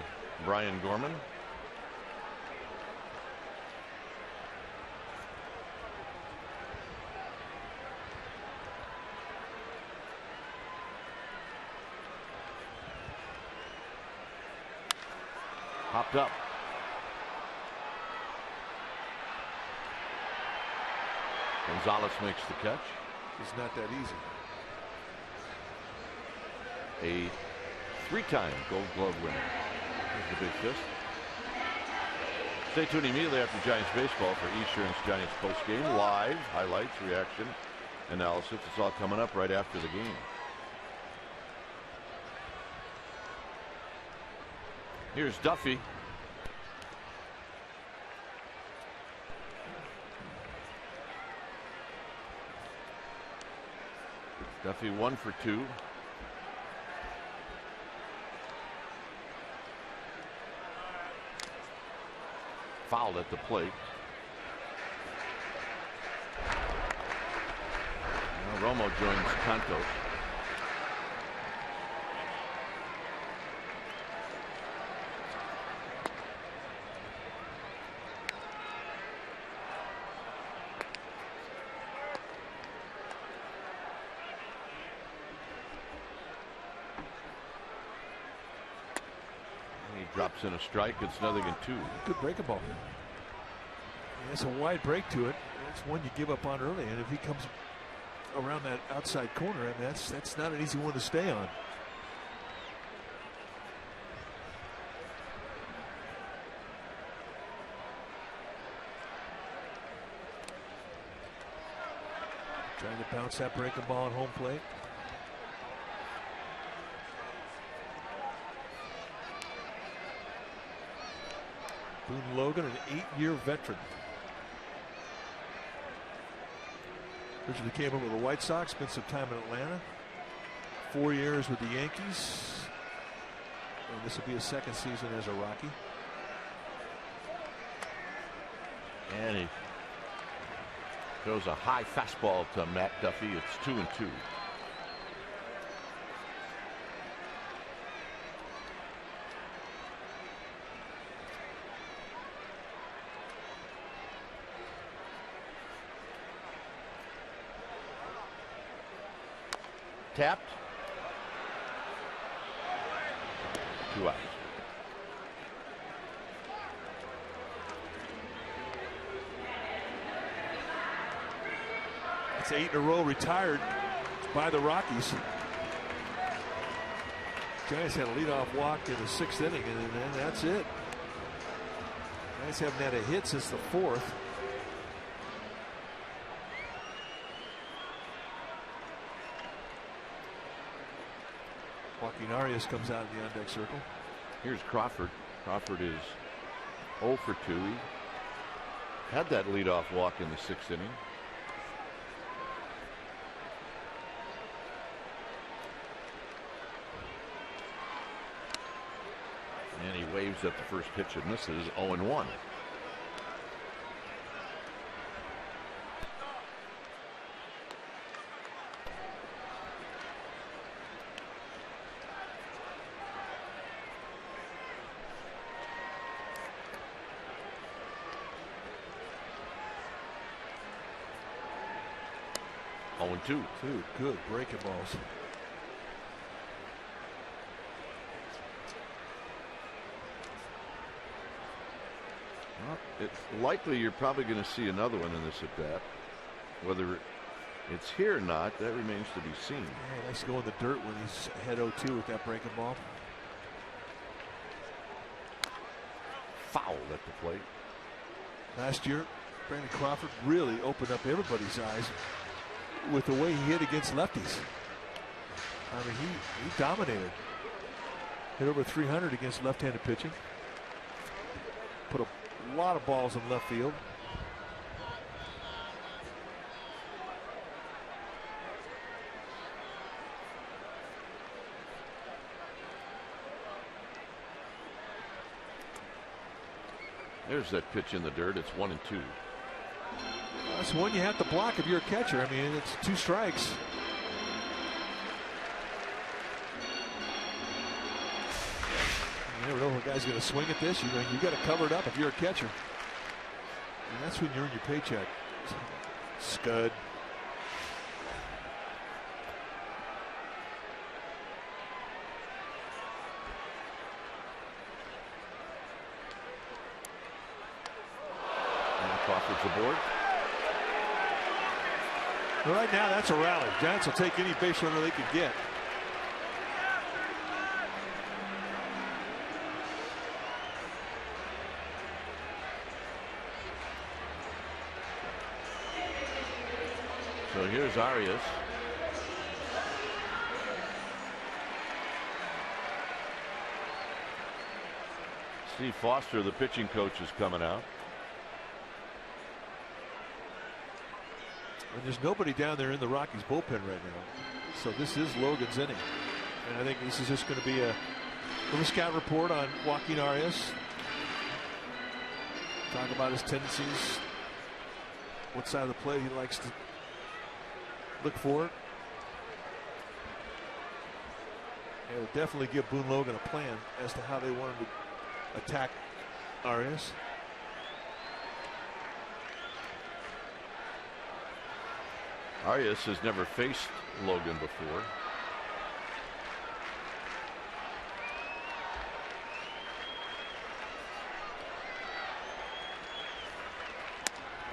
Brian Gorman. Popped up. Gonzalez makes the catch. It's not that easy. A three-time Gold Glove winner. Here's the big fist. Stay tuned immediately after Giants baseball for Eastern's Giants post-game. Live, highlights, reaction, analysis. It's all coming up right after the game. Here's Duffy. Duffy 1 for 2. Fouled at the plate. Now Romo joins Cantos. Drops in a strike. It's 0-2. Good breaking ball. It's a wide break to it. It's one you give up on early, and if he comes around that outside corner, I mean, that's not an easy one to stay on. Trying to bounce that breaking ball on home plate. Boone Logan, an 8-year veteran. Originally came over with the White Sox, spent some time in Atlanta. 4 years with the Yankees. And this will be his second season as a Rocky. And he throws a high fastball to Matt Duffy. It's 2-2. Tapped. 2 outs. It's 8 in a row retired by the Rockies. Giants had a leadoff walk in the 6th inning, and then that's it. Giants haven't had a hit since the 4th. Joaquin Arias comes out in the on-deck circle. Here's Crawford. Crawford is 0 for 2. He had that leadoff walk in the 6th inning. And he waves at the first pitch and misses. 0-1. Two good breaking balls. Well, it's likely you're probably going to see another one in this at bat. Whether it's here or not, that remains to be seen. Yeah, he likes to go in the dirt when he's ahead 0-2 with that breaking ball. Fouled at the plate. Last year, Brandon Crawford really opened up everybody's eyes with the way he hit against lefties. I mean, he dominated. Hit over 300 against left-handed pitching. Put a lot of balls in left field. There's that pitch in the dirt. It's 1-2. That's one you have to block if you're a catcher. I mean, it's 2 strikes. You never know if a guy's going to swing at this. You got to cover it up if you're a catcher. And that's when you earn your paycheck. Scud. Crawford's aboard. Well, right now, that's a rally. Giants will take any base runner they can get. So here's Arias. Steve Foster, the pitching coach, is coming out. And there's nobody down there in the Rockies bullpen right now. So this is Logan's inning. And I think this is just going to be a little scout report on Joaquin Arias. Talk about his tendencies. What side of the plate he likes to look for. It will definitely give Boone Logan a plan as to how they want him to attack Arias. Arias has never faced Logan before.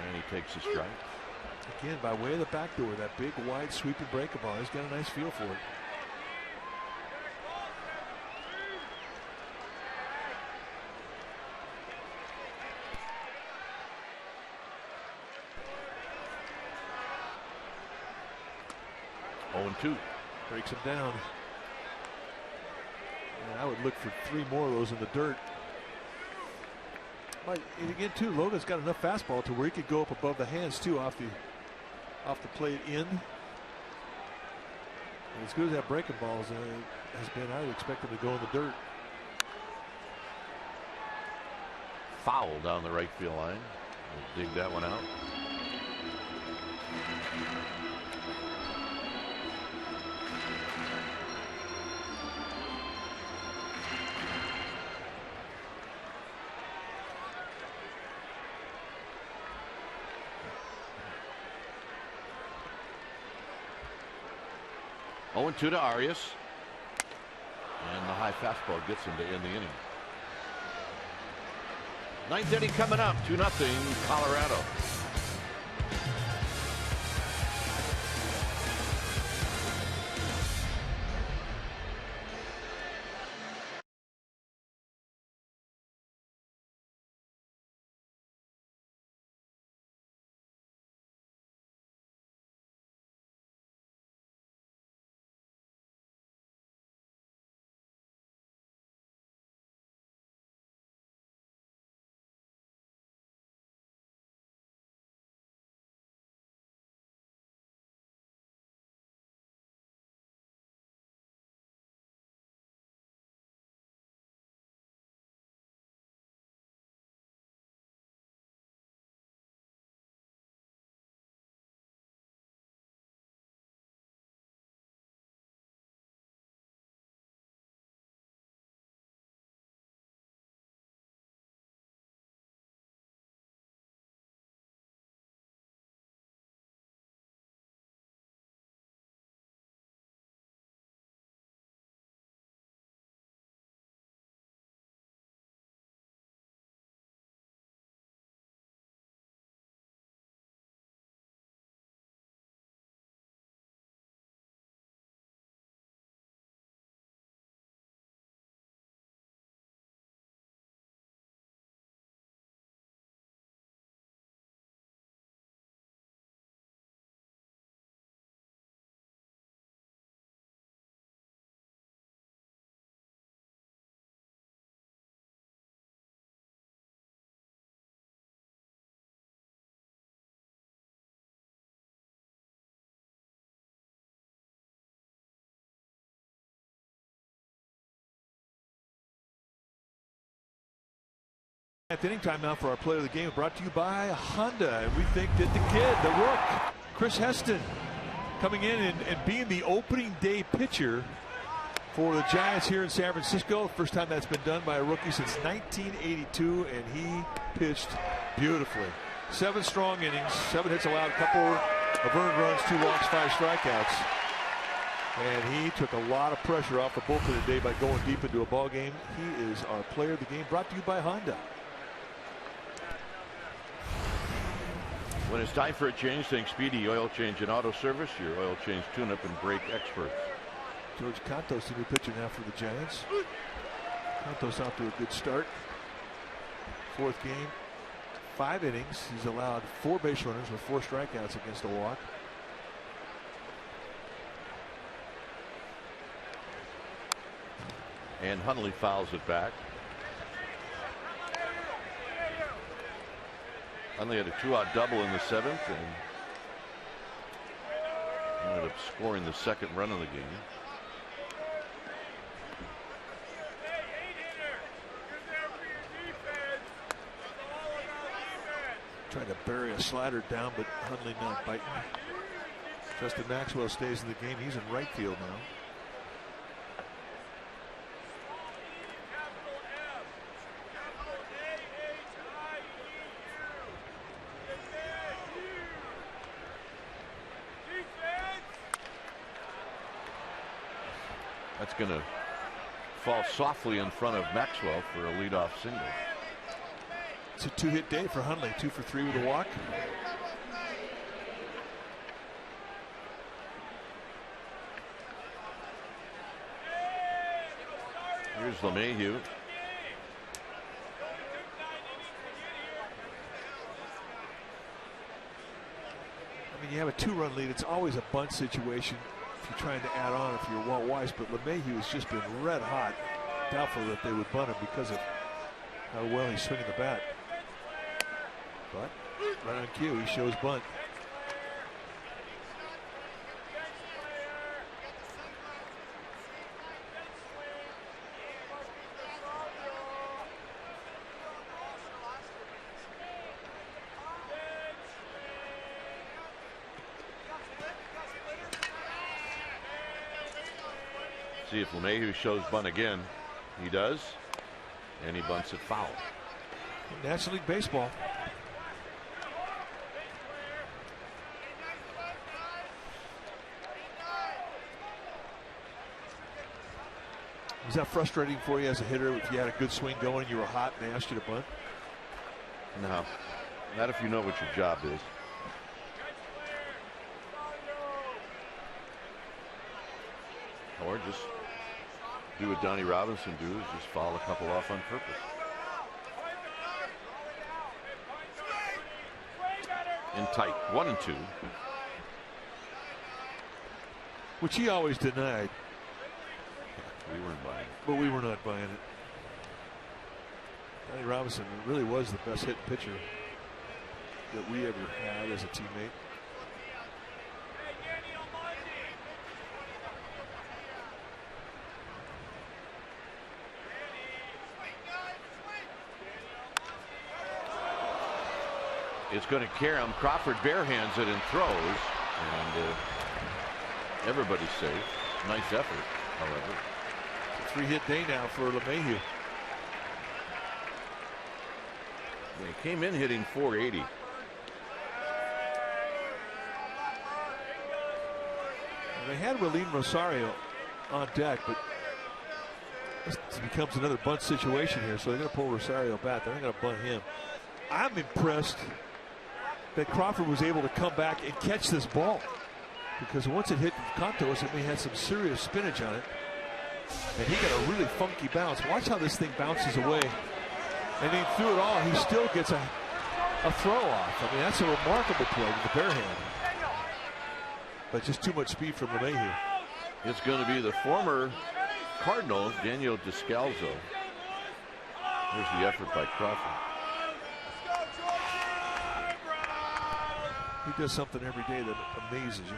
And he takes a strike. Again, by way of the back door, that big, wide, sweeping breaker ball. He's got a nice feel for it. Two. Breaks him down. And I would look for 3 more of those in the dirt. But again, too, Logan's got enough fastball to where he could go up above the hands too, off the plate in. And as good as that breaking ball has been, I would expect him to go in the dirt. Foul down the right field line. We'll dig that one out. Oh, 2 to Arias. And the high fastball gets him to end the inning. 9th inning coming up, 2-0 Colorado. At the inning time now for our player of the game, brought to you by Honda. And we think that the kid, the rook, Chris Heston, coming in and being the opening day pitcher for the Giants here in San Francisco. First time that's been done by a rookie since 1982, and he pitched beautifully. 7 strong innings, 7 hits allowed, a couple of earned runs, 2 walks, 5 strikeouts. And he took a lot of pressure off the bullpen today by going deep into a ball game. He is our player of the game, brought to you by Honda. When it's time for a change, think Speedy Oil Change and Auto Service, your oil change tune-up and brake experts. George Cantos, the new pitcher now for the Giants. Cantos off to a good start. 4th game, 5 innings. He's allowed 4 base runners with 4 strikeouts against a walk. And Hundley fouls it back. Hundley had a 2-out double in the 7th and ended up scoring the 2nd run of the game. Trying to bury a slider down, but Hundley not biting. Justin Maxwell stays in the game. He's in right field now. That's going to fall softly in front of Maxwell for a leadoff single. It's a 2-hit day for Hundley, 2 for 3 with a walk. Here's LeMahieu. I mean, you have a 2-run lead. It's always a bunt situation if you're trying to add on if you're Walt Weiss, but LeMahieu has just been red hot. Doubtful that they would bunt him because of how well he's swinging the bat. But right on cue, he shows bunt. See if LeMahieu shows bunt again. He does, and he bunts it foul. National League Baseball. Was that frustrating for you as a hitter if you had a good swing going and you were hot and they asked you to bunt? No, not if you know what your job is. Or just do what Donnie Robinson do, is just foul a couple off on purpose. In tight, 1-2. Which he always denied. We weren't buying it. But we were not buying it. Donnie Robinson really was the best hitting pitcher that we ever had as a teammate. It's going to carry him. Crawford barehands it and throws, and everybody's safe. Nice effort, however. It's a 3-hit day now for LeMahieu. He came in hitting .480. They had Relene Rosario on deck, but this becomes another bunt situation here, so they're going to pull Rosario back. They're not going to bunt him. I'm impressed that Crawford was able to come back and catch this ball, because once it hit Cantos, it may have some serious spinach on it, and he got a really funky bounce. Watch how this thing bounces away, and then through it all, he still gets a throw off. I mean, that's a remarkable play with the bare hand, but just too much speed from LeMahieu. It's going to be the former Cardinal, Daniel Descalzo. Here's the effort by Crawford. He does something every day that amazes you.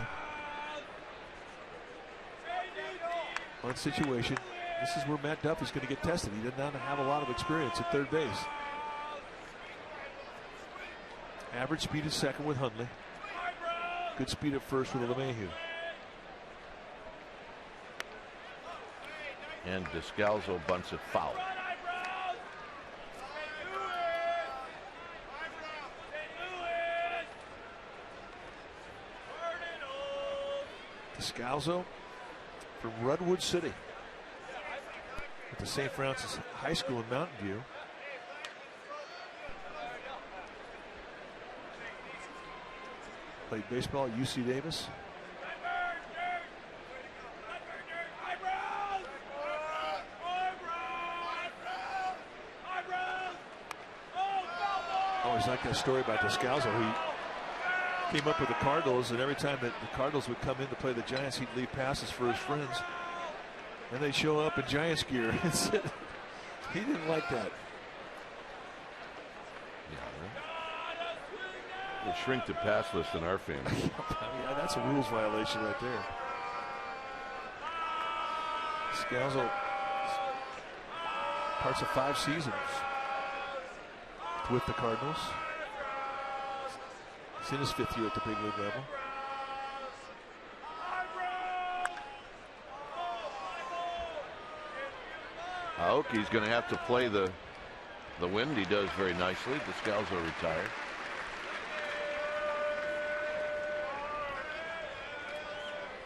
One situation. This is where Matt Duffy's going to get tested. He did not have a lot of experience at third base. Average speed at second with Hundley. Good speed at first with LeMahieu. And Descalzo bunts it foul. Descalzo from Redwood City at the St. Francis High School in Mountain View. Played baseball at UC Davis. Always like that story about Descalzo. He came up with the Cardinals, and every time that the Cardinals would come in to play the Giants, he'd leave passes for his friends. And they'd show up in Giants gear. He didn't like that. We'll shrink the pass list in our family. Yeah, that's a rules violation right there. Descalzo, parts of 5 seasons with the Cardinals. He's in his 5th year at the big league level. Aoki's going to have to play the wind. He does very nicely. Descalzo retired.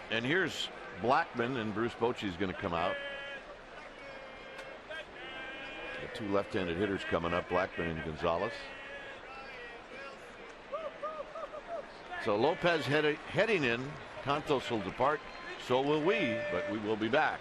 And here's Blackman, and Bruce Bochy's going to come out. The 2 left-handed hitters coming up, Blackman and Gonzalez. So Lopez heading in. Contos will depart. So will we, but we will be back.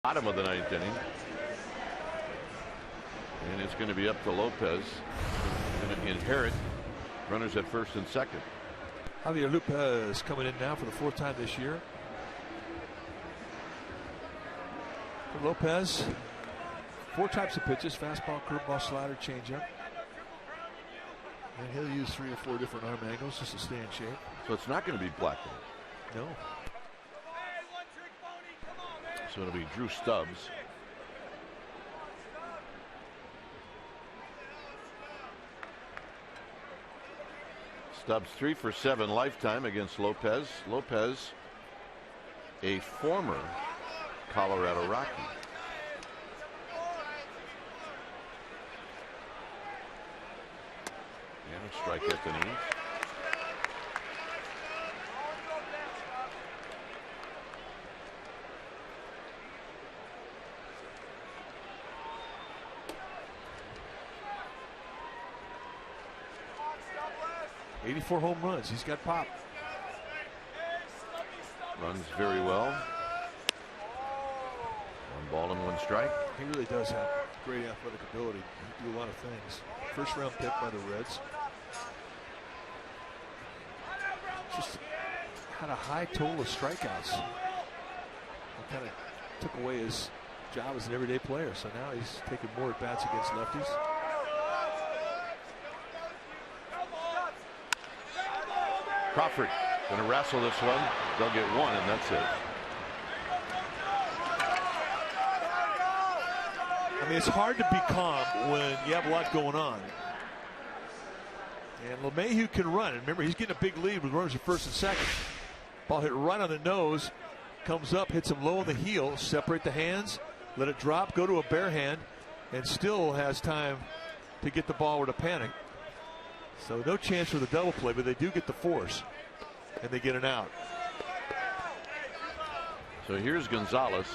Bottom of the 9th inning. And it's going to be up to Lopez. Going to inherit runners at first and second. Javier Lopez coming in now for the 4th time this year. For Lopez, 4 types of pitches: fastball, curveball, slider, changeup. And he'll use 3 or 4 different arm angles just to stay in shape. So it's not going to be Blackman. No. So it'll be Drew Stubbs. Stubbs 3 for 7 lifetime against Lopez. Lopez, a former Colorado Rocky. And a strike at the knees. .84 home runs. He's got pop. Runs very well. 1 ball and 1 strike. He really does have great athletic ability. He can do a lot of things. 1st round pick by the Reds. Just had a high total of strikeouts. It kind of took away his job as an everyday player. So now he's taking more at bats against lefties. Crawford going to wrestle this one. They'll get one, and that's it. I mean, it's hard to be calm when you have a lot going on. And LeMahieu can run. And remember, he's getting a big lead with runners at first and second. Ball hit right on the nose. Comes up, hits him low on the heel. Separate the hands. Let it drop. Go to a bare hand. And still has time to get the ball with a panic. So no chance for the double play, but they do get the force. And they get an out. So here's Gonzalez.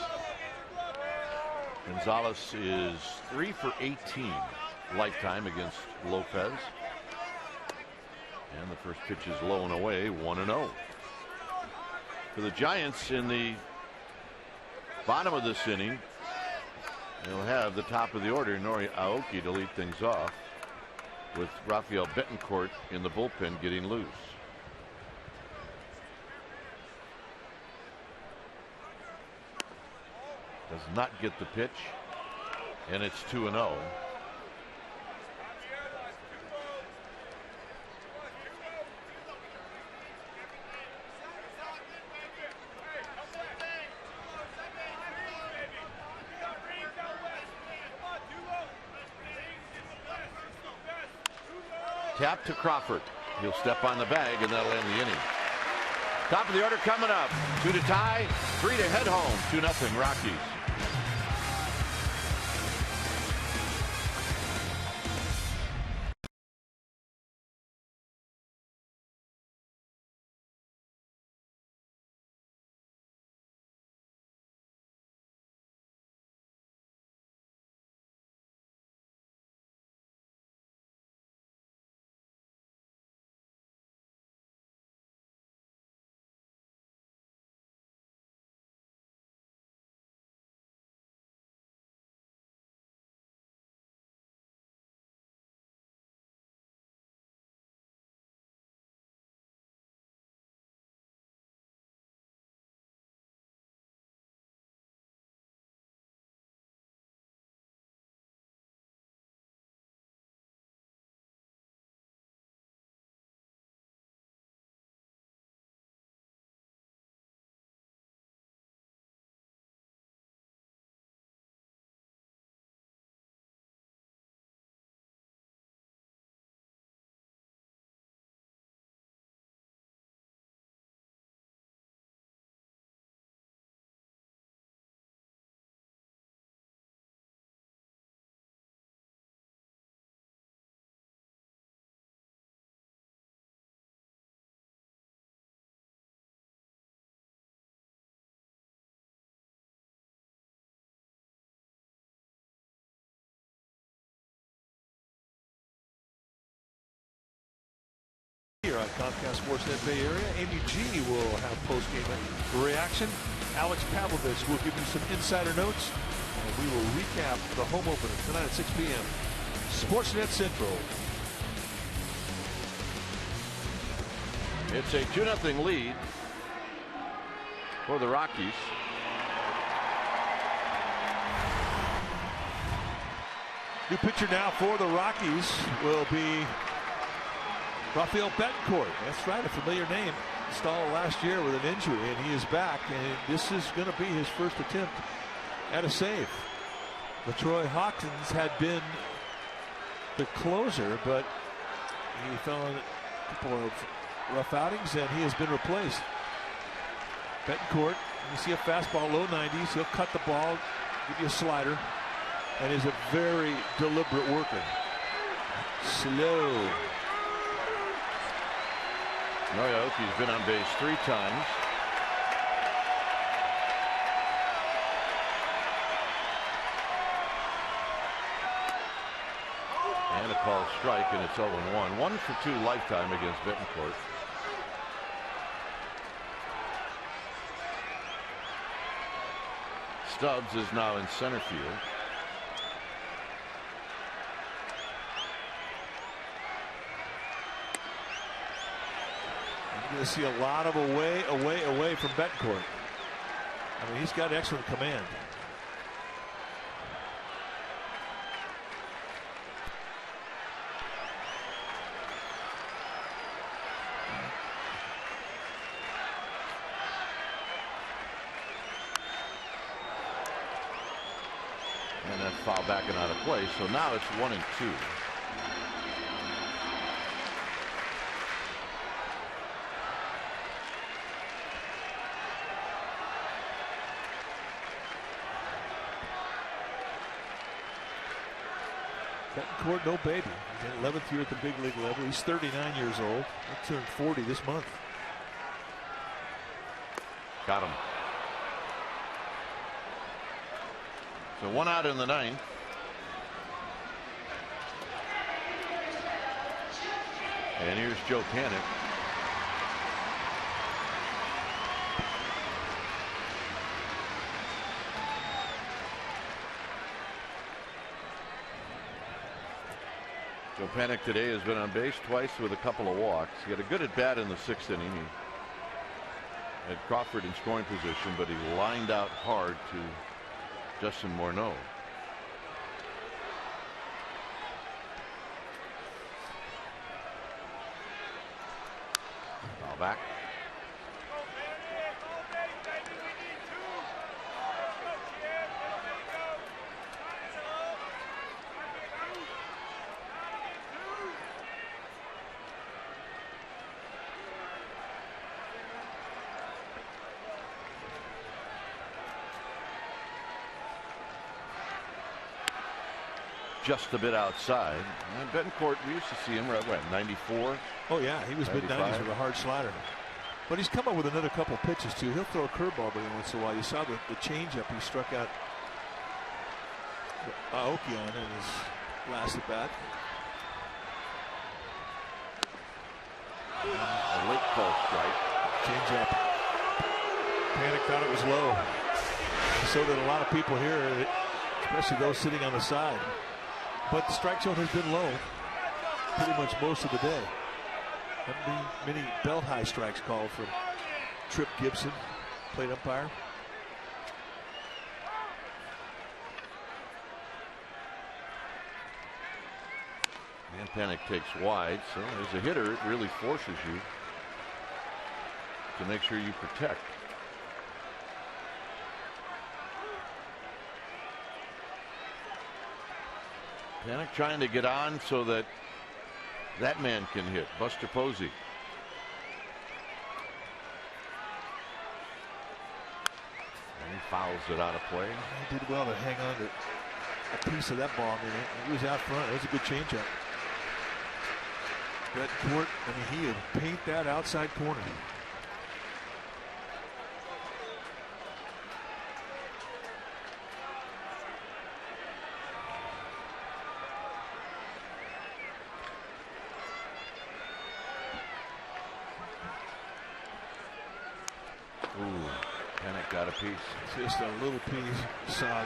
Gonzalez is 3 for 18 lifetime against Lopez. And the first pitch is low and away, 1-0. For the Giants in the bottom of this inning, they'll have the top of the order, Nori Aoki, to lead things off, with Rafael Betancourt in the bullpen getting loose. Does not get the pitch, and it's 2-0. Tap to Crawford. He'll step on the bag, and that'll end the inning. Top of the order coming up. 2 to tie, 3 to head home. 2-0 Rockies. Here on Comcast Sportsnet Bay Area, Amy G will have post-game reaction. Alex Pavlovich will give you some insider notes, and we will recap the home opener tonight at 6 p.m. Sportsnet Central. It's a 2-0 lead for the Rockies. New pitcher now for the Rockies will be Rafael Betancourt. That's right, a familiar name. Stalled last year with an injury, and he is back, and this is going to be his first attempt at a save. LaTroy Hawkins had been the closer, but he fell in a couple of rough outings, and he has been replaced. Betancourt, you see a fastball, low 90s. He'll cut the ball, give you a slider, and is a very deliberate worker. Slow. Norioki's been on base 3 times. And a called strike, and it's 0-1. 1 for 2 lifetime against Betancourt. Stubbs is now in center field. to see a lot of away from Betancourt. I mean, he's got excellent command. And that foul back and out of play. So now it's 1-2. Betancourt, no baby. He's in 11th year at the big league level. He's 39 years old. He'll turn 40 this month. Got him. So 1 out in the 9th. And here's Joe Panik. Joe Panik today has been on base twice with a couple of walks. He had a good at bat in the 6th inning. He had Crawford in scoring position, but he lined out hard to Justin Morneau. Foul back. Just a bit outside. And Betancourt, we used to see him right when 94. Oh yeah, he was mid-90s with a hard slider. But he's come up with another couple pitches too. He'll throw a curveball every once in a while. You saw the changeup he struck out Aoki on in his last at bat. A late call strike. Changeup. Panik thought it was low. So did a lot of people here, especially those sitting on the side. But the strike zone has been low pretty much most of the day. Many belt high strikes called from Trip Gibson, plate umpire. And Panik takes wide, so as a hitter it really forces you to make sure you protect. Panik trying to get on so that that man can hit, Buster Posey. And he fouls it out of play. He did well to hang on to a piece of that ball. I mean, he was out front. It was a good changeup. Betancourt, I mean, he would paint that outside corner. Got a piece. Just a little piece. Saw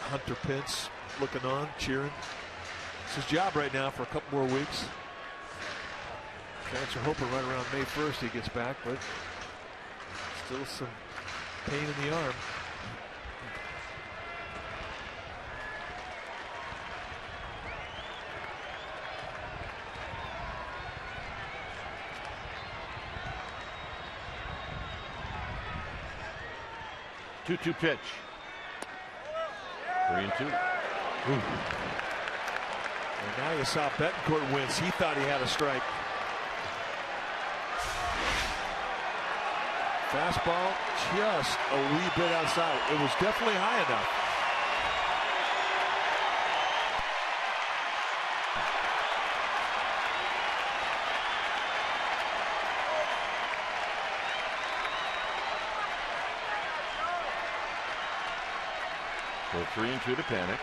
Hunter Pence looking on, cheering. It's his job right now for a couple more weeks. Fans are hoping right around May 1st he gets back, but still some pain in the arm. Two-two pitch. 3-2. And now you saw Betancourt wins. He thought he had a strike. Fastball just a wee bit outside. It was definitely high enough. So 3-2 to Panik.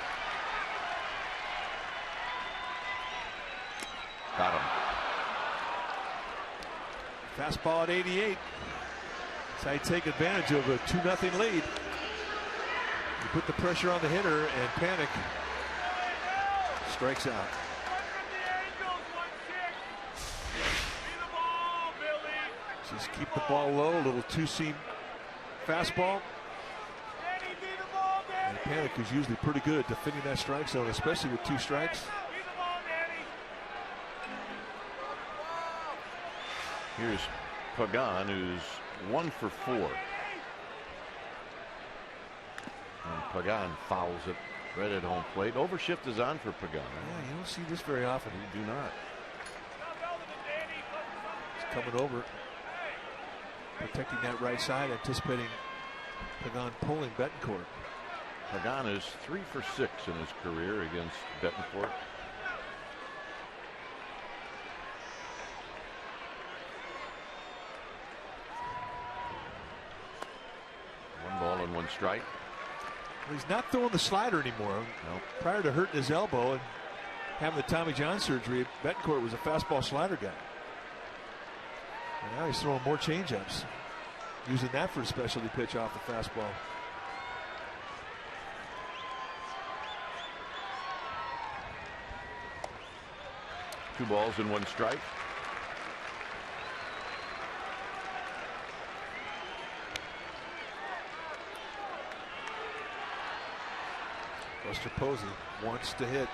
Got him. Fastball at 88. That's how you take advantage of a 2-0 lead. You put the pressure on the hitter, and Panik strikes out. Just keep the ball low, a little two-seam fastball. And Panic is usually pretty good at defending that strike zone, especially with 2 strikes. Here's Pagan, who's 1 for 4. And Pagan fouls it right at home plate. Overshift is on for Pagan. Yeah, you don't see this very often. You do not. He's coming over, protecting that right side, anticipating Pagan pulling Betancourt. Pagan is 3 for 6 in his career against Betancourt. One ball and 1 strike. Well, he's not throwing the slider anymore. Nope. Prior to hurting his elbow and having the Tommy John surgery, Betancourt was a fastball slider guy. And now he's throwing more changeups, using that for a specialty pitch off the fastball. Two balls and 1 strike. Buster Posey wants to hit.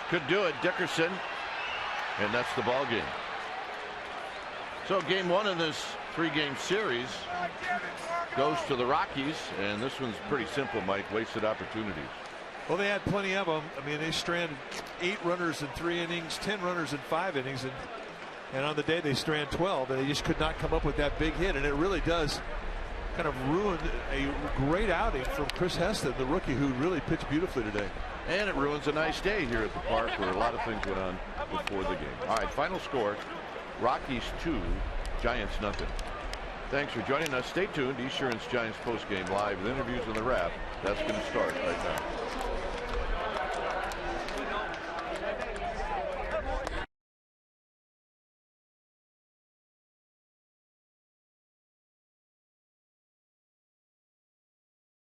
Could do it, Dickerson. And that's the ball game. So game 1 in this 3-game series goes to the Rockies, and this one's pretty simple, Mike. Wasted opportunities. Well, they had plenty of them. I mean, they stranded 8 runners in 3 innings, 10 runners in 5 innings, and on the day they strand 12, and they just could not come up with that big hit. And it really does kind of ruin a great outing from Chris Heston, the rookie, who really pitched beautifully today. And it ruins a nice day here at the park where a lot of things went on before the game. All right, final score, Rockies 2, Giants nothing. Thanks for joining us. Stay tuned. Esurance Giants postgame live with interviews on the wrap. That's going to start right now.